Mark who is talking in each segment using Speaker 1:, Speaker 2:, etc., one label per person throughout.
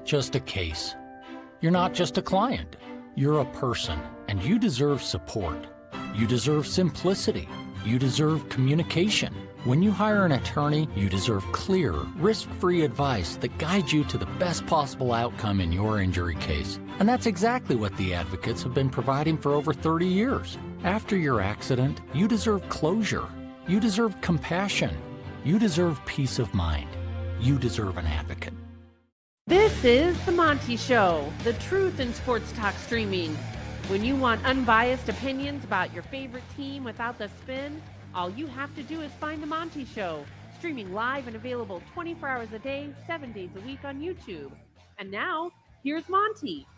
Speaker 1: not just a case. You're not just a client. You're a person, and you deserve support. You deserve simplicity. You deserve communication. When you hire an attorney, you deserve clear, risk-free advice that guides you to the best possible outcome in your injury case. And that's exactly what the advocates have been providing for over 30 years. After your accident, you deserve closure. You deserve compassion. You deserve peace of mind. You deserve an advocate.
Speaker 2: This is The Monty Show, the truth in sports talk streaming. When you want unbiased opinions about your favorite team without the spin, all you have to do is find The Monty Show, streaming live and available 24 hours a day, 7 days a week on YouTube. And now, here's Monty.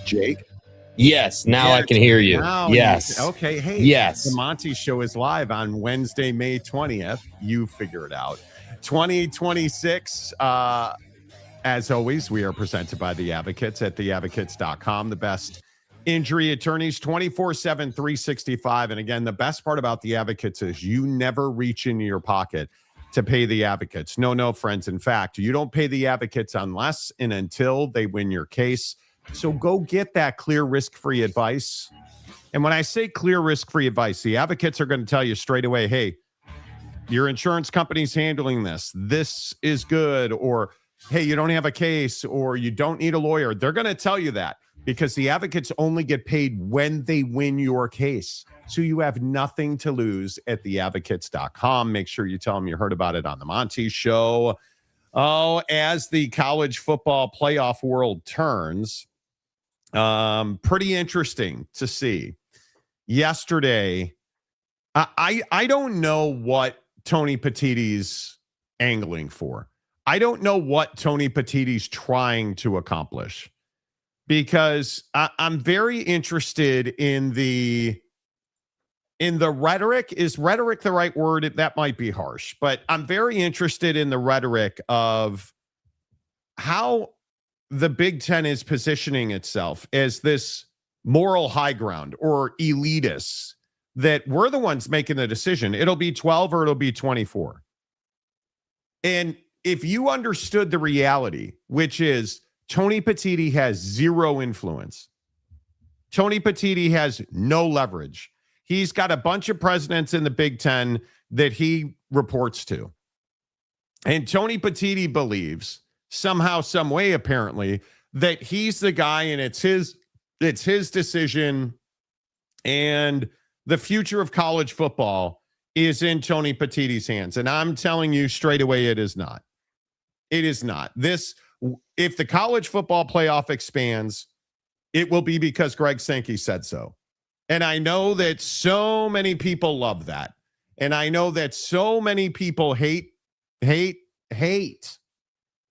Speaker 3: Jake?
Speaker 4: Yes, now I can hear you. Yes.
Speaker 3: Okay, hey.
Speaker 4: Yes.
Speaker 3: The Monty Show is live on Wednesday, May 20th. You figure it out. 2026, as always, we are presented by The Advocates at theadvocates.com. The best injury attorneys 24/7, 365. And again, the best part about The Advocates is you never reach into your pocket to pay The Advocates. No, friends. In fact, you don't pay The Advocates unless and until they win your case. So go get that clear, risk-free advice. And when I say clear, risk-free advice, the advocates are going to tell you straight away, hey, your insurance company's handling this. This is good. Or, hey, you don't have a case, or you don't need a lawyer. They're going to tell you that because the advocates only get paid when they win your case. So you have nothing to lose at theadvocates.com. Make sure you tell them you heard about it on the Monty Show. Oh, as the college football playoff world turns, pretty interesting to see. Yesterday, I don't know what Tony Petitti's angling for. I don't know what Tony Petitti's trying to accomplish, because I'm very interested in the rhetoric. Is rhetoric the right word? That might be harsh, but I'm very interested in the rhetoric of how the Big Ten is positioning itself as this moral high ground or elitists, that we're the ones making the decision. It'll be 12 or it'll be 24. And if you understood the reality, which is Tony Petitti has zero influence. Tony Petitti has no leverage. He's got a bunch of presidents in the Big Ten that he reports to. And Tony Petitti believes somehow, some way, apparently, that he's the guy and it's his decision, and the future of college football is in Tony Petitti's hands. And I'm telling you straight away, it is not. It is not. If the college football playoff expands, it will be because Greg Sankey said so. And I know that so many people love that. And I know that so many people hate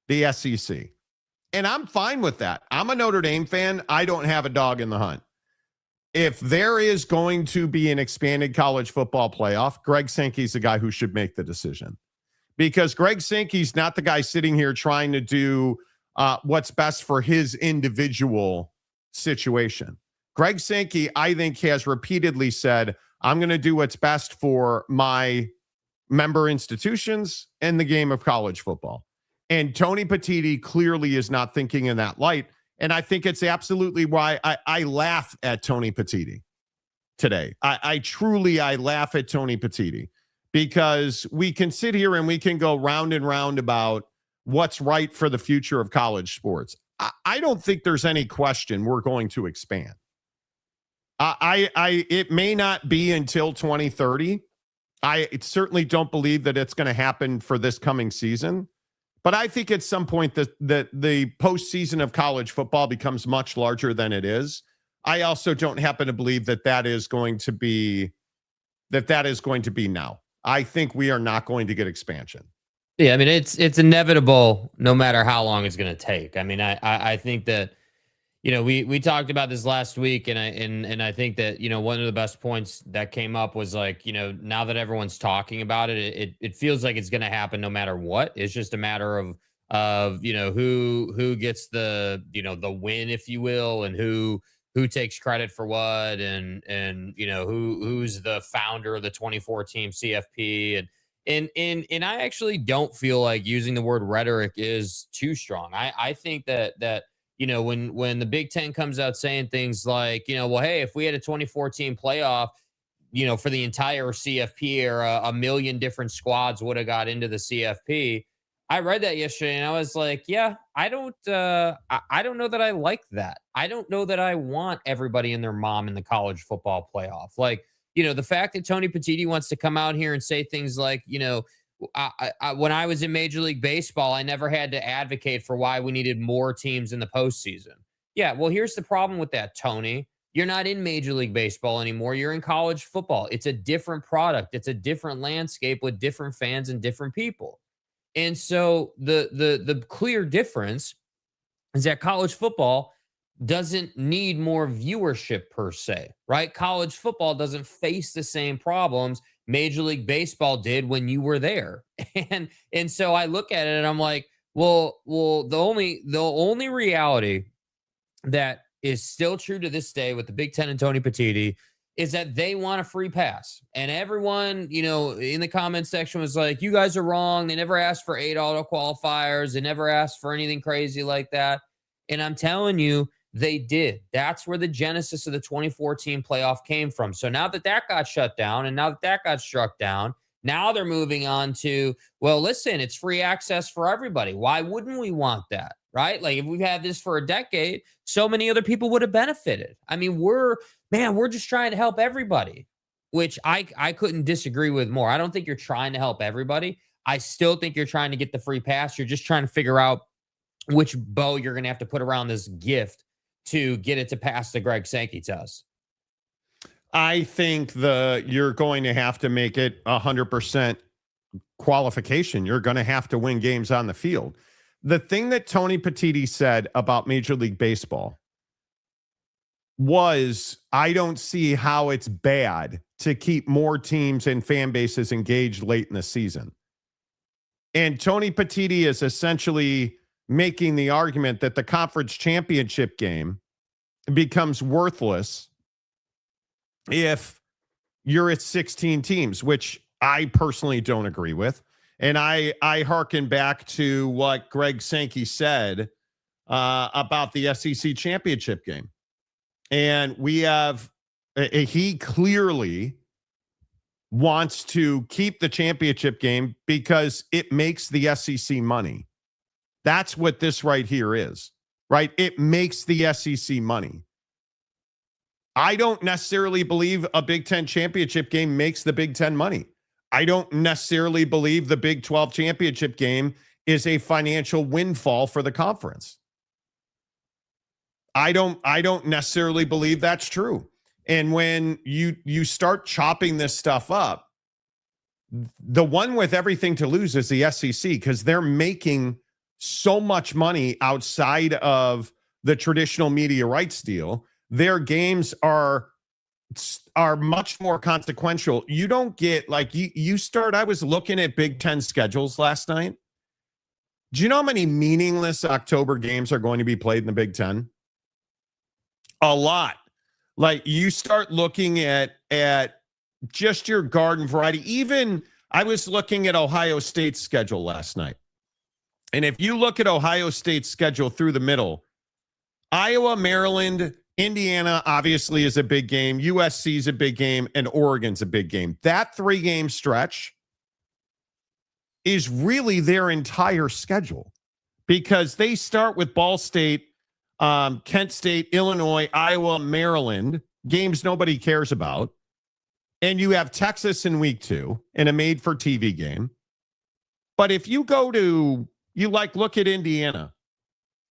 Speaker 3: the SEC. And I'm fine with that. I'm a Notre Dame fan. I don't have a dog in the hunt. If there is going to be an expanded college football playoff, Greg Sankey's the guy who should make the decision. Because Greg Sankey's not the guy sitting here trying to do what's best for his individual situation. Greg Sankey, I think, has repeatedly said, I'm going to do what's best for my member institutions and the game of college football. And Tony Petitti clearly is not thinking in that light. And I think it's absolutely why I laugh at Tony Petitti today. I truly laugh at Tony Petitti, because we can sit here and we can go round and round about what's right for the future of college sports. I don't think there's any question we're going to expand. It may not be until 2030. I certainly don't believe that it's going to happen for this coming season. But I think at some point the postseason of college football becomes much larger than it is. I also don't happen to believe that is going to be now. I think we are not going to get expansion.
Speaker 4: Yeah, I mean, it's inevitable no matter how long it's going to take. I mean, I think that, we talked about this last week, and I think that, one of the best points that came up was like, now that everyone's talking about it, it feels like it's going to happen no matter what. It's just a matter of who gets the win, if you will, and who takes credit for what, and who's the founder of the 24 team CFP. And I actually don't feel like using the word rhetoric is too strong. I think that when the Big Ten comes out saying things like, well, hey, if we had a 24 team playoff, for the entire CFP, or a million different squads would have got into the CFP. I read that yesterday and I was like, yeah, I don't know that I like that. I don't know that I want everybody and their mom in the college football playoff. Like, the fact that Tony Petitti wants to come out here and say things like, when I was in Major League Baseball, I never had to advocate for why we needed more teams in the postseason. Yeah, well, here's the problem with that, Tony. You're not in Major League Baseball anymore. You're in college football. It's a different product. It's a different landscape with different fans and different people. And so the clear difference is that college football doesn't need more viewership per se, right? College football doesn't face the same problems Major League Baseball did when you were there. And so I look at it and I'm like, well, the only reality that is still true to this day with the Big Ten and Tony Petitti is that they want a free pass. And everyone, in the comment section was like, you guys are wrong. They never asked for 8 auto qualifiers. They never asked for anything crazy like that. And I'm telling you, they did. That's where the genesis of the 24 team playoff came from. So now that got shut down, and now that got struck down, now they're moving on to, well, listen, it's free access for everybody. Why wouldn't we want that? Right? Like, if we've had this for a decade, so many other people would have benefited. I mean, we're just trying to help everybody, which I couldn't disagree with more. I don't think you're trying to help everybody. I still think you're trying to get the free pass. You're just trying to figure out which bow you're going to have to put around this gift to get it to pass the Greg Sankey test.
Speaker 3: I think you're going to have to make it 100% qualification. You're going to have to win games on the field. The thing that Tony Petitti said about Major League Baseball was, I don't see how it's bad to keep more teams and fan bases engaged late in the season. And Tony Petitti is essentially making the argument that the conference championship game becomes worthless if you're at 16 teams, which I personally don't agree with. And I hearken back to what Greg Sankey said about the SEC championship game. And he clearly wants to keep the championship game because it makes the SEC money. That's what this right here is, right? It makes the SEC money. I don't necessarily believe a Big Ten championship game makes the Big Ten money. I don't necessarily believe the Big 12 championship game is a financial windfall for the conference. I don't necessarily believe that's true. And when you start chopping this stuff up, the one with everything to lose is the SEC, because they're making so much money outside of the traditional media rights deal. Their games are much more consequential. You don't get I was looking at Big Ten schedules last night. Do you know how many meaningless October games are going to be played in the Big Ten? A lot. Like, you start looking at just your garden variety. Even I was looking at Ohio State's schedule last night. And if you look at Ohio State's schedule through the middle, Iowa, Maryland, Indiana obviously is a big game. USC is a big game, and Oregon's a big game. That 3-game stretch is really their entire schedule, because they start with Ball State, Kent State, Illinois, Iowa, Maryland, games nobody cares about. And you have Texas in week 2 in a made-for-TV game. But if you go to, look at Indiana,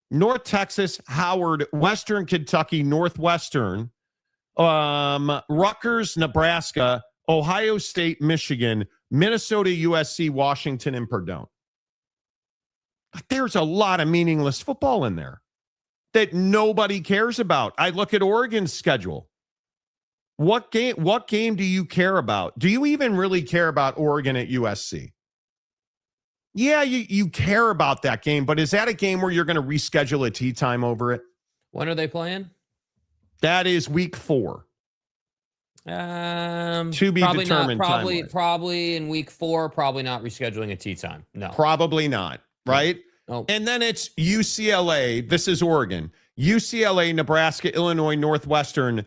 Speaker 3: North Texas, Howard, Western Kentucky, Northwestern, Rutgers, Nebraska, Ohio State, Michigan, Minnesota, USC, Washington, and Purdue. But there's a lot of meaningless football in there that nobody cares about. I look at Oregon's schedule. What game do you care about? Do you even really care about Oregon at USC? Yeah, you care about that game, but is that a game where you're going to reschedule a tee time over it?
Speaker 4: When are they playing?
Speaker 3: That is week 4.
Speaker 4: To
Speaker 3: be determined.
Speaker 4: Probably in week 4. Probably not rescheduling a tee time. No,
Speaker 3: probably not. Right.
Speaker 4: No.
Speaker 3: And then it's UCLA. This is Oregon. UCLA, Nebraska, Illinois, Northwestern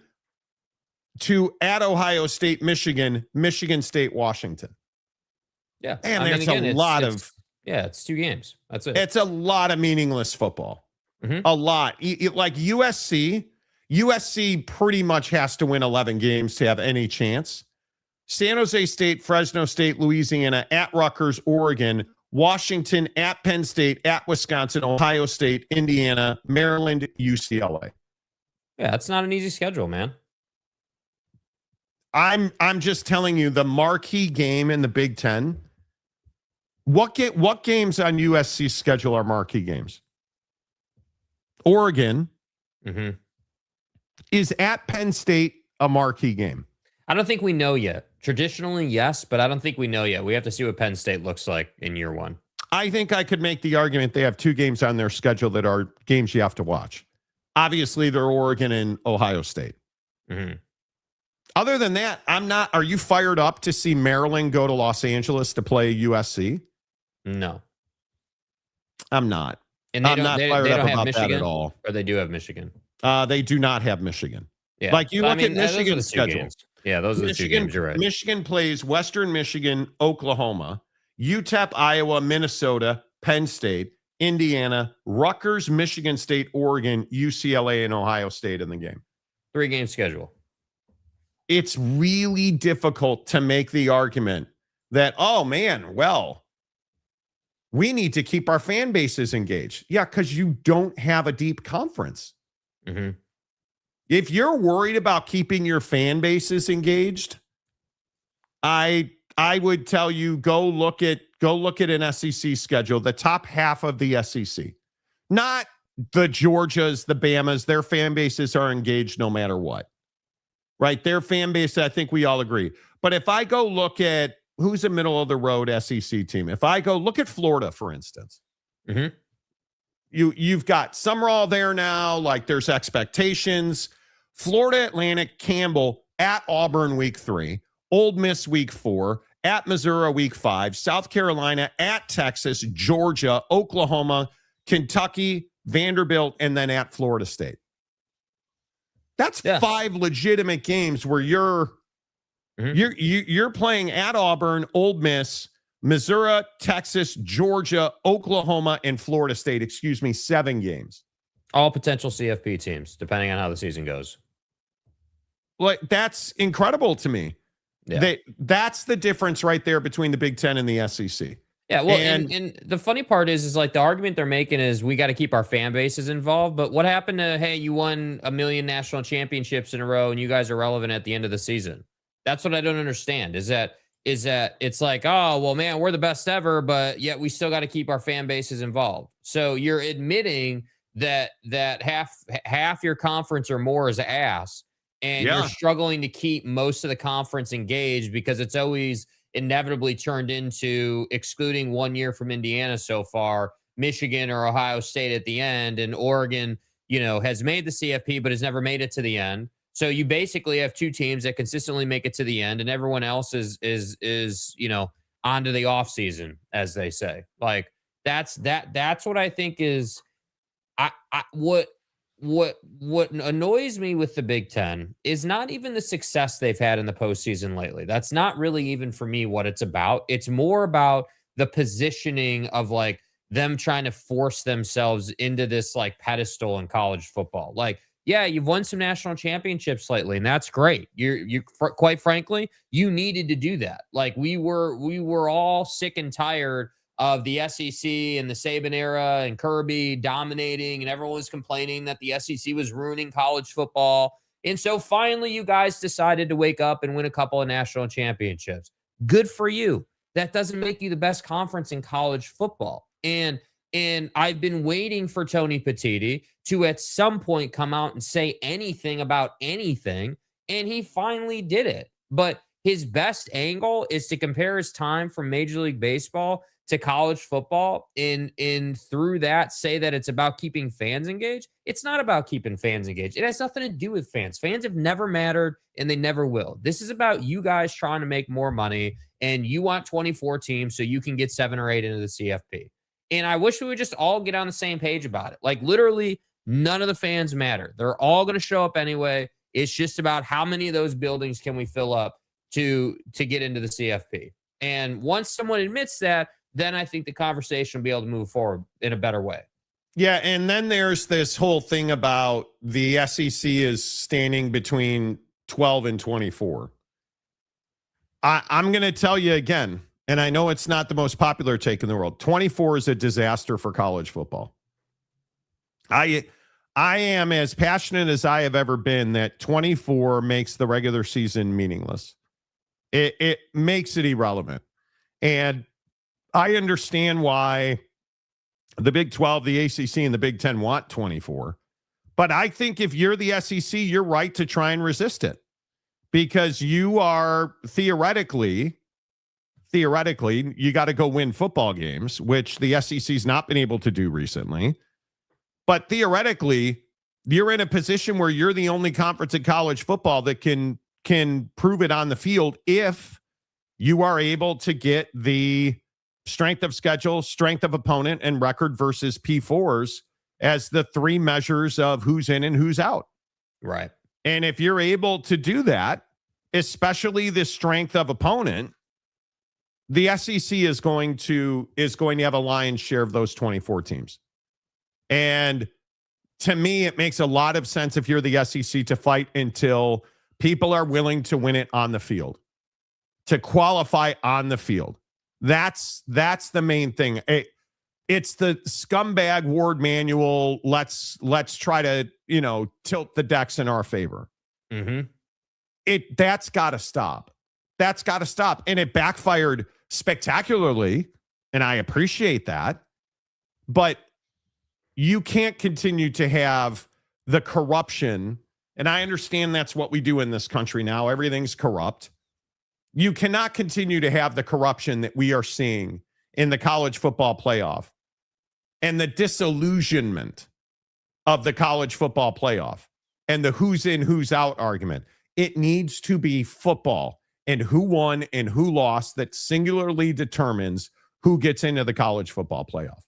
Speaker 3: at Ohio State, Michigan, Michigan State, Washington.
Speaker 4: Yeah,
Speaker 3: and there's a lot of.
Speaker 4: Yeah, it's 2 games. That's it.
Speaker 3: It's a lot of meaningless football.
Speaker 4: Mm-hmm.
Speaker 3: A lot. Like USC pretty much has to win 11 games to have any chance. San Jose State, Fresno State, Louisiana, at Rutgers, Oregon, Washington, at Penn State, at Wisconsin, Ohio State, Indiana, Maryland, UCLA.
Speaker 4: Yeah, that's not an easy schedule, man.
Speaker 3: I'm just telling you, the marquee game in the Big Ten. What games on USC's schedule are marquee games? Oregon is at Penn State a marquee game.
Speaker 4: I don't think we know yet. Traditionally, yes, but I don't think we know yet. We have to see what Penn State looks like in year 1.
Speaker 3: I think I could make the argument they have 2 games on their schedule that are games you have to watch. Obviously, they're Oregon and Ohio State.
Speaker 4: Mm-hmm.
Speaker 3: Other than that, I'm not. Are you fired up to see Maryland go to Los Angeles to play USC?
Speaker 4: No,
Speaker 3: I'm not.
Speaker 4: And
Speaker 3: I'm not fired up about that at all.
Speaker 4: Or they do have Michigan.
Speaker 3: They do not have Michigan.
Speaker 4: Yeah,
Speaker 3: like you look at Michigan's schedule.
Speaker 4: Games. Yeah, those are the 2 games. You're right.
Speaker 3: Michigan plays Western Michigan, Oklahoma, UTEP, Iowa, Minnesota, Penn State, Indiana, Rutgers, Michigan State, Oregon, UCLA, and Ohio State in the game.
Speaker 4: 3-game schedule.
Speaker 3: It's really difficult to make the argument that, oh man, well, we need to keep our fan bases engaged. Yeah, because you don't have a deep conference.
Speaker 4: Mm-hmm.
Speaker 3: If you're worried about keeping your fan bases engaged, I would tell you go look at an SEC schedule, the top half of the SEC. Not the Georgias, the Bamas, their fan bases are engaged no matter what. Right? Their fan base, I think we all agree. But if I go look at who's a middle of the road SEC team, if I go look at Florida, for instance, you've got Summerall there now, like there's expectations. Florida Atlantic, Campbell at Auburn week 3, Ole Miss week 4, at Missouri week 5, South Carolina at Texas, Georgia, Oklahoma, Kentucky, Vanderbilt, and then at Florida State. That's 5 legitimate games where you're playing at Auburn, Ole Miss, Missouri, Texas, Georgia, Oklahoma, and Florida State. 7 games.
Speaker 4: All potential CFP teams, depending on how the season goes.
Speaker 3: Like, that's incredible to me.
Speaker 4: Yeah.
Speaker 3: That's the difference right there between the Big Ten and the SEC.
Speaker 4: Yeah, well, and the funny part is like the argument they're making is we got to keep our fan bases involved. But what happened to, hey, you won 1 million national championships in a row and you guys are relevant at the end of the season? That's what I don't understand. Is that it's like, oh, well, man, we're the best ever, but yet we still got to keep our fan bases involved. So you're admitting that half your conference or more is ass, and you're struggling to keep most of the conference engaged because it's always inevitably turned into excluding 1 year from Indiana so far, Michigan or Ohio State at the end, and Oregon, has made the CFP but has never made it to the end. So you basically have 2 teams that consistently make it to the end, and everyone else is on to the off season, as they say. Like that's what I think is what annoys me with the Big Ten is not even the success they've had in the postseason lately. That's not really even for me what it's about. It's more about the positioning of like them trying to force themselves into this like pedestal in college football. Like, yeah, you've won some national championships lately, and that's great. You quite frankly, you needed to do that. Like we were all sick and tired of the SEC and the Saban era and Kirby dominating, and everyone was complaining that the SEC was ruining college football. And so finally, you guys decided to wake up and win a couple of national championships. Good for you. That doesn't make you the best conference in college football. And And I've been waiting for Tony Petitti to at some point come out and say anything about anything. And he finally did it. But his best angle is to compare his time from Major League Baseball to college football, and through that say that it's about keeping fans engaged. It's not about keeping fans engaged. It has nothing to do with fans. Fans have never mattered, and they never will. This is about you guys trying to make more money, and you want 24 teams so you can get 7 or 8 into the CFP. And I wish we would just all get on the same page about it. Like, literally, none of the fans matter. They're all going to show up anyway. It's just about how many of those buildings can we fill up to get into the CFP. And once someone admits that, then I think the conversation will be able to move forward in a better way.
Speaker 3: Yeah, and then there's this whole thing about the SEC is standing between 12 and 24. I'm going to tell you again, and I know it's not the most popular take in the world. 24 is a disaster for college football. I am as passionate as I have ever been that 24 makes the regular season meaningless. It makes it irrelevant. And I understand why the Big 12, the ACC, and the Big Ten want 24. But I think if you're the SEC, you're right to try and resist it, because you are theoretically, you got to go win football games, which the SEC's not been able to do recently. But theoretically, you're in a position where you're the only conference in college football that can prove it on the field if you are able to get the strength of schedule, strength of opponent, and record versus P4s as the 3 measures of who's in and who's out.
Speaker 4: Right.
Speaker 3: And if you're able to do that, especially the strength of opponent, the SEC is going to have a lion's share of those 24 teams. And to me, it makes a lot of sense if you're the SEC to fight until people are willing to win it on the field, to qualify on the field. That's the main thing. It's the scumbag Ward manual. Let's try to, tilt the decks in our favor.
Speaker 4: Mm-hmm.
Speaker 3: That's got to stop. That's got to stop. And it backfired spectacularly, and I appreciate that. But you can't continue to have the corruption, and I understand that's what we do in this country now. Everything's corrupt. You cannot continue to have the corruption that we are seeing in the college football playoff and the disillusionment of the college football playoff and the who's in, who's out argument. It needs to be football and who won and who lost that singularly determines who gets into the college football playoff.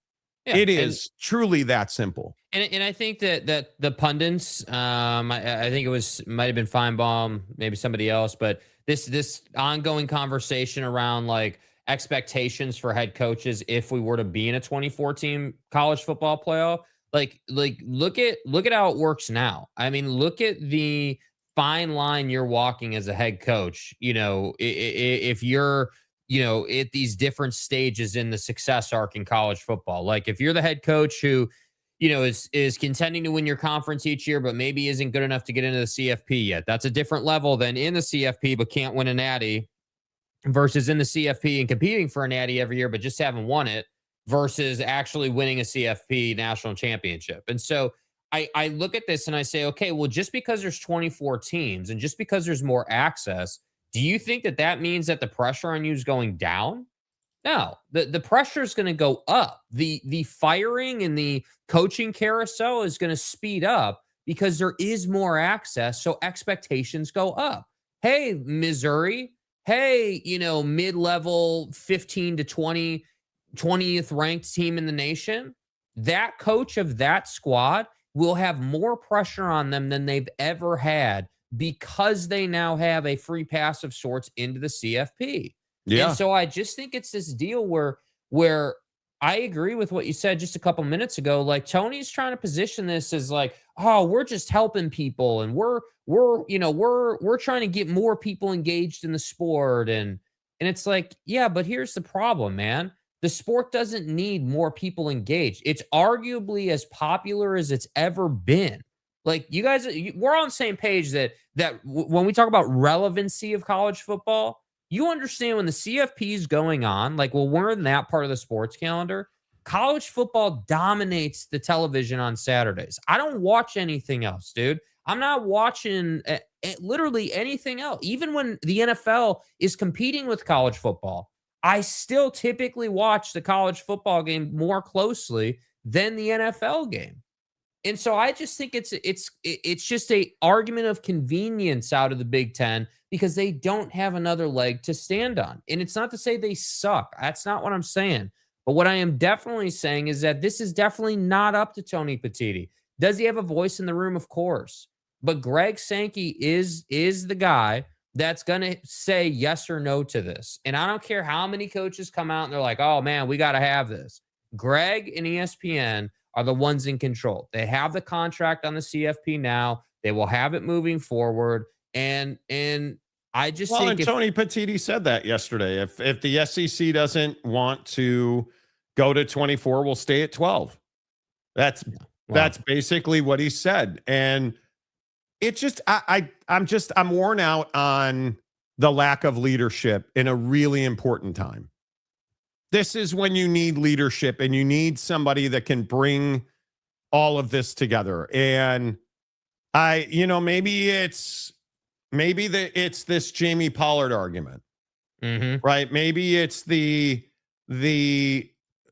Speaker 3: Yeah, it is truly that simple.
Speaker 4: And I think that the pundits, I think might have been Feinbaum, maybe somebody else, but this ongoing conversation around like expectations for head coaches if we were to be in a 24-team college football playoff, like look at how it works now. I mean, look at the fine line you're walking as a head coach. If you're at these different stages in the success arc in college football. Like if you're the head coach who, is contending to win your conference each year, but maybe isn't good enough to get into the CFP yet. That's a different level than in the CFP, but can't win a natty, versus in the CFP and competing for a natty every year, but just haven't won it, versus actually winning a CFP national championship. And so I look at this and I say, okay, well, just because there's 24 teams and just because there's more access, do you think that means that the pressure on you is going down? No, the pressure is going to go up. The firing and the coaching carousel is going to speed up because there is more access. So expectations go up. Hey, Missouri. Hey, mid-level 15 to 20th ranked team in the nation. That coach of that squad will have more pressure on them than they've ever had because they now have a free pass of sorts into the CFP. Yeah. And so I just think it's this deal where I agree with what you said just a couple minutes ago. Like Tony's trying to position this as like, oh, we're just helping people and we're trying to get more people engaged in the sport. And it's like, yeah, but here's the problem, man. The sport doesn't need more people engaged. It's arguably as popular as it's ever been. Like you guys, we're on the same page that when we talk about relevancy of college football, you understand when the CFP is going on, like, well, we're in that part of the sports calendar. college football dominates the television on Saturdays. I don't watch anything else, dude. I'm not watching literally anything else. Even when the NFL is competing with college football, I still typically watch the college football game more closely than the NFL game. And so I just think it's just a argument of convenience out of the Big Ten because they don't have another leg to stand on. And it's not to say they suck. That's not what I'm saying. But what I am definitely saying is that this is definitely not up to Tony Petitti. Does he have a voice in the room? Of course. But Greg Sankey is the guy that's going to say yes or no to this. And I don't care how many coaches come out and they're like, oh, man, we got to have this. Greg and ESPN are the ones in control. They have the contract on the CFP now. They will have it moving forward. And I just think
Speaker 3: Tony Petitti said that yesterday. If the SEC doesn't want to go to 24, we'll stay at 12. That's basically what he said. And it just I'm worn out on the lack of leadership in a really important time. This is when you need leadership and you need somebody that can bring all of this together. And maybe it's this Jamie Pollard argument, right? Maybe it's the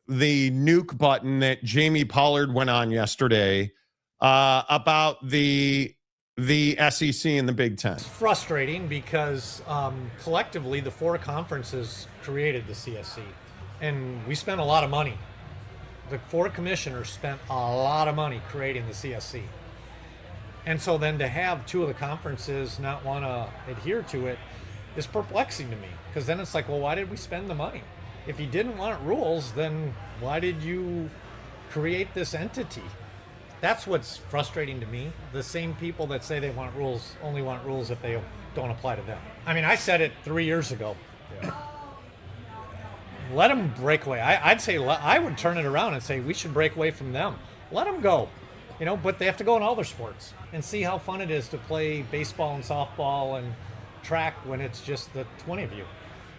Speaker 3: nuke button that Jamie Pollard went on yesterday about the SEC and the Big Ten.
Speaker 5: It's frustrating because collectively the four conferences created the CSC. And we spent a lot of money. The four commissioners spent a lot of money creating the CSC. And so then to have two of the conferences not want to adhere to it is perplexing to me. Because then it's like, well, why did we spend the money? If you didn't want rules, then why did you create this entity? That's what's frustrating to me. The same people that say they want rules only want rules if they don't apply to them. I mean, I said it 3 years ago. Yeah. Let them break away. I'd say I would turn it around and say we should break away from them. Let them go, but they have to go in all their sports and see how fun it is to play baseball and softball and track when it's just the 20 of you,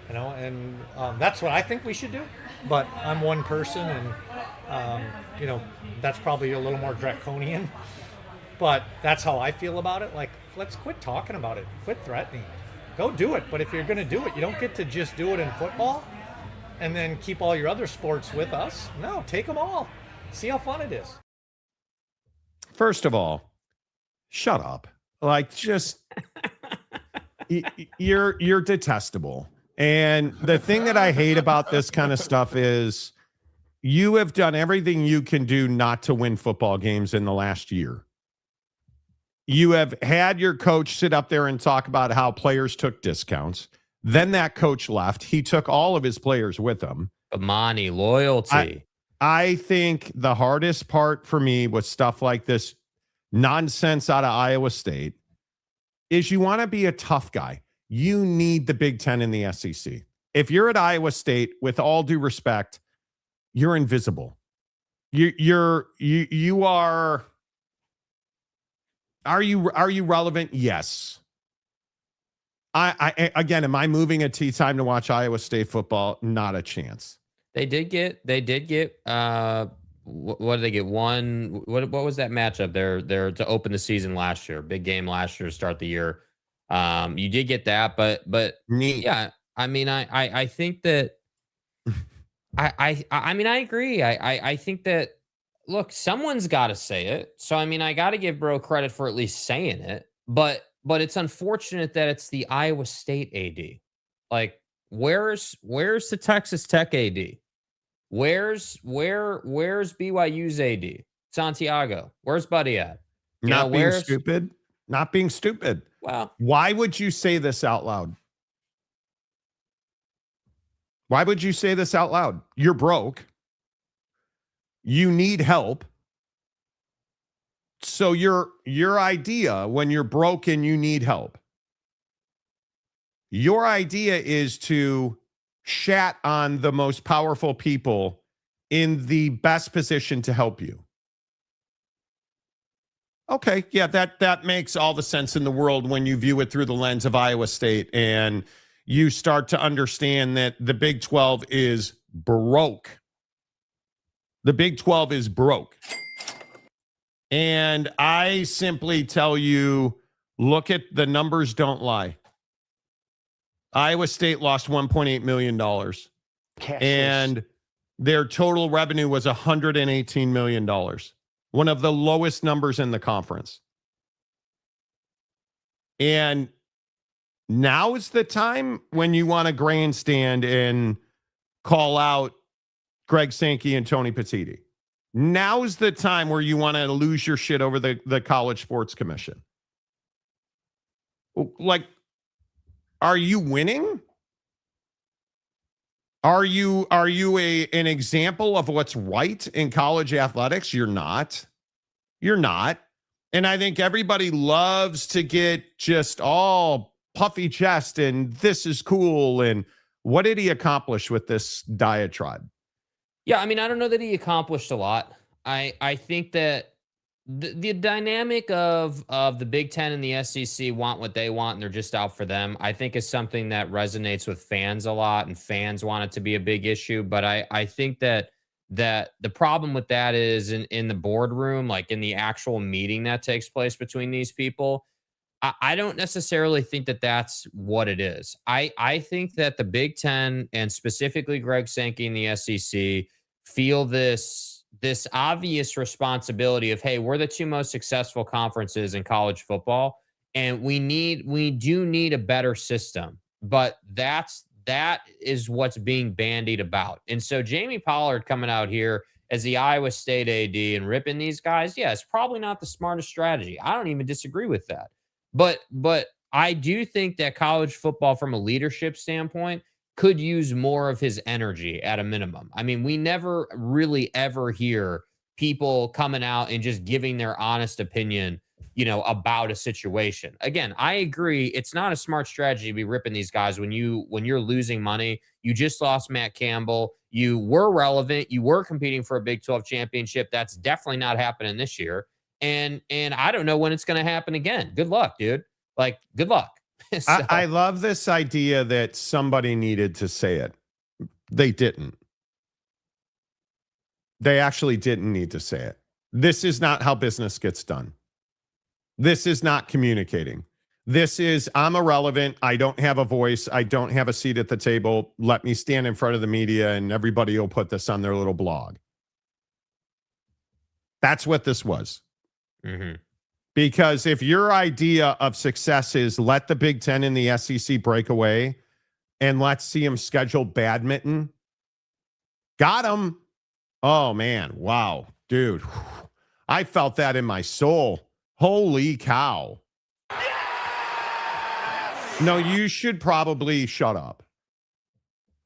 Speaker 5: and that's what I think we should do. But I'm one person and, that's probably a little more draconian, but that's how I feel about it. Like, let's quit talking about it. Quit threatening. Go do it. But if you're going to do it, you don't get to just do it in football and then keep all your other sports with us. No, take them all. See how fun it is.
Speaker 3: First of all, shut up. Like, just you're detestable. And the thing that I hate about this kind of stuff is you have done everything you can do not to win football games in the last year. You have had your coach sit up there and talk about how players took discounts. Then that coach left. He took all of his players with him.
Speaker 4: Monty, loyalty.
Speaker 3: I think the hardest part for me with stuff like this nonsense out of Iowa State is you want to be a tough guy. You need the Big Ten and the SEC. If you're at Iowa State, with all due respect, you're invisible. You are. Are you relevant? Yes. I again, am I moving a tea time to watch Iowa State football? Not a chance.
Speaker 4: They did get what did they get? What was that matchup there to open the season last year? Big game last year to start the year. You did get that, but
Speaker 3: neat.
Speaker 4: Yeah, I mean, I think that I mean, I agree. I think that, look, someone's got to say it. So, I mean, I got to give bro credit for at least saying it, but it's unfortunate that it's the Iowa State AD. Like, where's the Texas Tech AD? Where's BYU's AD? Santiago. Where's Buddy at?
Speaker 3: Not being stupid. Not being stupid.
Speaker 4: Well,
Speaker 3: why would you say this out loud? Why would you say this out loud? You're broke. You need help. So your idea when you're broke and you need help, your idea is to shat on the most powerful people in the best position to help you. Okay, yeah, that makes all the sense in the world when you view it through the lens of Iowa State and you start to understand that the Big 12 is broke. The Big 12 is broke. And I simply tell you, look at the numbers, don't lie. Iowa State lost $1.8 million. And their total revenue was $118 million. One of the lowest numbers in the conference. And now is the time when you want to grandstand and call out Greg Sankey and Tony Petitti. Now's the time where you want to lose your shit over the College Sports Commission. Like, are you winning? Are you an example of what's right in college athletics? You're not. You're not. And I think everybody loves to get just all puffy chest and this is cool. And what did he accomplish with this diatribe?
Speaker 4: Yeah, I mean, I don't know that he accomplished a lot. I think that the dynamic of the Big Ten and the SEC want what they want and they're just out for them, I think is something that resonates with fans a lot, and fans want it to be a big issue. But I think that the problem with that is in the boardroom, like in the actual meeting that takes place between these people, I don't necessarily think that that's what it is. I think that the Big Ten and specifically Greg Sankey and the SEC feel this obvious responsibility of, hey, we're the two most successful conferences in college football, and we do need a better system. But that is what's being bandied about. And so Jamie Pollard coming out here as the Iowa State AD and ripping these guys, yeah, it's probably not the smartest strategy. I don't even disagree with that. But I do think that college football from a leadership standpoint could use more of his energy at a minimum. I mean, we never really ever hear people coming out and just giving their honest opinion, about a situation. Again, I agree. It's not a smart strategy to be ripping these guys when you're losing money. You just lost Matt Campbell. You were relevant. You were competing for a Big 12 championship. That's definitely not happening this year. And I don't know when it's going to happen again. Good luck, dude. Like, good luck. So.
Speaker 3: I love this idea that somebody needed to say it. They didn't. They actually didn't need to say it. This is not how business gets done. This is not communicating. This is, I'm irrelevant. I don't have a voice. I don't have a seat at the table. Let me stand in front of the media and everybody will put this on their little blog. That's what this was.
Speaker 4: Mm-hmm.
Speaker 3: Because if your idea of success is let the Big Ten and the SEC break away and let's see them schedule badminton, got them. Oh, man. Wow. Dude, I felt that in my soul. Holy cow. No, you should probably shut up.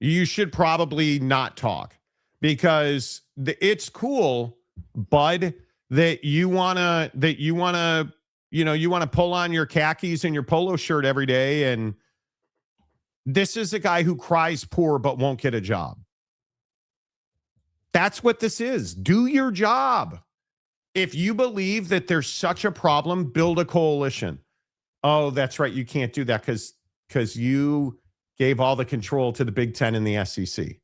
Speaker 3: You should probably not talk because it's cool, bud, that you want to pull on your khakis and your polo shirt every day. And this is a guy who cries poor, but won't get a job. That's what this is. Do your job. If you believe that there's such a problem, build a coalition. Oh, that's right. You can't do that because you gave all the control to the Big Ten and the SEC.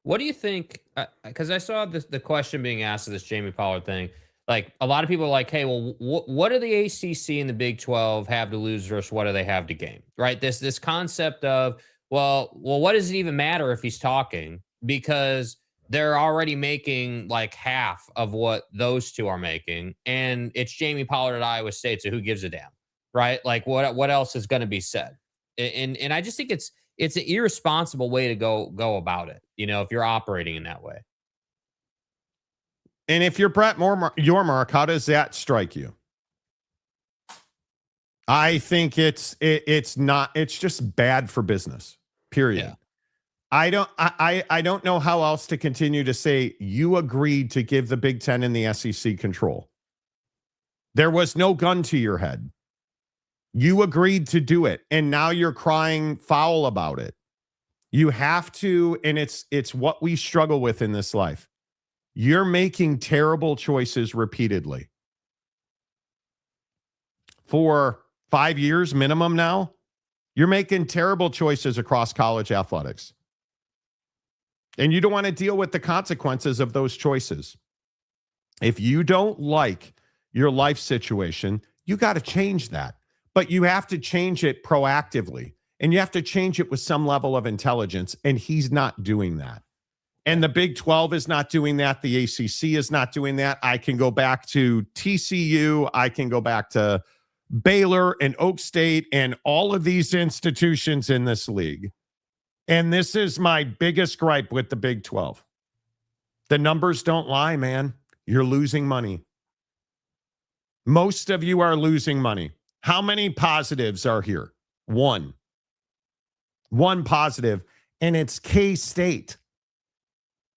Speaker 4: What do you think? Because I saw the question being asked of this Jamie Pollard thing. Like, a lot of people are like, hey, well, what do the ACC and the Big 12 have to lose versus what do they have to gain? Right? This concept of, well, what does it even matter if he's talking? Because they're already making like half of what those two are making. And it's Jamie Pollard at Iowa State. So who gives a damn? Right? Like, what else is going to be said? And I just think it's an irresponsible way to go about it, if you're operating in that way.
Speaker 3: And if you're Brett Yormark, how does that strike you? I think it's just bad for business, period.
Speaker 4: Yeah.
Speaker 3: I don't know how else to continue to say you agreed to give the Big Ten and the SEC control. There was no gun to your head. You agreed to do it, and now you're crying foul about it. You have to, and it's what we struggle with in this life. You're making terrible choices repeatedly. For 5 years minimum now, you're making terrible choices across college athletics. And you don't want to deal with the consequences of those choices. If you don't like your life situation, you got to change that. But you have to change it proactively. And you have to change it with some level of intelligence. And he's not doing that. And the Big 12 is not doing that. The ACC is not doing that. I can go back to TCU. I can go back to Baylor and Oak State and all of these institutions in this league. And this is my biggest gripe with the Big 12. The numbers don't lie, man. You're losing money. Most of you are losing money. How many positives are here? One positive, and it's K-State,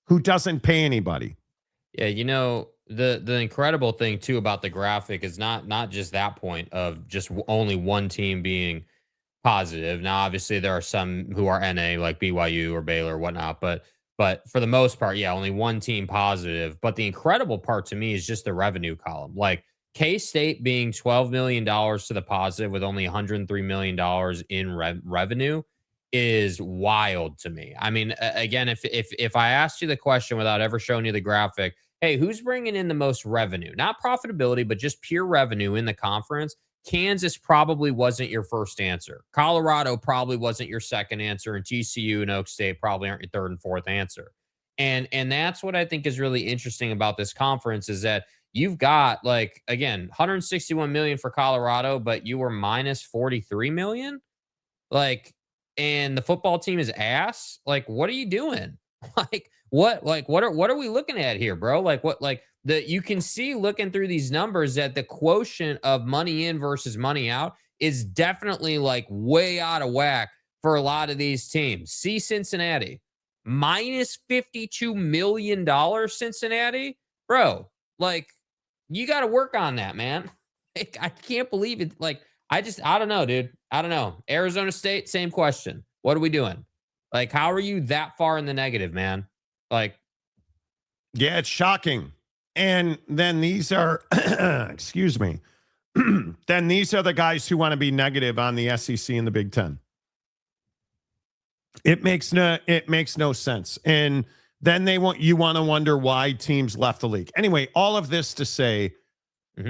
Speaker 3: who doesn't pay anybody.
Speaker 4: Yeah, you know, the incredible thing too about the graphic is not just that point of just only one team being positive. Now, obviously, there are some who are NA like BYU or Baylor or whatnot, but for the most part, yeah, only one team positive. But the incredible part to me is just the revenue column. Like K-State being $12 million to the positive with only $103 million in revenue is wild to me. I mean, again, if I asked you the question without ever showing you the graphic, hey, who's bringing in the most revenue? Not profitability, but just pure revenue in the conference. Kansas probably wasn't your first answer. Colorado probably wasn't your second answer, and TCU and Oak State probably aren't your third and fourth answer. And that's what I think is really interesting about this conference is that you've got, like, again, $161 million for Colorado, but you were minus $43 million. Like, and the football team is ass. Like, what are you doing? What are we looking at here, bro? You can see looking through these numbers that the quotient of money in versus money out is definitely like way out of whack for a lot of these teams. See Cincinnati, minus $52 million Cincinnati, bro. Like, you got to work on that, man. Like, I can't believe it. Like, I don't know, dude. I don't know. Arizona State, same question. What are we doing? Like, how are you that far in the negative, man? Like,
Speaker 3: yeah, it's shocking. And then these are, excuse me, then these are the guys who want to be negative on the SEC and the Big Ten. It makes no sense. And then you want to wonder why teams left the league. Anyway, all of this to say,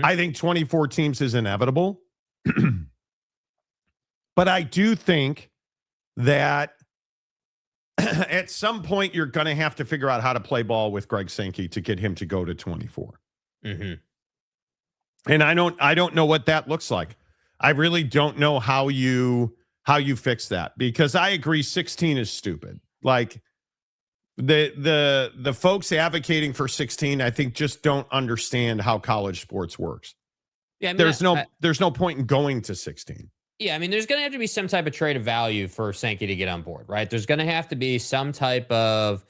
Speaker 3: I think 24 teams is inevitable. But I do think that at some point you're going to have to figure out how to play ball with Greg Sankey to get him to go to 24. And I don't know what that looks like. I really don't know how you fix that, because I agree 16 is stupid. Like the folks advocating for 16, I think, just don't understand how college sports works.
Speaker 4: Yeah, I mean,
Speaker 3: there's no point in going to 16.
Speaker 4: Yeah, I mean, there's going to have to be some type of trade of value for Sankey to get on board, right? There's going to have to be some type of,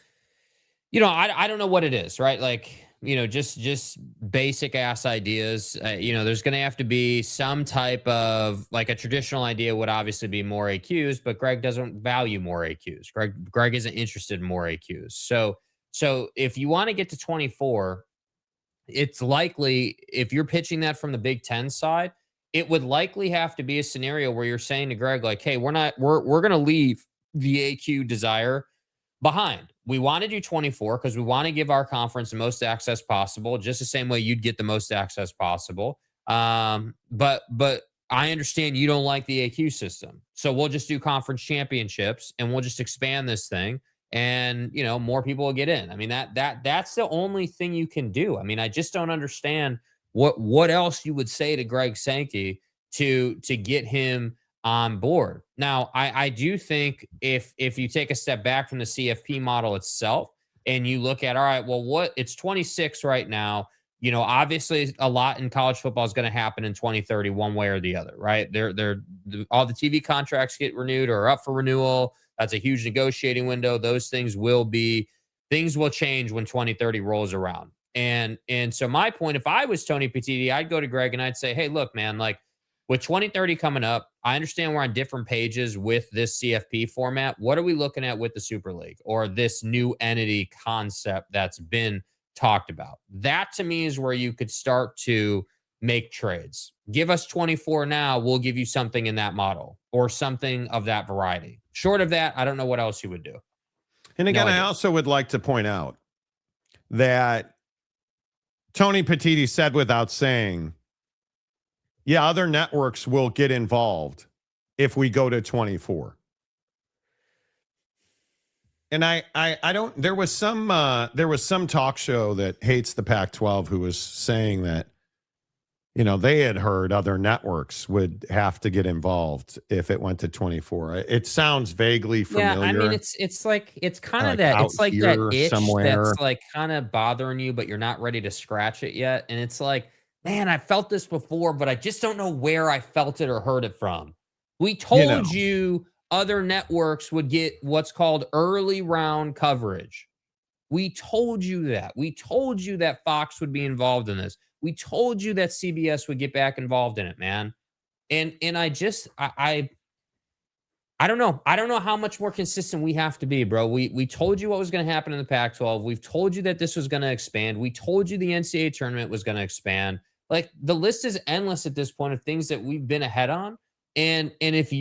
Speaker 4: I don't know what it is, right? Like, just basic ass ideas. There's going to have to be some type of, like, a traditional idea would obviously be more AQs, but Greg doesn't value more AQs. Greg isn't interested in more AQs. So if you want to get to 24, it's likely, if you're pitching that from the Big Ten side, it would likely have to be a scenario where you're saying to Greg, like, hey, we're going to leave the AQ desire behind. We want to do 24 because we want to give our conference the most access possible, just the same way you'd get the most access possible. But I understand you don't like the AQ system. So we'll just do conference championships and we'll just expand this thing, and, more people will get in. I mean, that's the only thing you can do. I mean, I just don't understand what else you would say to Greg Sankey to get him on board. Now, I do think if you take a step back from the CFP model itself and you look at, all right, well, it's 26 right now. Obviously a lot in college football is going to happen in 2030, one way or the other, right? All the TV contracts get renewed or are up for renewal. That's a huge negotiating window. Those things will change when 2030 rolls around. And so my point, if I was Tony Petitti, I'd go to Greg and I'd say, hey, look, man, like, with 2030 coming up, I understand we're on different pages with this CFP format. What are we looking at with the Super League or this new entity concept that's been talked about? That, to me, is where you could start to make trades. Give us 24 now. We'll give you something in that model or something of that variety. Short of that, I don't know what else you would do.
Speaker 3: And again,
Speaker 4: No
Speaker 3: I
Speaker 4: idea.
Speaker 3: also would like to point out that Tony Petitti said without saying, yeah, other networks will get involved if we go to 24. And I don't, there was some talk show that hates the Pac-12 who was saying that, you know, they had heard other networks would have to get involved if it went to 24. It sounds vaguely familiar.
Speaker 4: Yeah, I mean, it's kind of
Speaker 3: Like
Speaker 4: that,
Speaker 3: out
Speaker 4: it's like that
Speaker 3: here
Speaker 4: itch
Speaker 3: somewhere.
Speaker 4: that's like kind of bothering you, but you're not ready to scratch it yet. And it's like, man, I felt this before, but I just don't know where I felt it or heard it from. We told you other networks would get what's called early round coverage. We told you that. We told you that Fox would be involved in this. We told you that CBS would get back involved in it, man. And I don't know. I don't know how much more consistent we have to be, bro. We told you what was going to happen in the Pac-12. We've told you that this was going to expand. We told you the NCAA tournament was going to expand. Like, the list is endless at this point of things that we've been ahead on. And if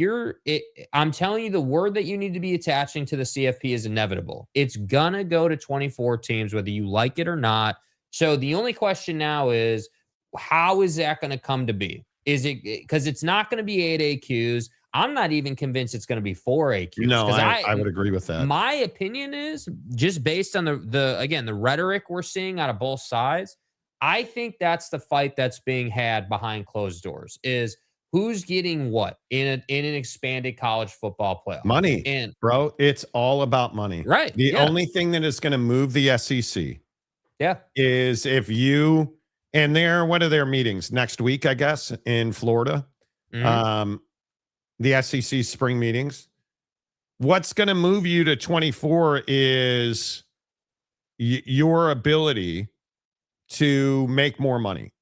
Speaker 4: I'm telling you, the word that you need to be attaching to the CFP is inevitable. It's gonna go to 24 teams, whether you like it or not. So the only question now is, how is that going to come to be? Is it because it's not going to be 8 AQs? I'm not even convinced it's going to be 4 AQs.
Speaker 3: No, I would agree with that.
Speaker 4: My opinion is, just based on the rhetoric we're seeing out of both sides, I think that's the fight that's being had behind closed doors, is who's getting what in an expanded college football playoff.
Speaker 3: Money,
Speaker 4: And
Speaker 3: bro, it's all about money.
Speaker 4: Right.
Speaker 3: The only thing that is going to move the SEC is if you, and what are their meetings next week, I guess, in Florida?
Speaker 4: Mhm.
Speaker 3: The SEC spring meetings. What's going to move you to 24 is your ability to make more money.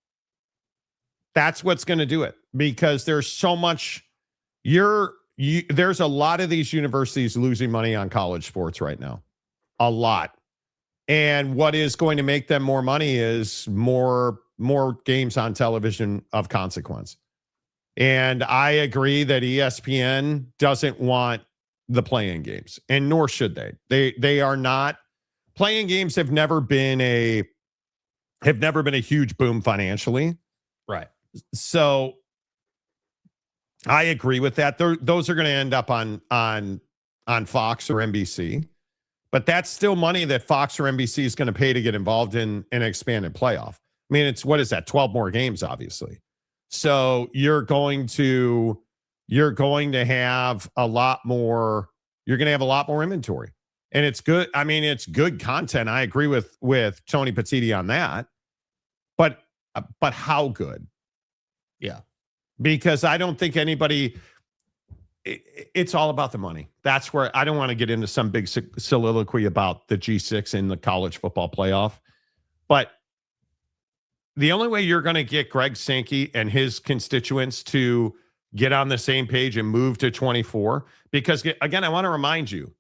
Speaker 3: That's what's going to do it, because there's so much. There's a lot of these universities losing money on college sports right now, a lot. And what is going to make them more money is more games on television of consequence. And I agree that ESPN doesn't want the playing games, and nor should they. They are not. Playing games have never been a huge boom financially.
Speaker 4: Right.
Speaker 3: So I agree with that. Those are going to end up on Fox or NBC, but that's still money that Fox or NBC is going to pay to get involved in an expanded playoff. I mean, it's, what is that? 12 more games, obviously. So you're going to have a lot more. You're going to have a lot more inventory, and it's good. I mean, it's good content. I agree with Tony Petitti on that. But how good?
Speaker 4: Yeah.
Speaker 3: Because I don't think anybody. It's all about the money. That's where I don't want to get into some big soliloquy about the G6 in the college football playoff, but the only way you're going to get Greg Sankey and his constituents to get on the same page and move to 24, because, again, I want to remind you,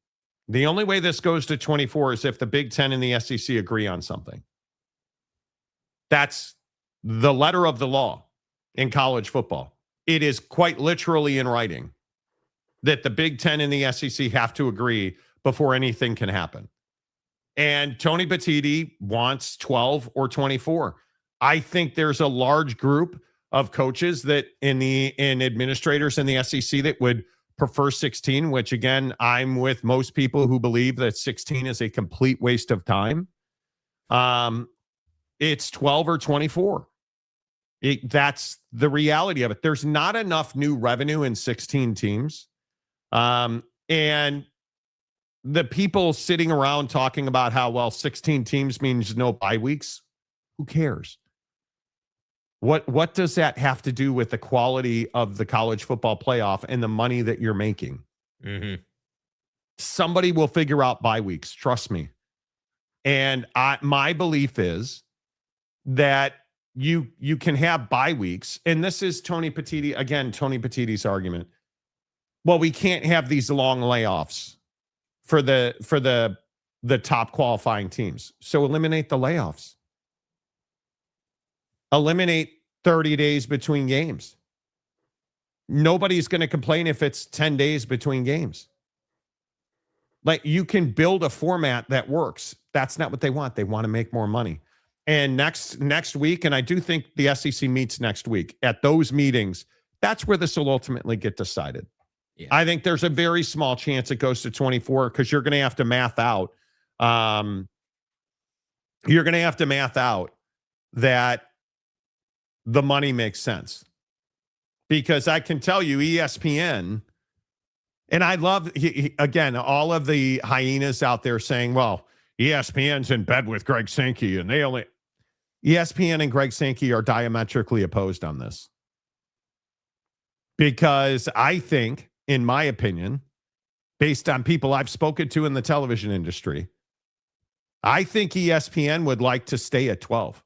Speaker 3: the only way this goes to 24 is if the Big Ten and the SEC agree on something. That's the letter of the law in college football. It is quite literally in writing that the Big Ten and the SEC have to agree before anything can happen. And Tony Petitti wants 12 or 24. I think there's a large group of coaches that in administrators in the SEC that would prefer 16, which, again, I'm with most people who believe that 16 is a complete waste of time. It's 12 or 24. That's the reality of it. There's not enough new revenue in 16 teams. And the people sitting around talking about how, 16 teams means no bye weeks. Who cares? What does that have to do with the quality of the college football playoff and the money that you're making?
Speaker 4: Mm-hmm.
Speaker 3: Somebody will figure out bye weeks. Trust me. And my belief is that you can have bye weeks. And this is Tony Petitti's argument. Well, we can't have these long layoffs for the top qualifying teams. So eliminate the layoffs. Eliminate 30 days between games. Nobody's going to complain if it's 10 days between games. Like, you can build a format that works. That's not what they want. They want to make more money. And next week, and I do think the SEC meets next week, at those meetings, that's where this will ultimately get decided.
Speaker 4: Yeah.
Speaker 3: I think there's a very small chance it goes to 24 because you're going to have to math out. You're going to have to math out that the money makes sense. Because I can tell you, ESPN, and I love, again, all of the hyenas out there saying, well, ESPN's in bed with Greg Sankey, and ESPN and Greg Sankey are diametrically opposed on this. Because I think, in my opinion, based on people I've spoken to in the television industry, I think ESPN would like to stay at 12.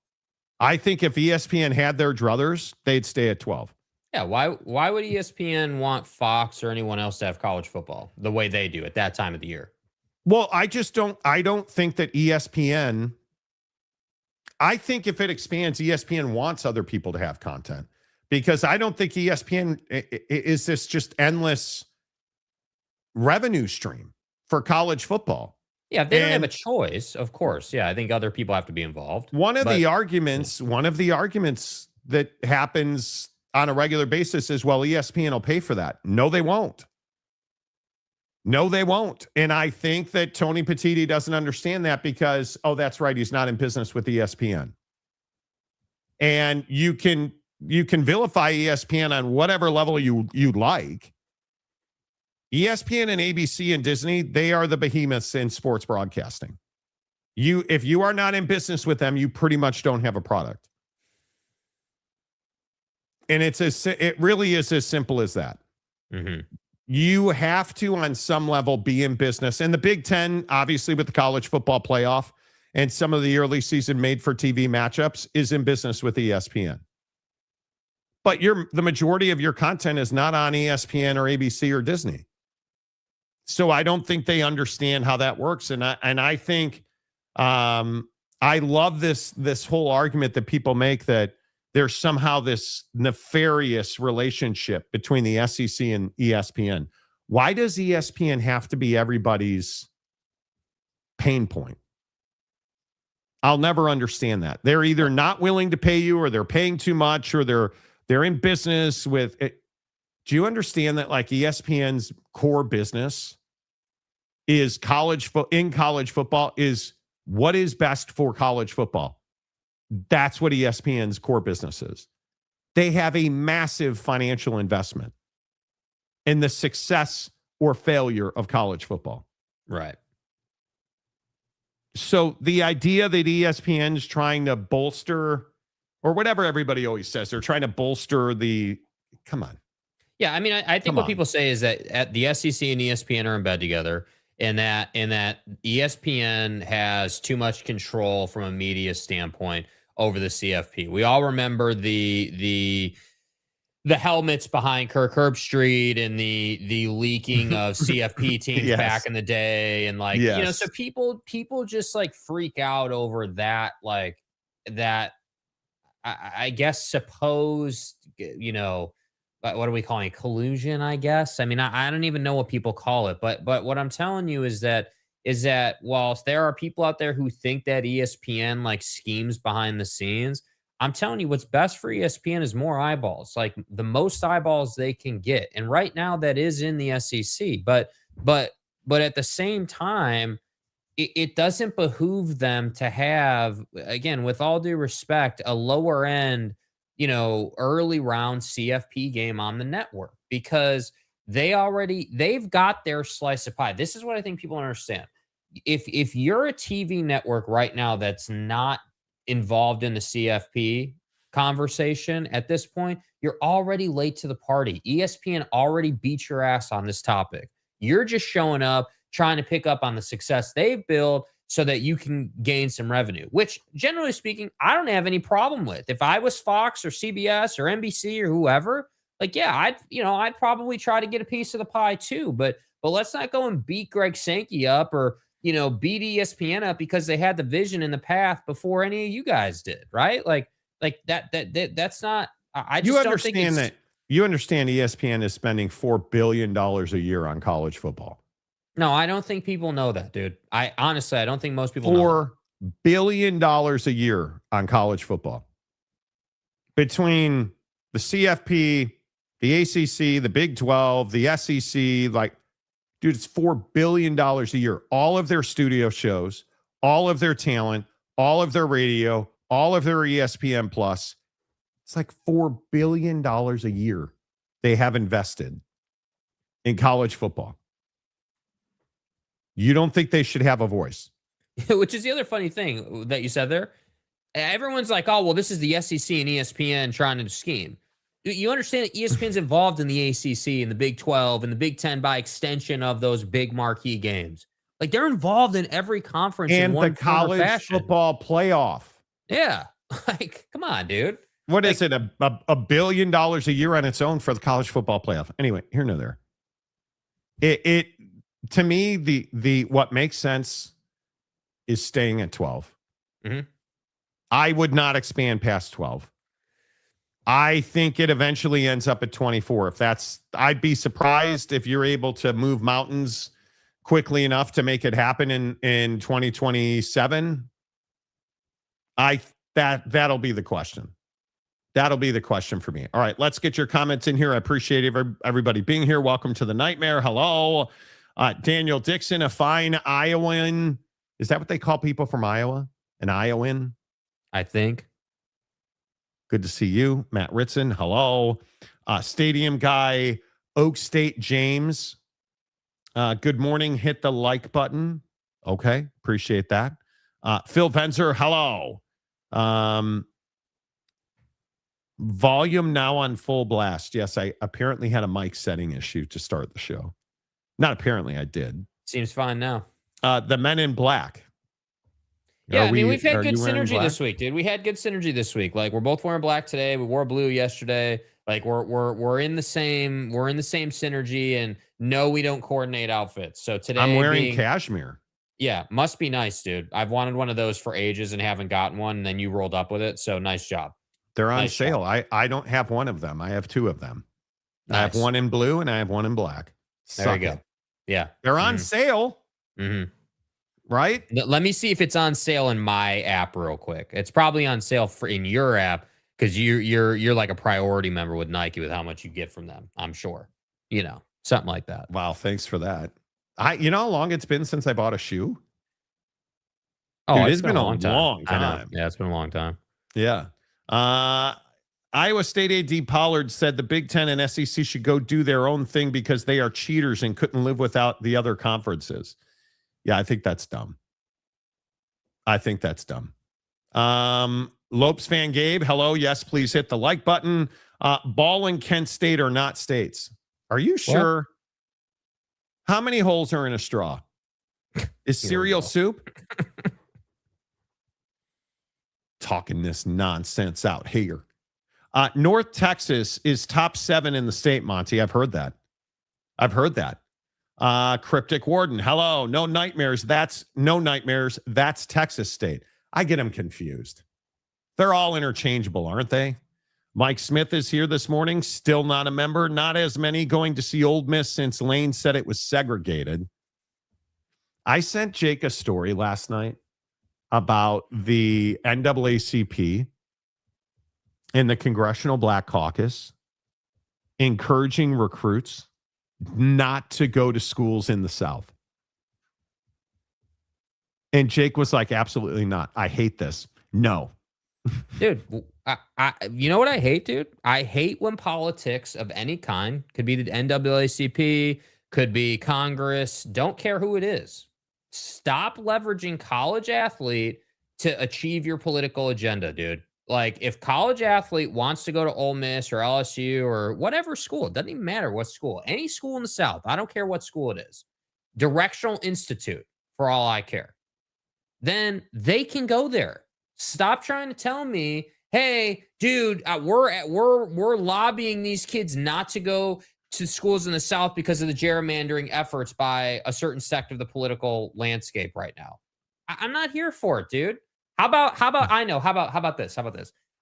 Speaker 3: I think if ESPN had their druthers, they'd stay at 12.
Speaker 4: Yeah, why would ESPN want Fox or anyone else to have college football the way they do at that time of the year?
Speaker 3: Well, I don't think that ESPN, I think if it expands, ESPN wants other people to have content, because I don't think ESPN is this just endless revenue stream for college football.
Speaker 4: Yeah, if they don't have a choice, of course. Yeah, I think other people have to be involved.
Speaker 3: One of the arguments that happens on a regular basis is, well, ESPN will pay for that. No, they won't. No, they won't. And I think that Tony Petitti doesn't understand that because, oh, that's right, he's not in business with ESPN. And you can vilify ESPN on whatever level you like. ESPN and ABC and Disney, they are the behemoths in sports broadcasting. If you are not in business with them, you pretty much don't have a product. And it really is as simple as that.
Speaker 4: Mm-hmm.
Speaker 3: You have to, on some level, be in business. And the Big Ten, obviously, with the college football playoff and some of the early season made-for-TV matchups, is in business with ESPN. But the majority of your content is not on ESPN or ABC or Disney. So I don't think they understand how that works. And I think I love this whole argument that people make that there's somehow this nefarious relationship between the SEC and ESPN. Why does ESPN have to be everybody's pain point? I'll never understand that. They're either not willing to pay you, or they're paying too much, or they're in business with it. Do you understand that, like, ESPN's core business is college football is what is best for college football? That's what ESPN's core business is. They have a massive financial investment in the success or failure of college football.
Speaker 4: Right.
Speaker 3: So the idea that ESPN is trying to bolster, or whatever everybody always says, they're trying to bolster come on.
Speaker 4: Yeah, I mean, I think what people say is that at the SEC and ESPN are in bed together, and that ESPN has too much control from a media standpoint over the CFP. We all remember the helmets behind Kirk Herbstreit and the leaking of CFP teams
Speaker 3: Yes.
Speaker 4: back in the day, and
Speaker 3: Yes.
Speaker 4: so people just like freak out over that, like that. I guess supposed, what are we calling it? Collusion, I guess. I mean, I don't even know what people call it, but what I'm telling you is that whilst there are people out there who think that ESPN like schemes behind the scenes, I'm telling you what's best for ESPN is more eyeballs, like the most eyeballs they can get. And right now that is in the SEC, but at the same time, it doesn't behoove them to have, again, with all due respect, a lower end, early round CFP game on the network, because they've got their slice of pie. This is what I think people understand. If you're a TV network right now that's not involved in the CFP conversation at this point, you're already late to the party. ESPN already beat your ass on this topic. You're just showing up, trying to pick up on the success they've built so that you can gain some revenue, which generally speaking, I don't have any problem with. If I was Fox or CBS or NBC or whoever, like, yeah, I'd probably try to get a piece of the pie too, but let's not go and beat Greg Sankey up or, beat ESPN up because they had the vision in the path before any of you guys did. Right. Like that's not, I just don't think
Speaker 3: you understand ESPN is spending $4 billion a year on college football.
Speaker 4: No, I don't think people know that, dude. I honestly don't think most people know
Speaker 3: $4 billion a year on college football. Between the CFP, the ACC, the Big 12, the SEC, like, dude, it's $4 billion a year. All of their studio shows, all of their talent, all of their radio, all of their ESPN Plus. It's like $4 billion a year they have invested in college football. You don't think they should have a voice?
Speaker 4: Which is the other funny thing that you said there. Everyone's like, oh, well, this is the SEC and ESPN trying to scheme. You understand that ESPN's involved in the ACC and the Big 12 and the Big 10 by extension of those big marquee games. Like, they're involved in every conference
Speaker 3: And
Speaker 4: in one
Speaker 3: the college football playoff.
Speaker 4: Yeah. Like, come on, dude.
Speaker 3: What is it? $1 billion a year on its own for the college football playoff. Anyway, here nor there. It to me, the what makes sense is staying at 12.
Speaker 4: Mm-hmm.
Speaker 3: I would not expand past 12. I think it eventually ends up at 24. I'd be surprised if you're able to move mountains quickly enough to make it happen in 2027. That'll be the question. That'll be the question for me. All right, let's get your comments in here. I appreciate everybody being here. Welcome to the Nightmare. Hello. Daniel Dixon, a fine Iowan. Is that what they call people from Iowa? An Iowan?
Speaker 4: I think.
Speaker 3: Good to see you. Matt Ritson, hello. Stadium guy, Oak State James. Good morning. Hit the like button. Okay, appreciate that. Phil Venzer, hello. Volume now on full blast. Yes, I apparently had a mic setting issue to start the show. Not apparently, I did.
Speaker 4: Seems fine now.
Speaker 3: The Men in Black.
Speaker 4: Yeah, we've had good synergy this week, dude. We had good synergy this week. Like, we're both wearing black today. We wore blue yesterday. Like, we're in the same synergy. And no, we don't coordinate outfits. So today
Speaker 3: I'm wearing cashmere.
Speaker 4: Yeah, must be nice, dude. I've wanted one of those for ages and haven't gotten one. And then you rolled up with it. So nice job.
Speaker 3: They're on sale. I don't have one of them. I have two of them. Nice. I have one in blue and I have one in black.
Speaker 4: There you go. Yeah.
Speaker 3: They're on sale.
Speaker 4: Mm-hmm.
Speaker 3: Right?
Speaker 4: Let me see if it's on sale in my app real quick. It's probably on sale in your app because you're like a priority member with Nike with how much you get from them. I'm sure. Something like that.
Speaker 3: Wow, thanks for that. You know how long it's been since I bought a shoe?
Speaker 4: Oh,
Speaker 3: dude, it's been a long time.
Speaker 4: Yeah, it's been a long time.
Speaker 3: Yeah. Iowa State AD Pollard said the Big Ten and SEC should go do their own thing because they are cheaters and couldn't live without the other conferences. Yeah, I think that's dumb. Lopes fan Gabe, hello. Yes, please hit the like button. Ball and Kent State are not states. Are you sure? What? How many holes are in a straw? Is cereal soup? Talking this nonsense out here. North Texas is top 7 in the state, Monty. I've heard that. Cryptic Warden, hello. No nightmares. That's Texas State. I get them confused. They're all interchangeable, aren't they? Mike Smith is here this morning. Still not a member. Not as many going to see Ole Miss since Lane said it was segregated. I sent Jake a story last night about the NAACP and the Congressional Black Caucus encouraging recruits not to go to schools in the South. And Jake was like, absolutely not. I hate this. No.
Speaker 4: Dude, you know what I hate, dude? I hate when politics of any kind, could be the NAACP, could be Congress, don't care who it is. Stop leveraging college athlete to achieve your political agenda, dude. Like, if college athlete wants to go to Ole Miss or LSU or whatever school, it doesn't even matter what school, any school in the South, I don't care what school it is, Directional Institute, for all I care, then they can go there. Stop trying to tell me, hey, dude, we're lobbying these kids not to go to schools in the South because of the gerrymandering efforts by a certain sect of the political landscape right now. I'm not here for it, dude. How about this?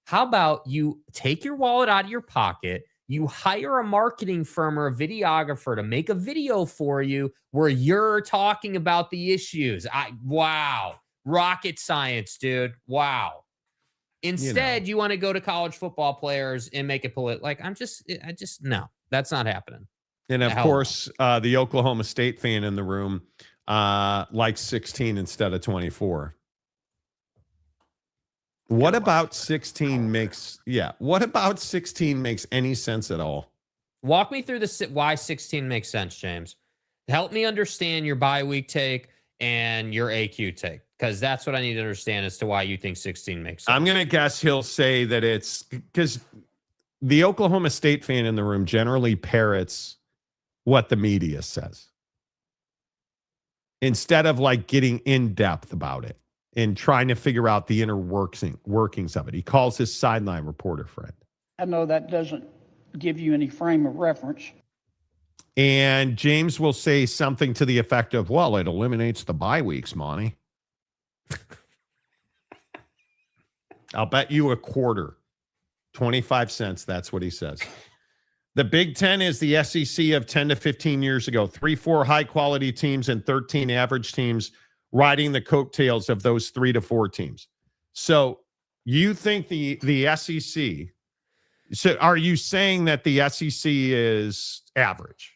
Speaker 4: How about you take your wallet out of your pocket, You hire a marketing firm or a videographer to make a video for you where you're talking about the issues. Wow. Rocket science, dude. Wow. Instead, you want to go to college football players and make it like, no, that's not happening.
Speaker 3: And of course, the Oklahoma State fan in the room likes 16 instead of 24. What about 16 makes any sense at all?
Speaker 4: Walk me through why 16 makes sense, James. Help me understand your bye week take and your AQ take, because that's what I need to understand as to why you think 16 makes sense.
Speaker 3: I'm going to guess he'll say that it's because the Oklahoma State fan in the room generally parrots what the media says instead of like getting in depth about it and trying to figure out the inner workings of it. He calls his sideline reporter friend.
Speaker 6: I know that doesn't give you any frame of reference.
Speaker 3: And James will say something to the effect of, well, it eliminates the bye weeks, Monty. I'll bet you a quarter, 25 cents. That's what he says. The Big Ten is the SEC of 10 to 15 years ago. 3-4 high-quality teams and 13 average teams riding the coattails of those 3 to 4 teams. So you think the SEC, so are you saying that the SEC is average?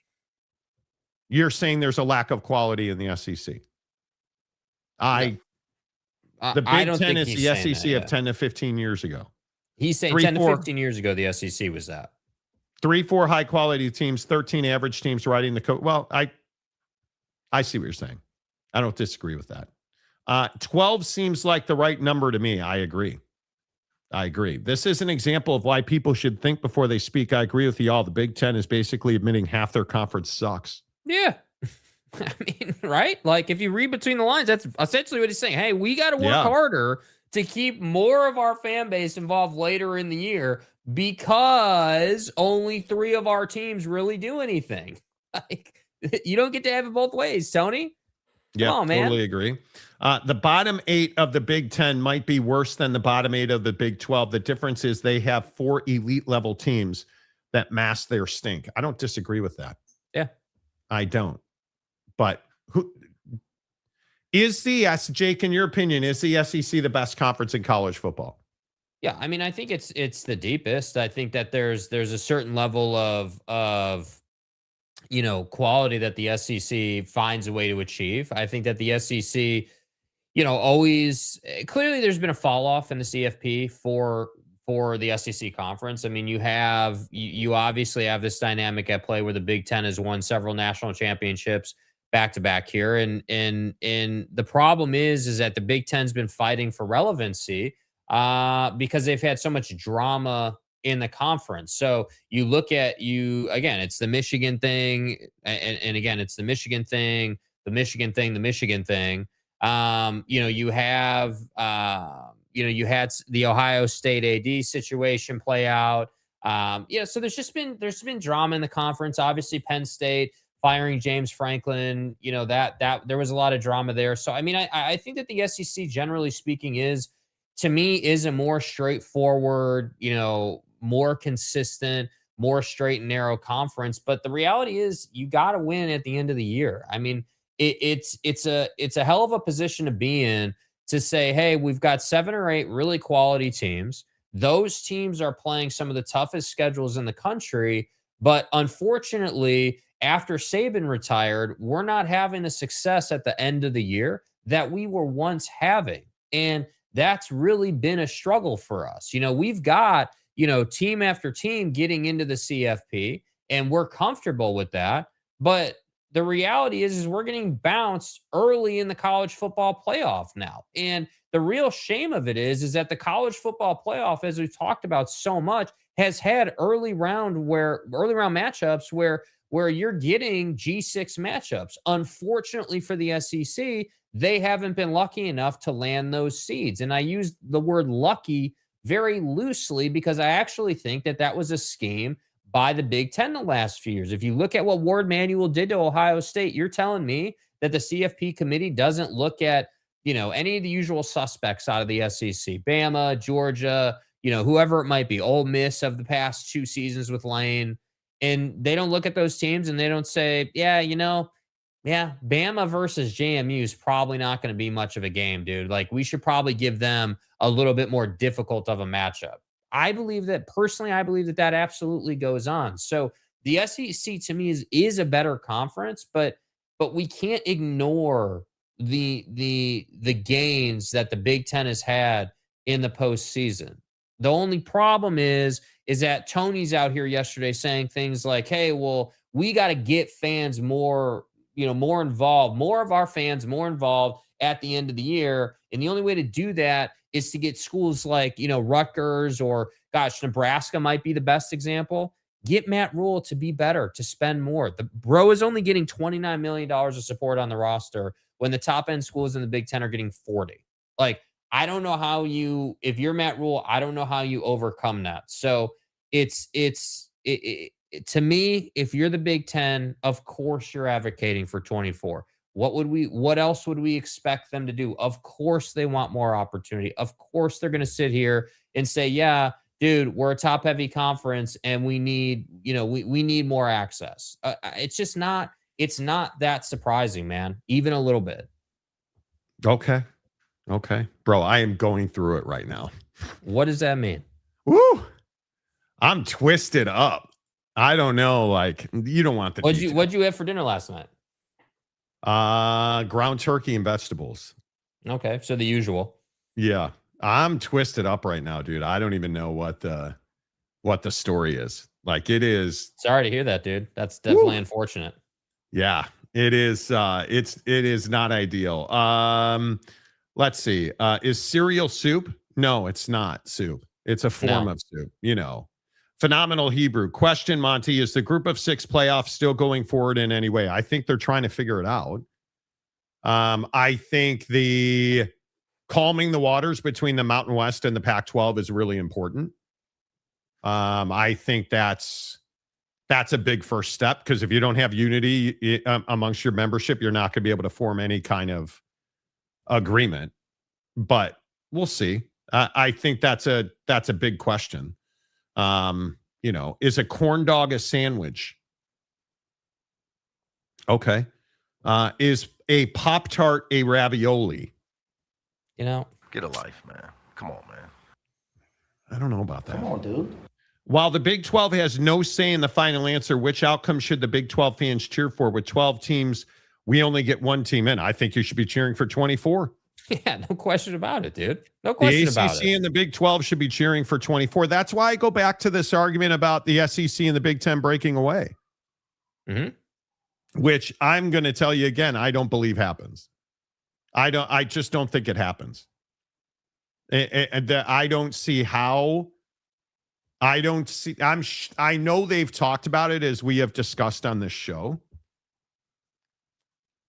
Speaker 3: You're saying there's a lack of quality in the SEC. The Big Ten is the SEC of 10 to 15 years ago.
Speaker 4: He's saying 10 to 15 years ago, the SEC was that.
Speaker 3: 3-4 high-quality teams, 13 average teams riding the coat. Well, I see what you're saying. I don't disagree with that. 12 seems like the right number to me. I agree. This is an example of why people should think before they speak. I agree with you all. The Big Ten is basically admitting half their conference sucks.
Speaker 4: Yeah. I mean, right? Like, if you read between the lines, that's essentially what he's saying. Hey, we got to work harder to keep more of our fan base involved later in the year because only 3 of our teams really do anything. Like, you don't get to have it both ways, Tony.
Speaker 3: Yeah,
Speaker 4: on, man.
Speaker 3: Totally agree. The bottom 8 of the Big Ten might be worse than the bottom 8 of the Big 12. The difference is they have 4 elite level teams that mask their stink. I don't disagree with that.
Speaker 4: Yeah.
Speaker 3: I don't. But who is Jake, in your opinion, is the SEC the best conference in college football?
Speaker 4: Yeah, I mean, I think it's the deepest. I think that there's a certain level of quality that the SEC finds a way to achieve. I think that the SEC, always clearly there's been a fall off in the CFP for the SEC conference. I mean, you obviously have this dynamic at play where the Big Ten has won several national championships back to back here. And the problem is that the Big Ten's been fighting for relevancy because they've had so much drama in the conference. So you look at again, it's the Michigan thing. And again, it's the Michigan thing, the Michigan thing, the Michigan thing. You have, you had the Ohio State AD situation play out. So there's been drama in the conference. Obviously Penn State firing James Franklin, that there was a lot of drama there. So, I mean, I think that the SEC, generally speaking, is a more straightforward, more consistent, more straight and narrow conference. But the reality is you got to win at the end of the year. I mean, it's a hell of a position to be in to say, hey, we've got 7 or 8 really quality teams. Those teams are playing some of the toughest schedules in the country. But unfortunately, after Saban retired, we're not having the success at the end of the year that we were once having. And that's really been a struggle for us. We've got, team after team getting into the CFP, and we're comfortable with that. But the reality is we're getting bounced early in the college football playoff now. And the real shame of it is that the college football playoff, as we've talked about so much, has had early round matchups where you're getting G6 matchups. Unfortunately for the SEC, they haven't been lucky enough to land those seeds. And I use the word lucky very loosely because I actually think that was a scheme by the Big Ten the last few years. If you look at what Ward Manuel did to Ohio State, you're telling me that the CFP committee doesn't look at, any of the usual suspects out of the SEC, Bama, Georgia, whoever it might be, Ole Miss of the past 2 seasons with Lane, and they don't look at those teams and they don't say, yeah, Bama versus JMU is probably not going to be much of a game, dude. Like, we should probably give them a little bit more difficult of a matchup. I believe that that absolutely goes on. So the SEC to me is a better conference, but we can't ignore the gains that the Big Ten has had in the postseason. The only problem is that Tony's out here yesterday saying things like, hey, well, we got to get fans more involved, more of our fans more involved at the end of the year. And the only way to do that is to get schools like, Rutgers or, Nebraska might be the best example. Get Matt Rule to be better, to spend more. The bro is only getting $29 million of support on the roster when the top end schools in the Big Ten are getting 40. Like, I don't know how if you're Matt Rule, I don't know how you overcome that. So to me, if you're the Big Ten, of course you're advocating for 24. What else would we expect them to do? Of course they want more opportunity. Of course they're going to sit here and say, yeah, dude, we're a top heavy conference and we need, we need more access. It's not that surprising, man, even a little bit.
Speaker 3: Okay. Bro, I am going through it right now.
Speaker 4: What does that mean?
Speaker 3: Woo! I'm twisted up. I don't know. Like, you don't want the
Speaker 4: What'd you have for dinner last night?
Speaker 3: Ground turkey and vegetables.
Speaker 4: Okay, so the usual.
Speaker 3: Yeah. I'm twisted up right now, dude. I don't even know what the story is. Like, it is.
Speaker 4: Sorry to hear that, dude. That's definitely unfortunate.
Speaker 3: Yeah, it is. It is not ideal. Let's see. Is cereal soup? No, it's not soup. It's a form of soup, Phenomenal Hebrew. Question, Monty, is the group of 6 playoff still going forward in any way? I think they're trying to figure it out. I think the calming the waters between the Mountain West and the Pac-12 is really important. I think that's a big first step, because if you don't have unity amongst your membership, you're not going to be able to form any kind of agreement. But we'll see. I think that's a big question. Is a corn dog a sandwich? Okay. Is a Pop-Tart a ravioli?
Speaker 7: Get a life, man. Come on, man.
Speaker 3: I don't know about that.
Speaker 6: Come on, dude.
Speaker 3: While the Big 12 has no say in the final answer, which outcome should the Big 12 fans cheer for? With 12 teams, we only get one team in. I think you should be cheering for 24.
Speaker 4: Yeah, no question about it, dude. No question about it.
Speaker 3: The ACC and the Big 12 should be cheering for 24. That's why I go back to this argument about the SEC and the Big 10 breaking away.
Speaker 4: Mm-hmm.
Speaker 3: Which I'm going to tell you again, I don't believe happens. I just don't think it happens. And I don't see how. I know they've talked about it, as we have discussed on this show.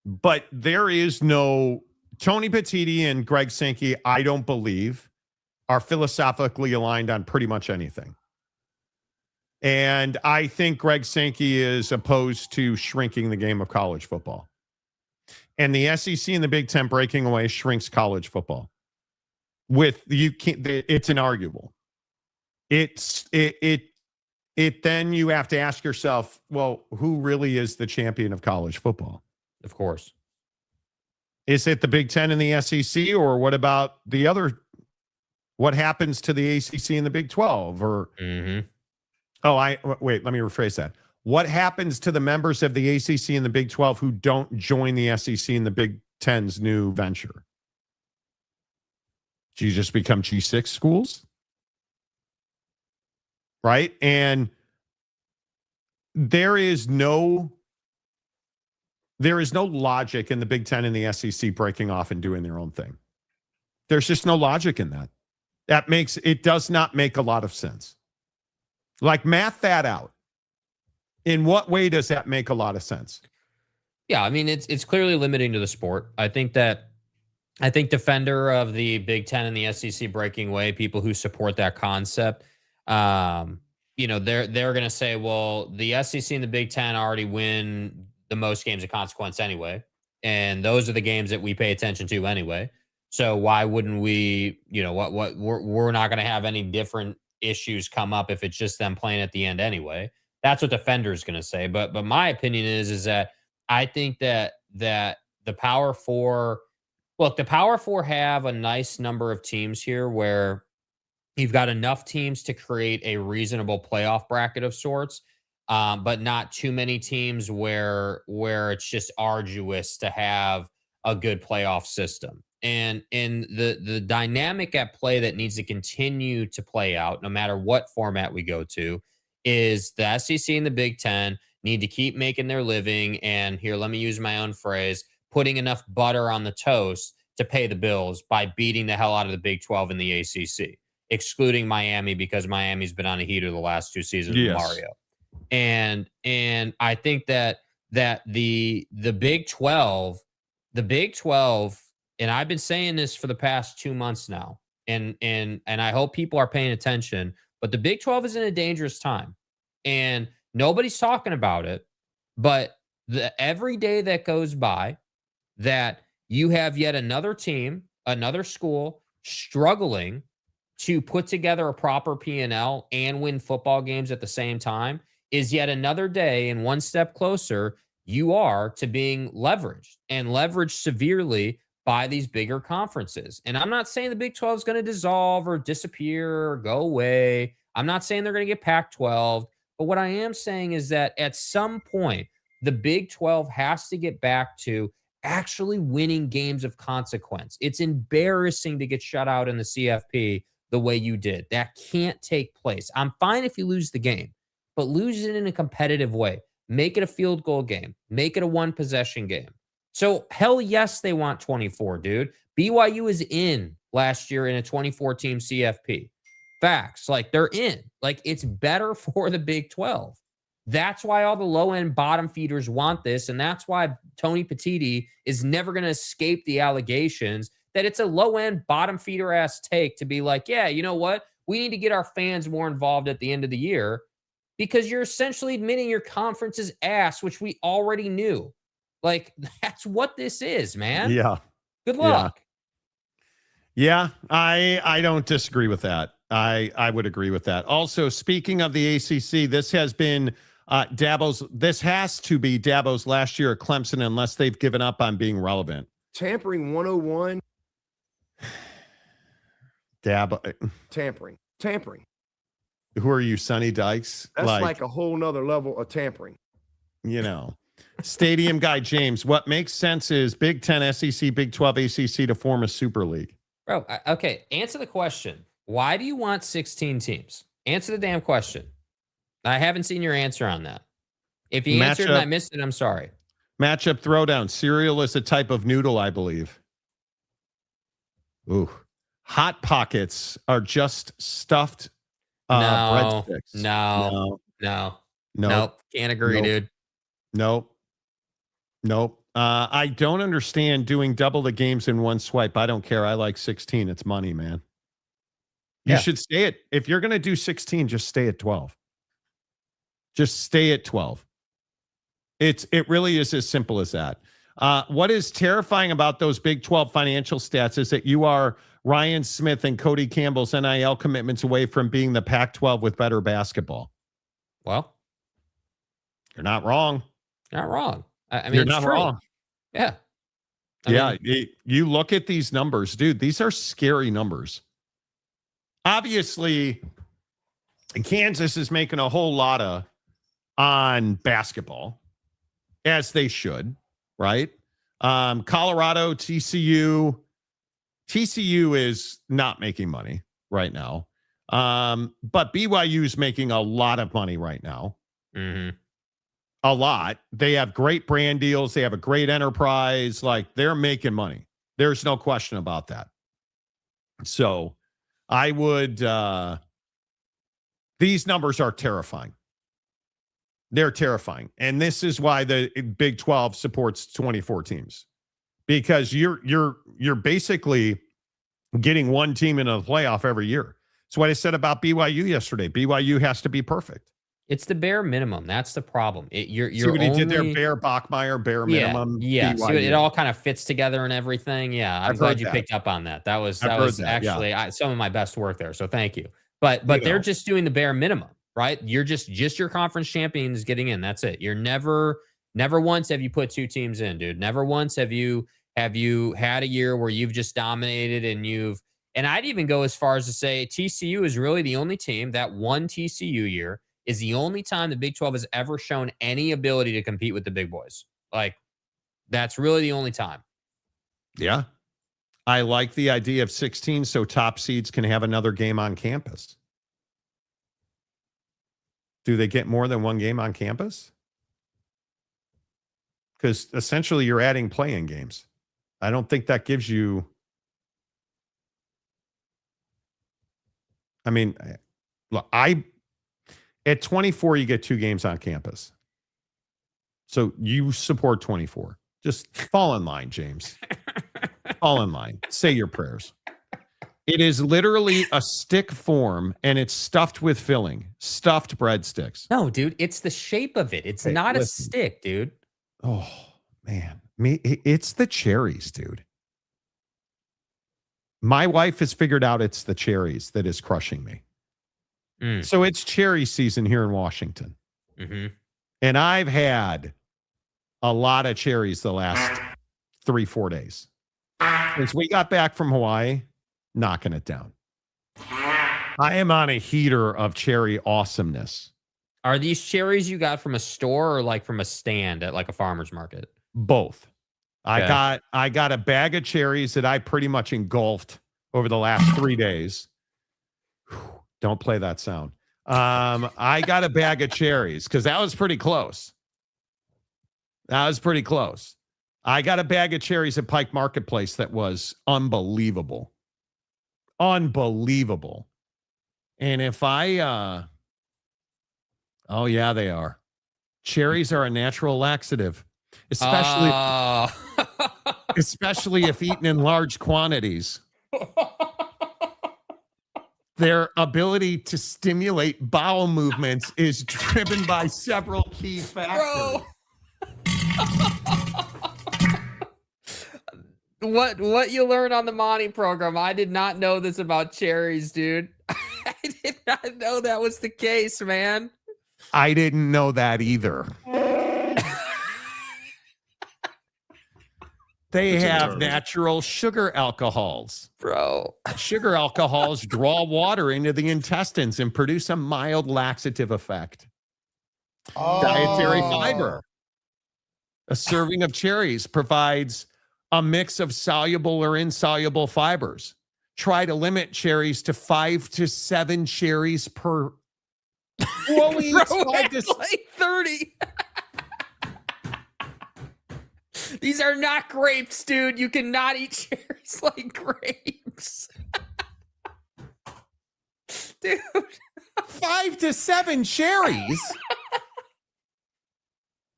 Speaker 3: But there is no Tony Petitti and Greg Sankey, I don't believe, are philosophically aligned on pretty much anything. And I think Greg Sankey is opposed to shrinking the game of college football. And the SEC and the Big Ten breaking away shrinks college football. It's inarguable. Then you have to ask yourself, well, who really is the champion of college football?
Speaker 4: Of course.
Speaker 3: Is it the Big Ten and the SEC, or what about the other? What happens to the ACC and the Big 12? Or wait, let me rephrase that. What happens to the members of the ACC and the Big 12 who don't join the SEC and the Big Ten's new venture? Do you just become G6 schools? Right? And there is no logic in the Big Ten and the SEC breaking off and doing their own thing. There's just no logic in that. It does not make a lot of sense. Like, math that out. In what way does that make a lot of sense?
Speaker 4: Yeah, I mean, it's clearly limiting to the sport. I think defender of the Big Ten and the SEC breaking away, people who support that concept, they're going to say, well, the SEC and the Big Ten already win the most games of consequence anyway, and those are the games that we pay attention to anyway. So why wouldn't we, we're not going to have any different issues come up if it's just them playing at the end anyway. That's what Defender's going to say. But my opinion is that I think that the Power Four, look, the Power Four have a nice number of teams here where you've got enough teams to create a reasonable playoff bracket of sorts, but not too many teams where it's just arduous to have a good playoff system. And the dynamic at play that needs to continue to play out, no matter what format we go to, is the SEC and the Big Ten need to keep making their living. And here, let me use my own phrase, putting enough butter on the toast to pay the bills by beating the hell out of the Big 12 and the ACC, excluding Miami because Miami's been on a heater the last 2 seasons with Mario. And I think that the Big 12, and I've been saying this for the past 2 months now, and I hope people are paying attention, but the Big 12 is in a dangerous time, and nobody's talking about it. But every day that goes by that you have yet another team, another school struggling to put together a proper P&L and win football games at the same time is yet another day and one step closer you are to being leveraged, and leveraged severely by these bigger conferences. And I'm not saying the Big 12 is going to dissolve or disappear or go away. I'm not saying they're going to get Pac-12. But what I am saying is that at some point, the Big 12 has to get back to actually winning games of consequence. It's embarrassing to get shut out in the CFP the way you did. That can't take place. I'm fine if you lose the game, but lose it in a competitive way. Make it a field goal game. Make it a one-possession game. So, hell yes, they want 24, dude. BYU is in last year in a 24-team CFP. Facts. Like, they're in. Like, it's better for the Big 12. That's why all the low-end bottom feeders want this, and that's why Tony Petitti is never going to escape the allegations that it's a low-end bottom feeder-ass take to be like, yeah, you know what? We need to get our fans more involved at the end of the year because you're essentially admitting your conference's ass, which we already knew. Like, that's what this is, man.
Speaker 3: Yeah.
Speaker 4: Good luck.
Speaker 3: Yeah, I don't disagree with that. I would agree with that. Also, speaking of the ACC, this has been this has to be Dabo's last year at Clemson unless they've given up on being relevant.
Speaker 8: Tampering 101.
Speaker 3: Dabo.
Speaker 8: Tampering.
Speaker 3: Who are you, Sonny Dykes?
Speaker 8: That's like a whole nother level of tampering.
Speaker 3: You know. Stadium guy James, what makes sense is Big Ten, SEC, Big 12, ACC to form a super league.
Speaker 4: Bro, okay, answer the question. Why do you want 16 teams? Answer the damn question. I haven't seen your answer on that. If you answered and I missed it, I'm sorry.
Speaker 3: Matchup throwdown. Cereal is a type of noodle, I believe. Ooh. Hot Pockets are just stuffed breadsticks.
Speaker 4: Nope. Can't agree, dude.
Speaker 3: Nope. I don't understand doing double the games in one swipe. I don't care. I like 16. It's money, man. You should stay at, if you're going to do 16, just stay at 12. Just stay at 12. It really is as simple as that. What is terrifying about those Big 12 financial stats is that you are Ryan Smith and Cody Campbell's NIL commitments away from being the Pac-12 with better basketball.
Speaker 4: Well,
Speaker 3: you're not wrong.
Speaker 4: Not wrong. I mean,
Speaker 3: you're not wrong.
Speaker 4: Yeah.
Speaker 3: I mean, you look at these numbers, dude, these are scary numbers. Obviously, Kansas is making a whole lot on basketball, as they should, right? Colorado, TCU is not making money right now. But BYU is making a lot of money right now.
Speaker 4: Mm-hmm.
Speaker 3: A lot. They have great brand deals. They have a great enterprise. Like, they're making money. There's no question about that. So I would, these numbers are terrifying. They're terrifying. And this is why the Big 12 supports 24 teams, because you're basically getting one team into the playoff every year. That's what I said about BYU yesterday. BYU has to be perfect.
Speaker 4: It's the bare minimum. That's the problem. You're
Speaker 3: See what he did there?
Speaker 4: only
Speaker 3: Bear Bachmeyer, bare
Speaker 4: yeah,
Speaker 3: minimum.
Speaker 4: yeah. So it
Speaker 3: BYU.
Speaker 4: all kind of fits together and everything. Yeah, I'm
Speaker 3: I've
Speaker 4: glad
Speaker 3: heard
Speaker 4: you
Speaker 3: that.
Speaker 4: picked up on that. That was
Speaker 3: I've heard that,
Speaker 4: actually some of my best work there. So thank you. But
Speaker 3: You
Speaker 4: they're
Speaker 3: know.
Speaker 4: just doing the bare minimum, right? You're just your conference champions getting in. That's it. You're never once have you put two teams in, dude. Never once have you had a year where you've just dominated and I'd even go as far as to say TCU is really the only team that one TCU year is the only time the Big 12 has ever shown any ability to compete with the big boys. Like, that's really the only time.
Speaker 3: Yeah. I like the idea of 16 so top seeds can have another game on campus. Do they get more than one game on campus? Because essentially you're adding play-in games. I don't think that gives you... I mean, look, at 24, you get 2 games on campus. So you support 24. Just fall in line, James. Fall in line. Say your prayers. It is literally a stick form, and it's stuffed with filling. Stuffed breadsticks.
Speaker 4: No, dude, it's the shape of it. It's not a stick, dude.
Speaker 3: Oh, man. It's the cherries, dude. My wife has figured out it's the cherries that is crushing me. So it's cherry season here in Washington.
Speaker 4: Mm-hmm.
Speaker 3: And I've had a lot of cherries the last 3-4 days. Since we got back from Hawaii, knocking it down. I am on a heater of cherry awesomeness.
Speaker 4: Are these cherries you got from a store or like from a stand at like a farmer's market?
Speaker 3: Both.
Speaker 4: Okay.
Speaker 3: I got a bag of cherries that I pretty much engulfed over the last 3 days. Don't play that sound. I got a bag of cherries because that was pretty close. I got a bag of cherries at Pike Marketplace that was unbelievable. Unbelievable. And if oh yeah, they are. Cherries are a natural laxative, especially if eaten in large quantities. Their ability to stimulate bowel movements is driven by several key factors.
Speaker 4: What you learn on the Monty program? I did not know this about cherries, dude. I did not know that was the case, man.
Speaker 3: I didn't know that either. They have natural sugar alcohols.
Speaker 4: Bro.
Speaker 3: Sugar alcohols draw water into the intestines and produce a mild laxative effect. Dietary fiber. A serving of cherries provides a mix of soluble or insoluble fibers. Try to limit cherries to 5 to 7 cherries per. Who eats 5 to
Speaker 4: like 30. These are not grapes, dude. You cannot eat cherries like grapes. Dude.
Speaker 3: 5 to 7 cherries?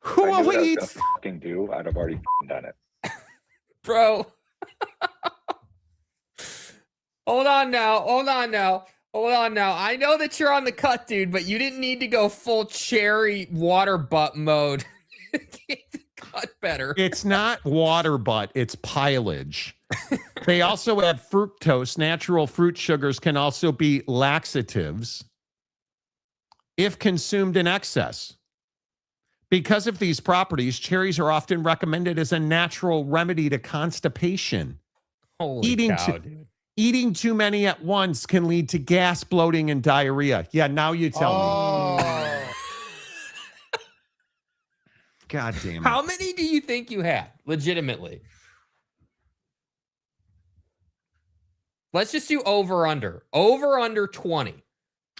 Speaker 3: Who eats?
Speaker 9: Fucking do? I'd have already done it.
Speaker 4: Bro. Hold on now. I know that you're on the cut, dude, but you didn't need to go full cherry water butt mode. Cut better.
Speaker 3: It's not water butt, it's pilage. They also have fructose. Natural fruit sugars can also be laxatives if consumed in excess. Because of these properties, cherries are often recommended as a natural remedy to constipation.
Speaker 4: Holy cow, dude.
Speaker 3: Eating too many at once can lead to gas, bloating, and diarrhea. Yeah, now you tell me. God damn it.
Speaker 4: How many do you think you had? Legitimately. Let's just do over under. Over under 20.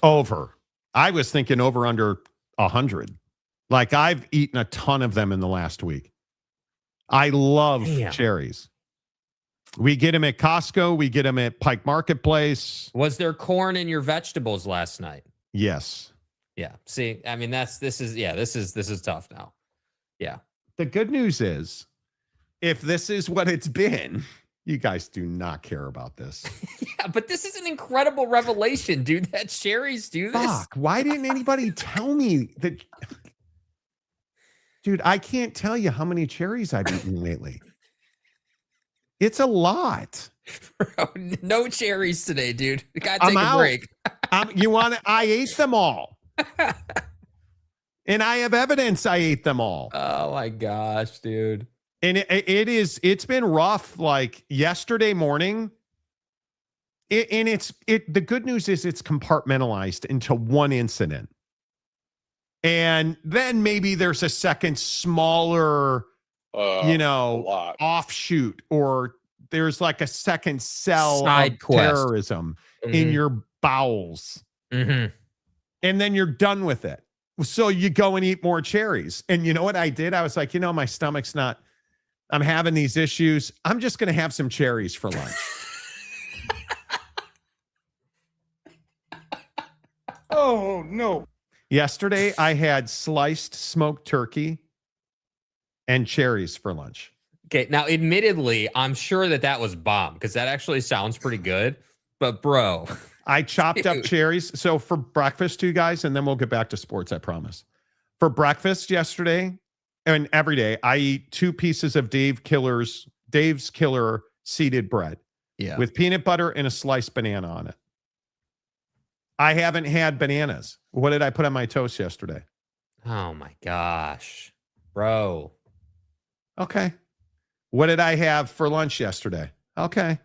Speaker 3: Over. I was thinking over under 100. Like I've eaten a ton of them in the last week. I love cherries. We get them at Costco. We get them at Pike Marketplace.
Speaker 4: Was there corn in your vegetables last night?
Speaker 3: Yes.
Speaker 4: Yeah. See, I mean, this is tough now. Yeah.
Speaker 3: The good news is, if this is what it's been, You guys do not care about this.
Speaker 4: Yeah, but this is an incredible revelation, dude. That cherries do this.
Speaker 3: Fuck. Why didn't anybody tell me that? Dude, I can't tell you how many cherries I've eaten lately. It's a lot.
Speaker 4: Bro, no cherries today, dude. We gotta take
Speaker 3: I'm
Speaker 4: a break.
Speaker 3: I ate them all. And I have evidence I ate them all.
Speaker 4: Oh my gosh, dude.
Speaker 3: And it's been rough. Like yesterday morning. The good news is it's compartmentalized into one incident. And then maybe there's a second smaller, offshoot, or there's like a second cell
Speaker 4: Side
Speaker 3: of
Speaker 4: quest.
Speaker 3: terrorism in your bowels.
Speaker 4: Mm-hmm.
Speaker 3: And then you're done with it. So you go and eat more cherries. And you know what I did? I was like, my stomach's not, I'm having these issues. I'm just going to have some cherries for lunch.
Speaker 8: Oh, no.
Speaker 3: Yesterday, I had sliced smoked turkey and cherries for lunch.
Speaker 4: Okay, now admittedly, I'm sure that was bomb because that actually sounds pretty good. But bro,
Speaker 3: I chopped up cherries. So for breakfast, you guys, and then we'll get back to sports, I promise. For breakfast yesterday and every day, I eat 2 pieces of Dave's Killer seeded bread with peanut butter and a sliced banana on it. I haven't had bananas. What did I put on my toast yesterday?
Speaker 4: Oh my gosh, bro.
Speaker 3: Okay. What did I have for lunch yesterday? Okay.